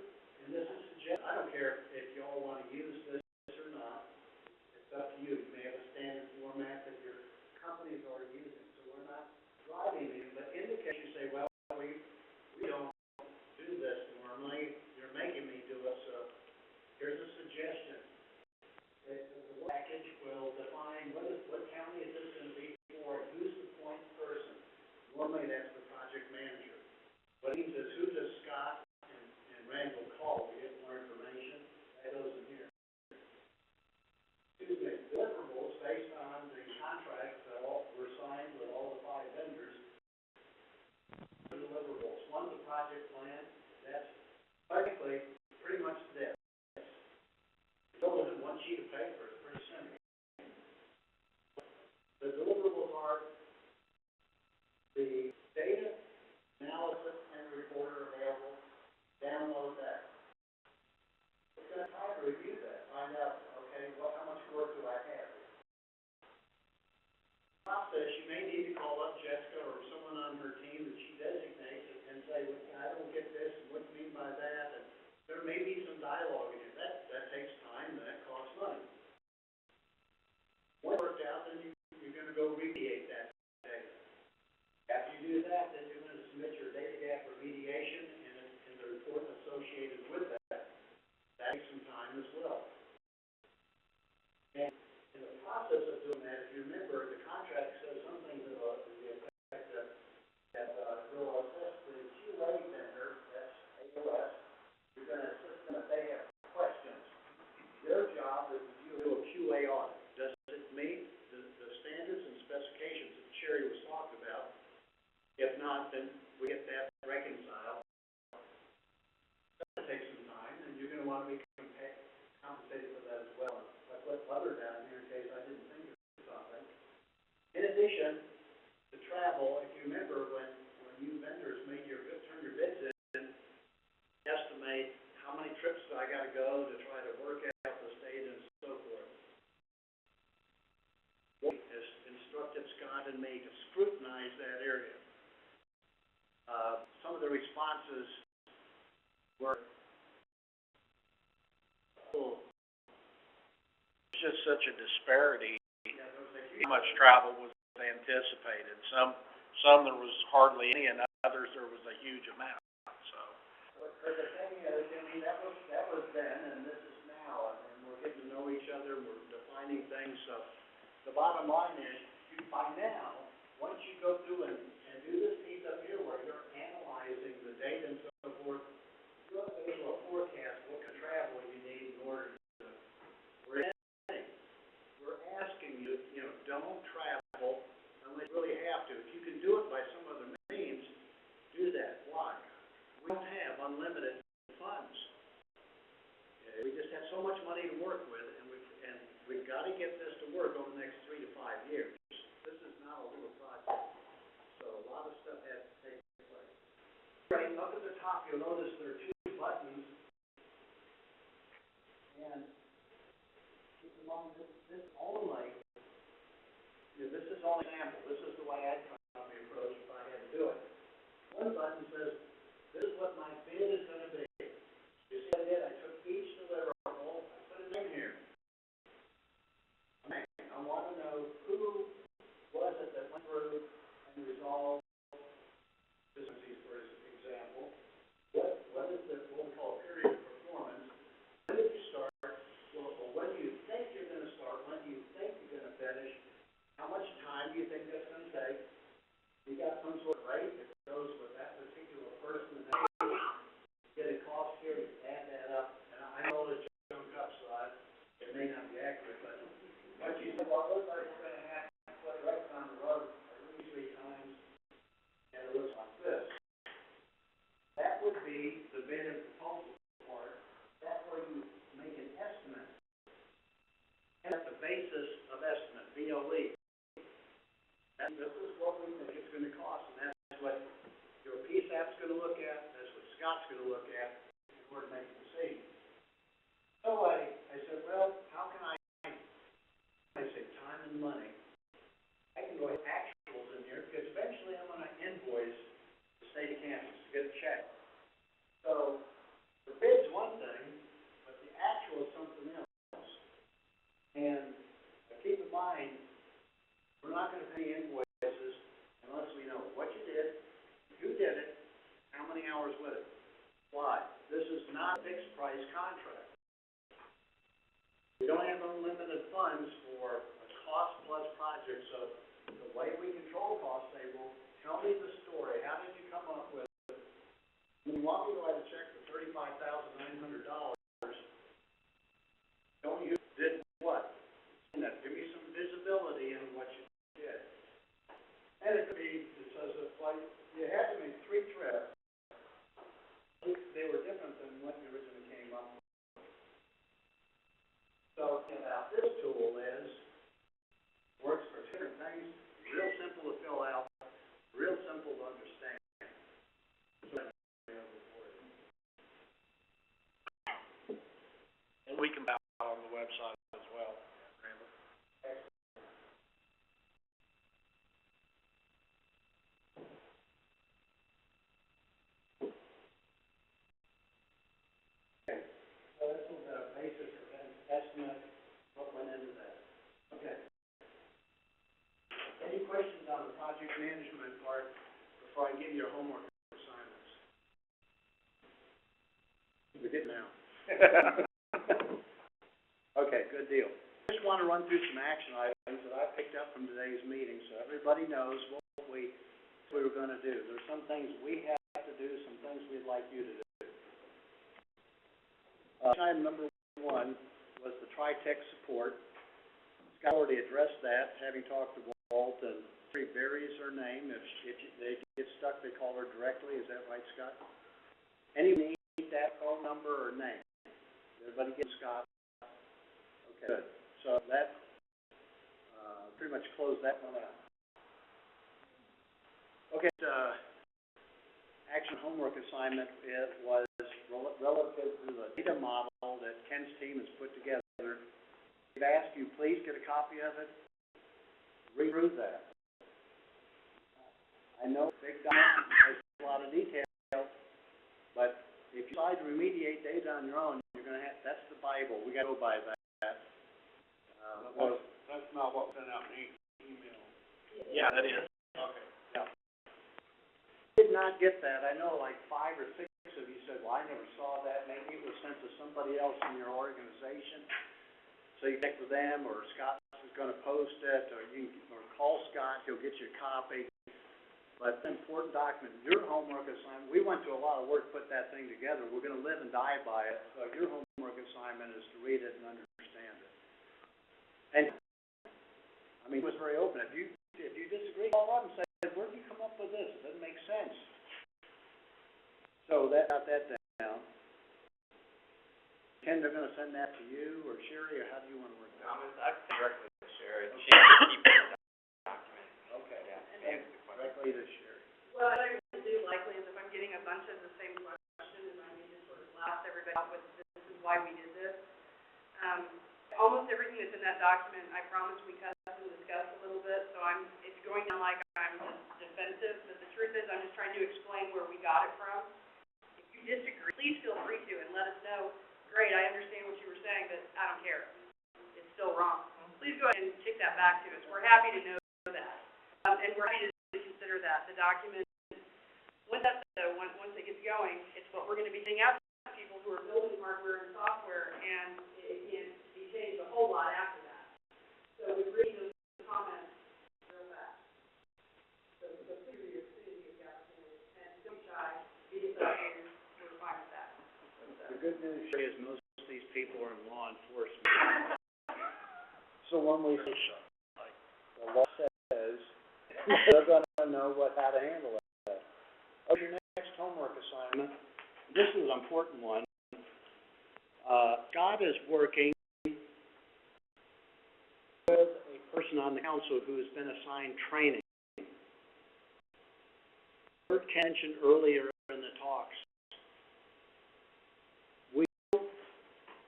there may be some dialogue in it. That takes time, that costs money. When it worked out, then you're gonna go remediate that data. After you do that, then you're gonna submit your data gap remediation and the report associated with that. That takes some time as well. And in the process of doing that, if you remember, the contract says something to the effect that will assist the QA vendor, that's AOS, you're gonna assist them if they have questions. Their job is to do a QA audit. Does it meet the standards and specifications that Sherry was talking about? If not, then we get that reconciled. That takes some time, and you're gonna wanna be compensated for that as well. I put other down here in case I didn't think of something. In addition to travel, if you remember when you vendors made turn your bids in, estimate how many trips I gotta go to try to work out the state and so forth. Has instructed Scott and me to scrutinize that area. Some of the responses were, it's just such a disparity. How much travel was anticipated. Some there was hardly any, and others there was a huge amount, so. But the thing is, I mean, that was then, and this is now, and we're getting to know each other, we're defining things, so. The bottom line is, by now, once you go through and do this piece up here where you're analyzing the data and so forth, you're able to forecast what kind of travel you need in order to, we're asking you, don't travel unless you really have to. If you can do it by some other means, do that. Why? We don't have unlimited funds. Okay? We just have so much money to work with, and we've got to get this to work over the next 3 to 5 years. This is not a little project. So a lot of stuff has to take place. Right up at the top, you'll notice there are 2 buttons. And keep in mind, this only, this is only an example. This is the way I'd probably approach if I had to do it. One button says, this is what my bid is going to be. You see what I did? I took each deliverable, I put it in here. I want to know who was it that went through and resolved deficiencies, for example. What is what we call period of performance? When did you start? Well, when do you think you're going to start? When do you think you're going to finish? How much time do you think that's going to take? You got some sort of rate that goes with that particular person. And get a cost here, you add that up. And I know it's junk up, so it may not be accurate, but what you said, well, it looks like we're going to have to put right on the road at least 3 times, and it looks like this. That would be the bid and proposal part. That's where you make an estimate. And that's the basis of estimate, BOE. And this is what we think it's going to cost, and that's what your PSAP's going to look at, that's what Scott's going to look at in order to make a decision. So I said, well, how can I say time and money? I can go ahead and actuals in here, because eventually I'm going to invoice the state of Kansas to get a check. So the bid's one thing, but the actual is something else. And keep in mind, we're not going to pay invoices unless we know what you did, who did it, how many hours with it. Why? This is not a fixed price contract. We don't have unlimited funds for a cost plus project, so the way we control costs, say, well, tell me the story. How did you come up with it? When you want me to write a check for $35,900, don't you did what? Give me some visibility in what you did. And it could be, it says that flight, you had to make 3 trips. They were different than what you originally came up with. So, about this tool is, works for 2 different things, real simple to fill out, real simple to understand. So, Any questions on the project management part before I give you your homework assignments? We did now. Okay, good deal. I just want to run through some action items that I picked up from today's meeting so everybody knows what we were going to do. There's some things we have to do, some things we'd like you to do. Item number 1 was the Tri-Tech support. Scott already addressed that, having talked to Walt, and she varies her name. If they get stuck, they call her directly. Is that right, Scott? Anybody need that phone number or name? Everybody get Scott? Okay, good. So that pretty much closed that one out. Okay, action homework assignment was relative to the data model that Ken's team has put together. We've asked you, please get a copy of it. Read through that. I know big document has a lot of detail, but if you decide to remediate data on your own, you're going to have, that's the Bible. We got to go by that. That's not what sent out in email. Yeah, that is. Okay. Yeah. Did not get that. I know like 5 or 6 of you said, well, I never saw that. Maybe it was sent to somebody else in your organization. So you check with them, or Scott is going to post it, or call Scott. He'll get you a copy. But it's an important document. Your homework assignment, we went through a lot of work to put that thing together. We're going to live and die by it. So your homework assignment is to read it and understand it. And I mean, it was very open. If you disagree, call up and say, where did you come up with this? It doesn't make sense. So got that down. Ken, they're going to send that to you or Sherry, or how do you want to work that? I'd say directly to Sherry. She has to keep the document. Okay. Yeah. Answer the question. Directly to Sherry. What I would do likely is if I'm getting a bunch of the same questions and I need to sort of blast everybody out with this is why we did this. Almost everything that's in that document, I promise we cut and discuss a little bit, so it's going down like I'm just defensive, but the truth is I'm just trying to explain where we got it from. If you disagree, please feel free to and let us know. Great, I understand what you were saying, but I don't care. It's still wrong. Please go ahead and kick that back to us. We're happy to know that. And we're happy to consider that. The document, once it gets going, it's what we're going to be sending out to people who are building hardware and software, and it can be changed a whole lot after that. So we read those comments real fast. So please read your city of opportunity, and don't be shy, be decided, we're fine with that. The good news is most of these people are in law enforcement. So when we say the law says, they're going to know how to handle that. Okay, your next homework assignment, this is an important one. Scott is working with a person on the council who has been assigned training. Heard Ken mentioned earlier in the talks,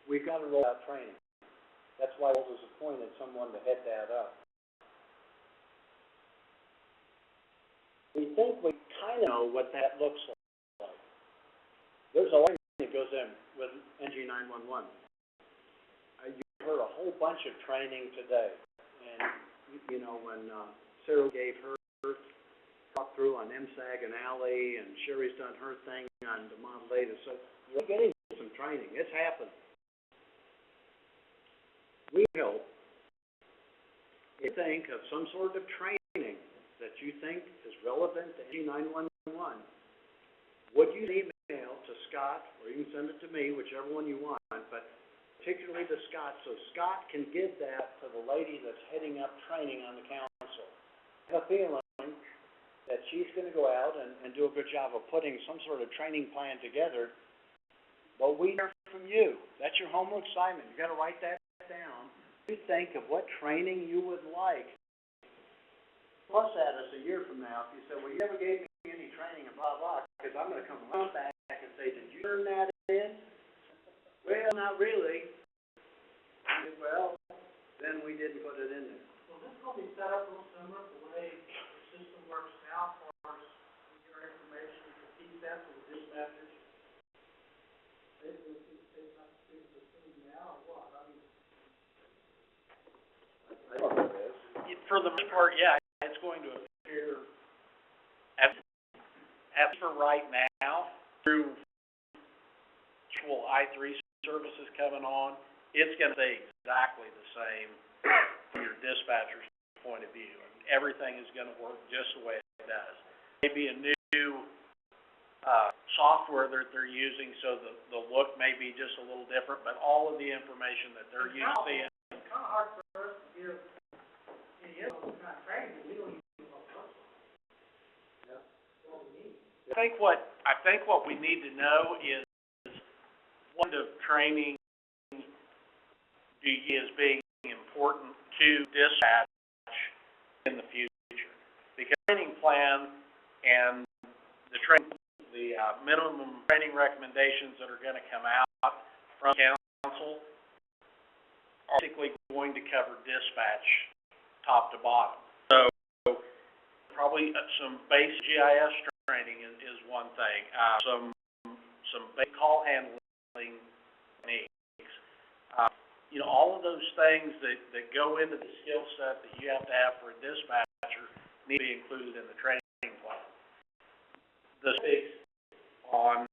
we've got to roll out training. That's why Walt has appointed someone to head that up. We think we kind of know what that looks like. There's a line that goes in with NG911. You heard a whole bunch of training today. And, you know, when Sarah gave her talk through on MSAG and Alley, and Sherry's done her thing on the Model Data, so you're getting some training. It's happened. We hope you think of some sort of training that you think is relevant to NG911. Would you email to Scott, or you can send it to me, whichever one you want, but particularly to Scott, so Scott can give that to the lady that's heading up training on the council. I have a feeling that she's going to go out and do a good job of putting some sort of training plan together, but we hear from you. That's your homework assignment. You got to write that down. You think of what training you would like. Plus at us a year from now, if you say, well, you never gave me any training and blah, blah, because I'm going to come around back and say, did you turn that in? Well, not really. I said, well, then we didn't put it in there. Well, this is going to be set up real similar to the way the system works now, as far as we get our information to PSAP or the dispatchers. Basically, it's not the system now, or what? I mean, I don't know this. For the most part, yeah, I it's going to appear, at least for right now, through actual I3 services coming on, it's gonna stay exactly the same from your dispatcher's point of view. And everything is gonna work just the way it does. Maybe a new software that they're using, so the look may be just a little different, but all of the information that they're using. It's kinda hard for us to give any info on that training, we don't even know what's what we need. I think what we need to know is what kind of training do you see as being important to dispatch in the future? Because training plan and the minimum training recommendations that are gonna come out from council are basically going to cover dispatch top to bottom. So probably some basic GIS training is one thing. Some basic call handling techniques. All of those things that go into the skill set that you have to have for a dispatcher need to be included in the training plan. The speaks on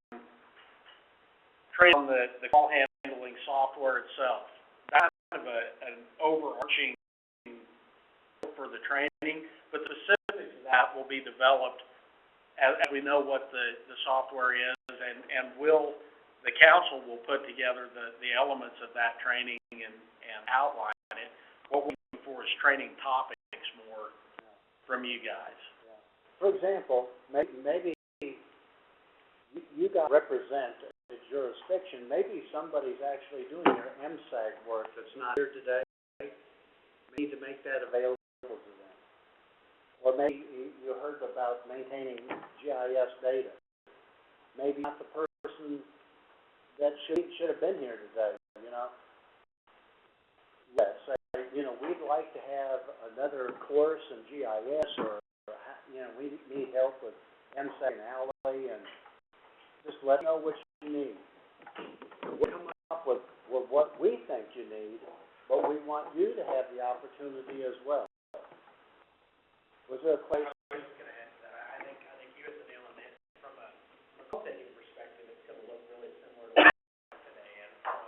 training on the call handling software itself. That's kind of an overarching for the training, but the specifics of that will be developed as we know what the software is, and the council will put together the elements of that training and outline it. What we're looking for is training topics more from you guys. For example, maybe you guys represent a jurisdiction, maybe somebody's actually doing their MSAG work that's not here today. We need to make that available to them. Or maybe you heard about maintaining GIS data. Maybe not the person that should have been here today, Yes, we'd like to have another course in GIS, or, we need help with MSAG and Alley, and just let us know what you need. We'll come up with what we think you need, but we want you to have the opportunity as well. Was there a question? I was just gonna add to that. I think you hit the nail on the head. From a call-taking perspective, it's gonna look really similar to what we have today, and from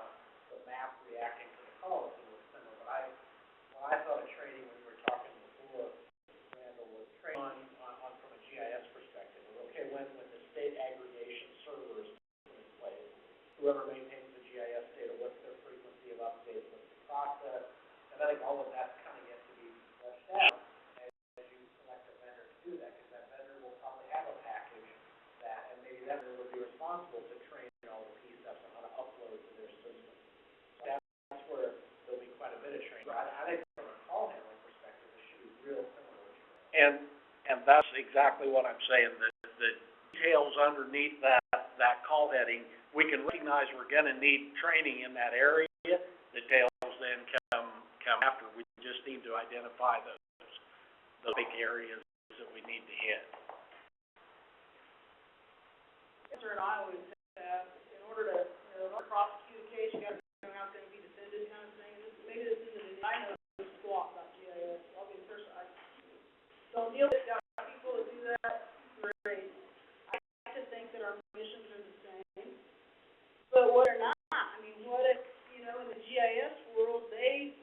the map reacting to the call, it's gonna look similar. But when I thought of training, when we were talking before, Randall, was training on from a GIS perspective. Okay, when the state aggregation server is put in place, whoever maintains the GIS data, what's their frequency of updates, what's the process, and I think all of that's kind of yet to be fleshed out. Do that, because that vendor will probably have a package that, and maybe that vendor would be responsible to train all the PSFs on how to upload to their system. So that's where there'll be quite a bit of training. I think from a call handling perspective, it should be real similar. And that's exactly what I'm saying. The details underneath that call heading, we can recognize we're gonna need training in that area. The details then come after. We just need to identify those big areas that we need to hit. Answer, and I always have, in order to, prosecute a case, you gotta know how it's gonna be defended, kind of thing. Maybe this isn't, I know squat about GIS, I'll be the first, I don't deal with people that do that, great. I like to think that our missions are the same, but what are not? I mean, what if, in the GIS world, they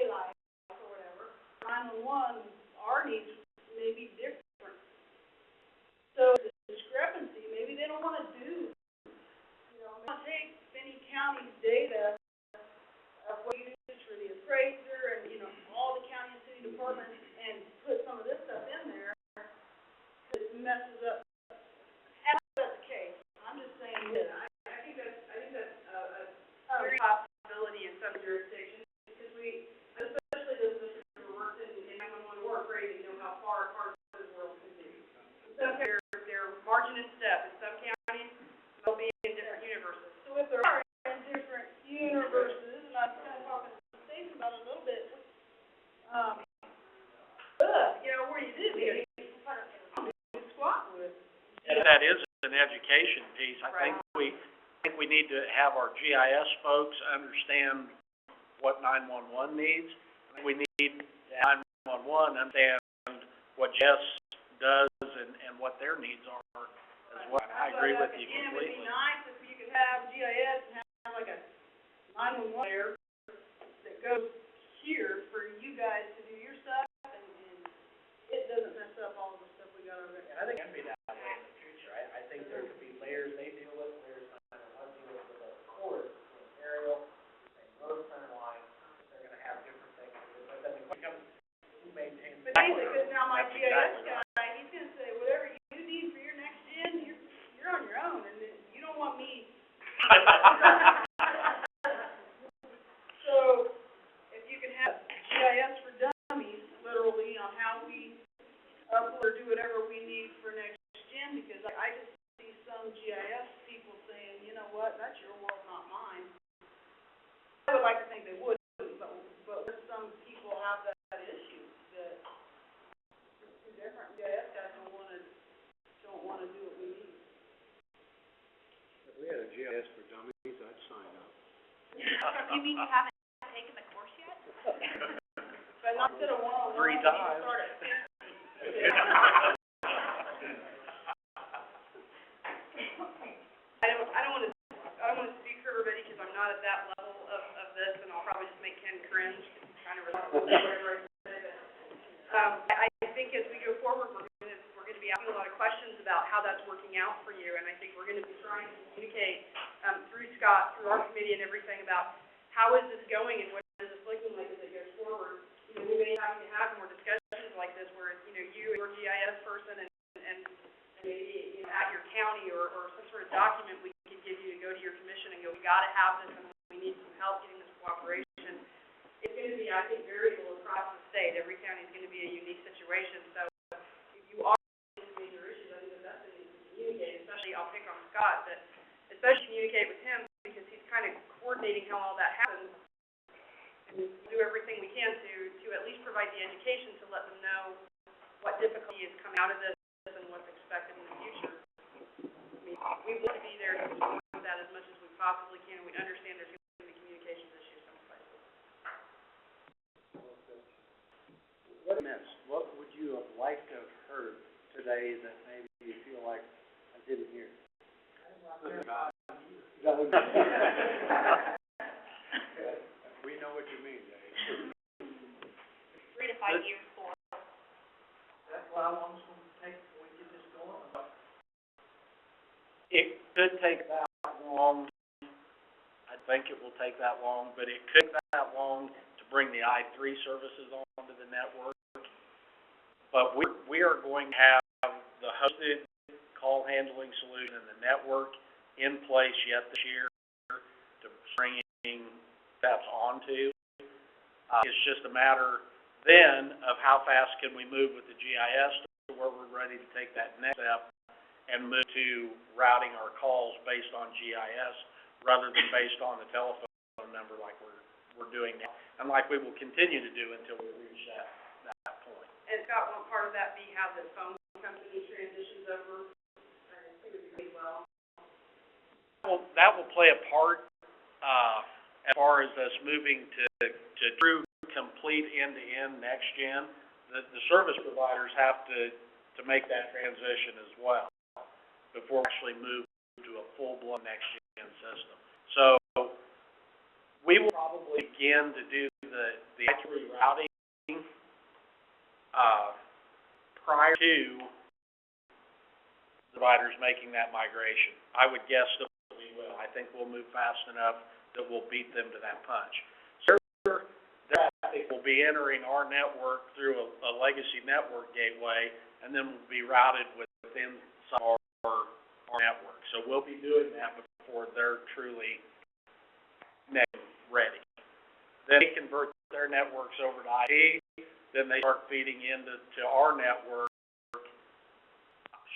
like, or whatever, 911, our needs may be different. So the discrepancy, maybe they don't want to do, take Finney County's data of what you use for the appraiser and, all the county and city departments and put some of this stuff in there. It messes up. That's the case. I'm just saying that I think that's a possibility in some jurisdictions, because especially those of us who worked in 911 work, right, you know how far apart this world can be. Some they're margin and step. In some counties, they'll be in different universes. So if there are in different universes, and I'm kind of talking to Stacey about it a little bit, what do you do? You squat with. And that is an education piece. I think we need to have our GIS folks understand what 911 needs. We need 911 GIS does and what their needs are as well. I agree with you Again, it would completely. be nice if you could have GIS and have like a 911 layer that goes here for you guys to do your stuff, and it doesn't mess up all of the stuff we got over there. And I think it'd be that way in the future. I think there could be layers they deal with, layers 911 deal with the chorus between aerial, and road center line. They're gonna have different things, but then the question becomes, who maintains But that? basically, because now my That's GIS exactly guy, he's gonna say, whatever you need for your next gen, you're on your own, and then you don't want me. So, if you can have GIS for dummies, literally, on how we upload or do whatever we need for next gen, because I just see some GIS people saying, you know what, that's your world, not mine. I would like to think they would, but some people have that issue, that it's too different. GIS guys don't wanna do what we need. If we had a GIS for dummies, I'd sign up. You mean you haven't taken the course yet? But not instead of one-on-one, 3 we need to times. start at I don't wanna speak for everybody, because I'm not at that level of this, and I'll probably just make Ken cringe, kind of whatever I say, but, I think as we go forward, we're gonna be asking a lot of questions about how that's working out for you, and I think we're gonna be trying to communicate, through Scott, through our committee and everything, about how is this going and what is this looking like as it goes forward. You know, we may have to have more discussions like this, where, you know, you, your GIS person, and maybe, you know, at your county or some sort of document we could give you to go to your commission and go, we gotta have this, and we need some help getting this cooperation. It's gonna be, I think, variable across the state. Every county is gonna be a unique situation, so if you are facing major issues, I think the best thing is to communicate, especially, I'll pick on Scott, but especially communicate with him, because he's kind of coordinating how all that happens. And do everything we can to at least provide the education to let them know what difficulty is coming out of this and what's expected in the future. I mean, we want to be there to support that as much as we possibly can. We understand there's going to be communications issues some places. What missed? What would you have liked to have heard today that maybe you feel like I didn't hear? We know what you mean, Dave. 3 to 5 years for. That's why I want us to take, we get this going. It could take that long. I think it will take that long, but it could take that long to bring the I3 services onto the network. But we are going to have the hosted call handling solution and the network in place yet this year to bringing steps onto. It's just a matter then of how fast can we move with the GIS to where we're ready to take that next step and move to routing our calls based on GIS rather than based on the telephone number like we're doing now, and like we will continue to do until we reach that point. And Scott, won't part of that be how the phone company transitions over? I think it would be well. Well, that will play a part, as far as us moving to true, complete end-to-end next gen. The service providers have to make that transition as well before we actually move to a full-blown next gen system. So, we will probably begin to do the I3 routing, prior to providers making that migration. I would guess that we will. I think we'll move fast enough that we'll beat them to that punch. So their traffic will be entering our network through a legacy network gateway, and then will be routed within our network. So we'll be doing that before they're truly ready. Then they convert their networks over to IP, then they start feeding into our network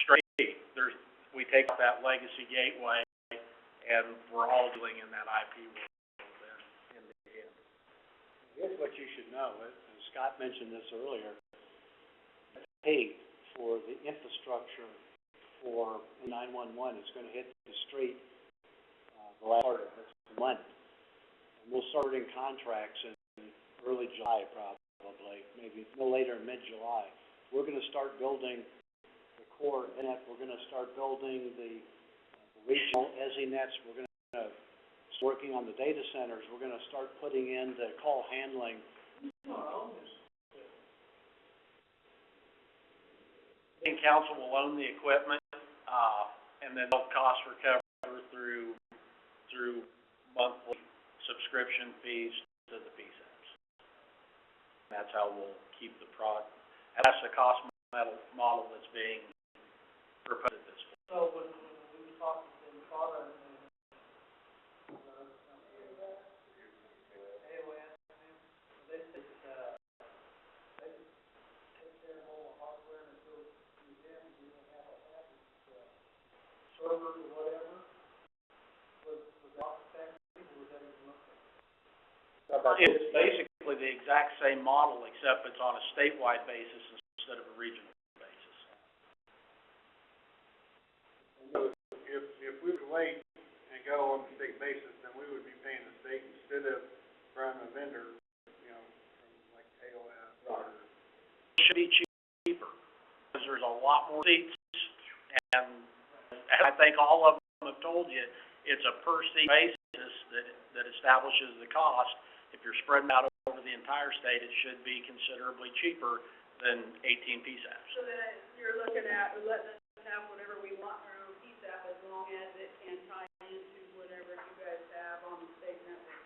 straight. We take that legacy gateway, and we're all dealing in that IP world then in the end. Here's what you should know, and Scott mentioned this earlier, paid for the infrastructure for 911 is gonna hit the street, the last part of this month. And we'll start in contracts in early July probably, maybe no later than mid-July, we're gonna start building the core internet, we're gonna start building the regional ESI nets, we're gonna start working on the data centers, we're gonna start putting in the call handling. And council will own the equipment, and then they'll cost recover through monthly subscription fees to the PSAPs. That's how we'll keep the product, and that's the cost model that's being proposed at this point. So when we were talking to the father and AOS, they said, they just take care of all the hardware and it goes to them, we don't have a package, servers or whatever, was architect, was that even looked at? It's basically the exact same model, except it's on a statewide basis instead of a regional basis. If we would wait and go on the state basis, then we would be paying the state instead of from a vendor, you know, from like AOS or. It should be cheaper, because there's a lot more seats, and I think all of them have told you, it's a per seat basis that establishes the cost. If you're spreading out over the entire state, it should be considerably cheaper than 18 PSAPs. So then you're looking at, we're letting us have whatever we want in our own PSAP as long as it can tie into whatever you guys have on the state network.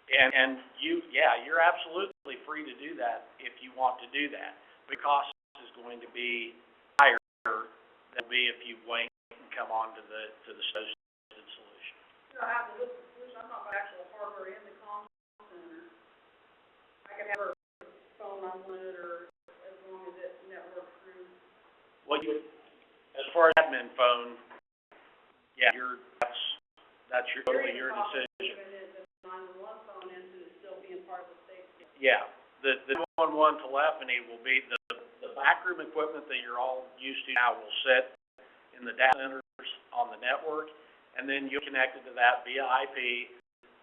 And you're absolutely free to do that if you want to do that. The cost is going to be higher than it would be if you wait and come on to the hosted solution. You know, I have the hosted solution, I'm not about actual hardware in the comm center. I could have a phone on it or as long as it networks through. Well, as far as admin phone, yeah, that's totally your decision. Even if the 911 phone ends and it's still being part of the state. Yeah, the 911 telephony will be the backroom equipment that you're all used to now will sit in the data centers on the network, and then you're connected to that via IP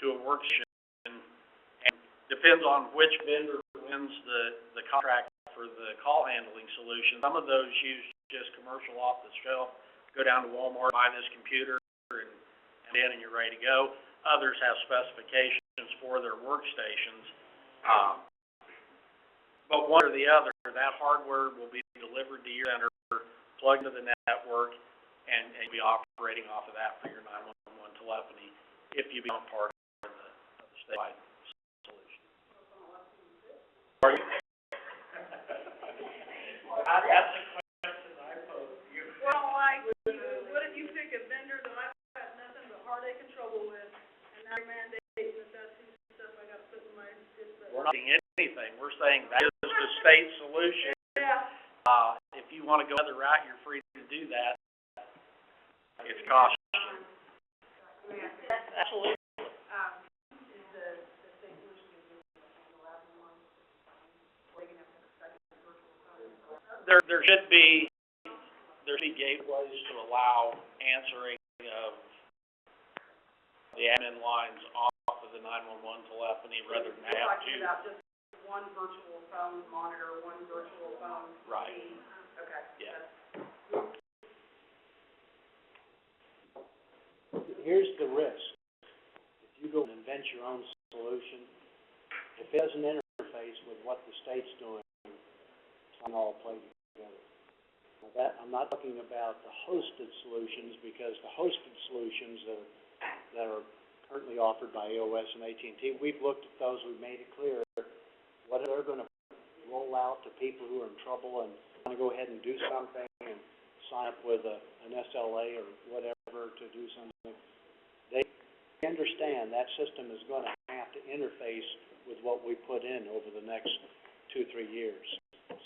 to a workstation. And depends on which vendor wins the contract for the call handling solution. Some of those use just commercial off the shelf. Go down to Walmart, buy this computer, and you're ready to go. Others have specifications for their workstations. But one or the other, that hardware will be delivered to your center, plugged into the network, and be operating off of that for your 911 telephony if you become part of the statewide solution. That's the question I pose to you. Well, like, what if you pick a vendor that I've had nothing but heartache and trouble with, and now you're mandating that that's the stuff I got put in my district? We're not saying anything. We're saying that is the state solution. Yeah. If you want to go the other route, you're free to do that. It's costly. Absolutely. Is the state solution going to be the last one? Or are you going to have a second virtual phone? There should be gateways to allow answering of the admin lines off of the 911 telephony rather than You're have talking to. about just one virtual phone monitor, one virtual phone. Right. feed. Okay. Yeah. Here's the risk. If you go and invent your own solution, if it doesn't interface with what the state's doing, it's not all play together. Now I'm not talking about the hosted solutions, because the hosted solutions that are currently offered by AOS and AT&T, we've looked at those, we've made it clear what they're going to roll out to people who are in trouble and want to go ahead and do something and sign up with an SLA or whatever to do something. They understand that system is going to have to interface with what we put in over the next 2-3 years.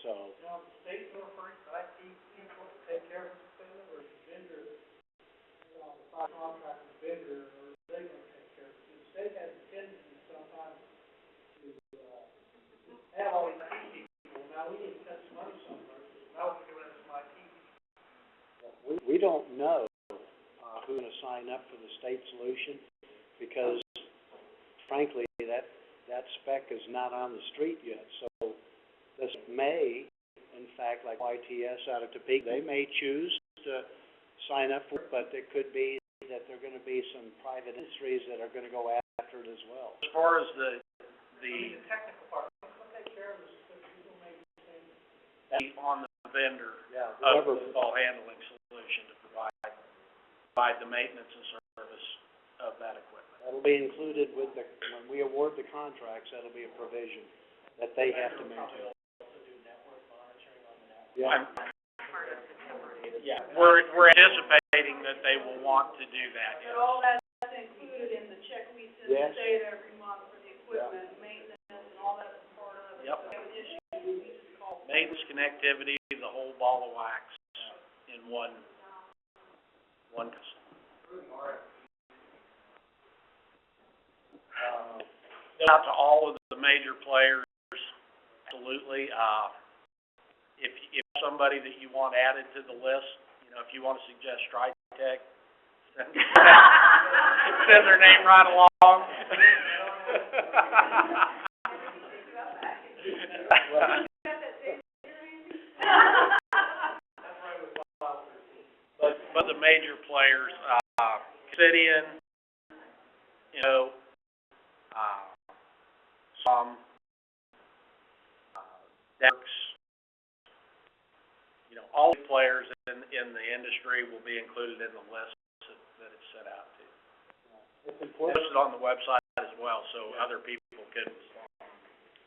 So. Now, the state referring to IT people to take care of the thing, or is the vendor, you know, the contract with the vendor, or are they gonna take care of it? The state has a tendency sometimes to, have all these IT people, now we need to cut some money somewhere, now we're giving us some IT people. We don't know who's going to sign up for the state solution, because frankly, that spec is not on the street yet. So this may, in fact, like YTS out of Topeka, they may choose to sign up for it, but it could be that there are gonna be some private industries that are gonna go after it as well. As far as the technical part, we'll take care of this, but we will make the same. on the vendor Yeah, of whoever, the call handling solution to provide the maintenance and service of that equipment. that'll be included with the, when we award the contracts, that'll be a provision that they have to maintain. Yeah. Yeah, we're anticipating that they will want to do that, yes. But all that's included in the check we send Yes. the state every month for the equipment, maintenance, and all that's part of it. Yep. If we have an issue, we just call. Maintenance, connectivity, the whole ball of wax in one. Out to all of the major players, absolutely. If somebody that you want added to the list, you know, if you want to suggest TriTech, send their name right along. But the major players, Obsidian, you know, some, Dex, you know, all the players in the industry will be included in the list that it's set out to. It's important. Posted on the website as well, so other people could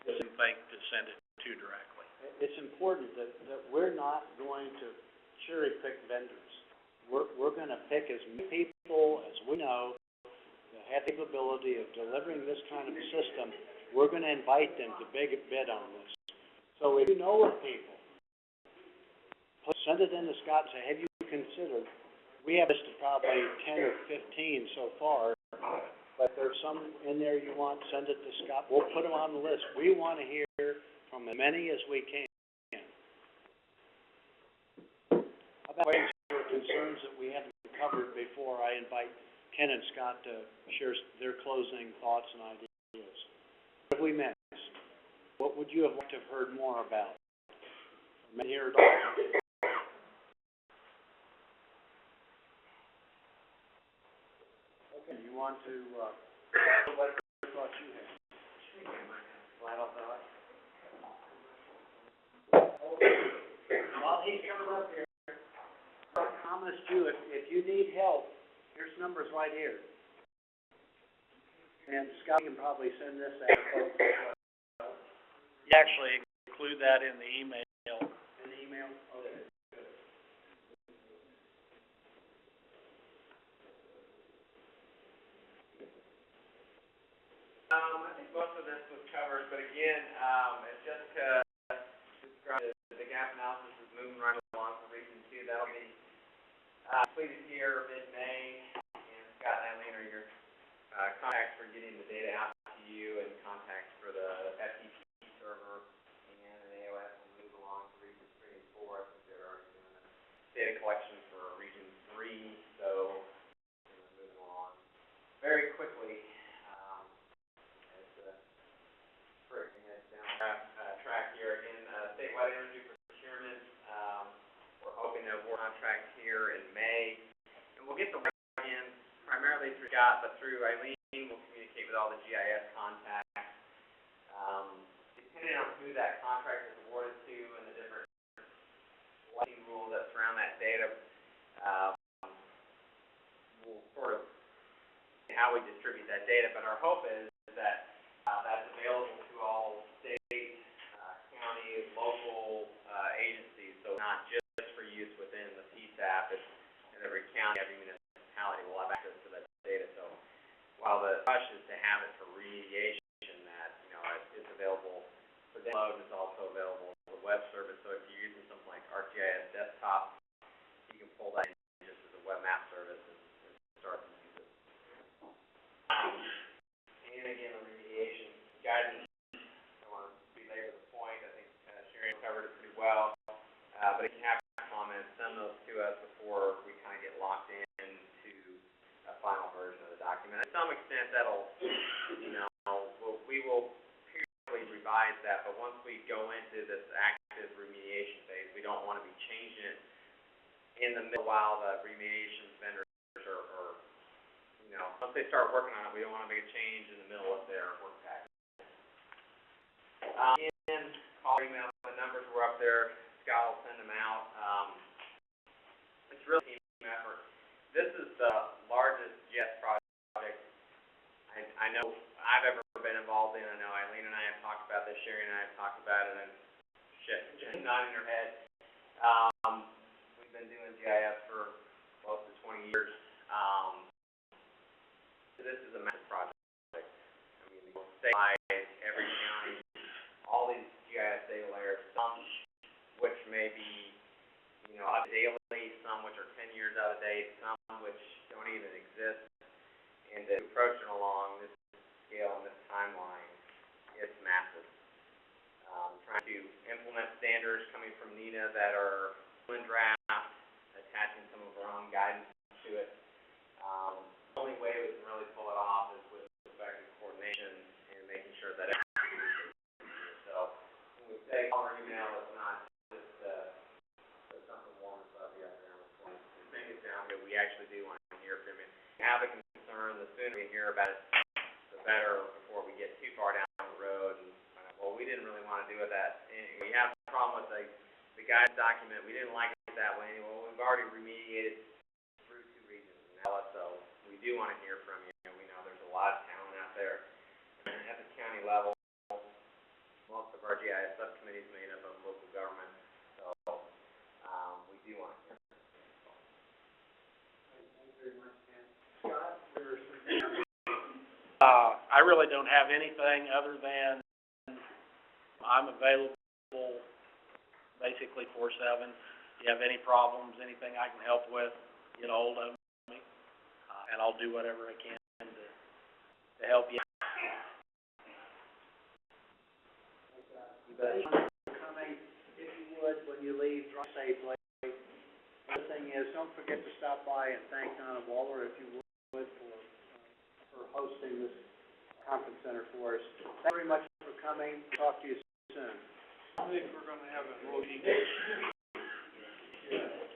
think to send it to directly. It's important that we're not going to cherry pick vendors. We're gonna pick as many people as we know that have the capability of delivering this kind of system. We're gonna invite them to bid on this. So if you know of people, send it in to Scott and say, have you considered, we have listed probably 10 or 15 so far, but if there's some in there you want, send it to Scott. We'll put them on the list. We wanna hear from as many as we can. About ways or concerns that we haven't covered before I invite Ken and Scott to share their closing thoughts and ideas. What have we missed? What would you have liked to have heard more about? From here at all? Okay, you want to, what thoughts you have? Final thought? While he's coming up here, I promised you, if you need help, here's numbers right here. And Scott can probably send this out. You actually include that in the email. In the email? Okay. I think most of this was covered, but again, as Jessica described, the gap analysis is moving right along for Region 2. That'll be completed here mid-May, and Scott and Eileen are your contacts for getting the data out to you, and contacts for the FTP server, and an AOS will move along to Region 3 and 4. I think they're already doing the data collection for Region 3, so moving along very quickly. Track here again, statewide energy procurement. We're hoping to award contract here in May, and we'll get the in primarily through Scott, but through Eileen, we'll communicate with all the GIS contacts. Depending on who that contract is awarded to and the different lighting rules that surround that data, we'll sort of how we distribute that data. But our hope is that that's available to all state, county, local agencies, so not just for use within the PSAP. It's in every county, every municipality will have access to that data. So while the rush is to have it for remediation, that it's available for download, and it's also available as a web service. So if you're using something like ArcGIS Desktop, you can pull that in just as a web map service and start to use it. And again, the remediation guidance. Covered it pretty well, but if you have comments, send those to us before we kind of get locked into a final version of the document. To some extent, that'll, we will periodically revise that, but once we go into this active remediation phase, in the middle while the remediation vendors are, once they start working on it, we don't wanna make a change in the middle of their work package. And call, email, the numbers were up there, Scott will send them out. It's really a team effort. This is the largest GIS project I know I've ever been involved in. I know Eileen and I have talked about this, Sherry and I have talked about it, and Jen's nodding her head. We've been doing GIS for close to 20 years. This is a massive project. I mean, statewide, every county, all these GIS data layers, some which may be, out of daily, some which are 10 years out of date, some which don't even exist. And to approach it along this scale and this timeline, it's massive. Trying to implement standards coming from NINA that are in draft, attaching some of our own guidance to it. The only way we can really pull it off is with effective coordination and making sure that everything is so when we say call or email, it's not just put something warm and fuzzy up there on the phone. To make it sound good, we actually do want to hear from you. Have a concern, the sooner we hear about it, the better, before we get too far down the road and well, we didn't really want to do it that. And we have a problem with the guidance document. We didn't like it that way. Well, we've already remediated through 2 regions now, so we do want to hear from you. We know there's a lot of talent out there. And at the county level, most of our GIS subcommittee is made up of local government, so we do want to hear. Thank you very much, Ken. Scott, there's I really don't have anything other than I'm available basically 4/7. If you have any problems, anything I can help with, get a hold of me, and I'll do whatever I can to help you. You bet. Coming, if you would, when you leave, drive safely. The other thing is, don't forget to stop by and thank Donna Waller, if you would, for hosting this conference center for us. Thank you very much for coming. Talk to you soon. I think we're gonna have a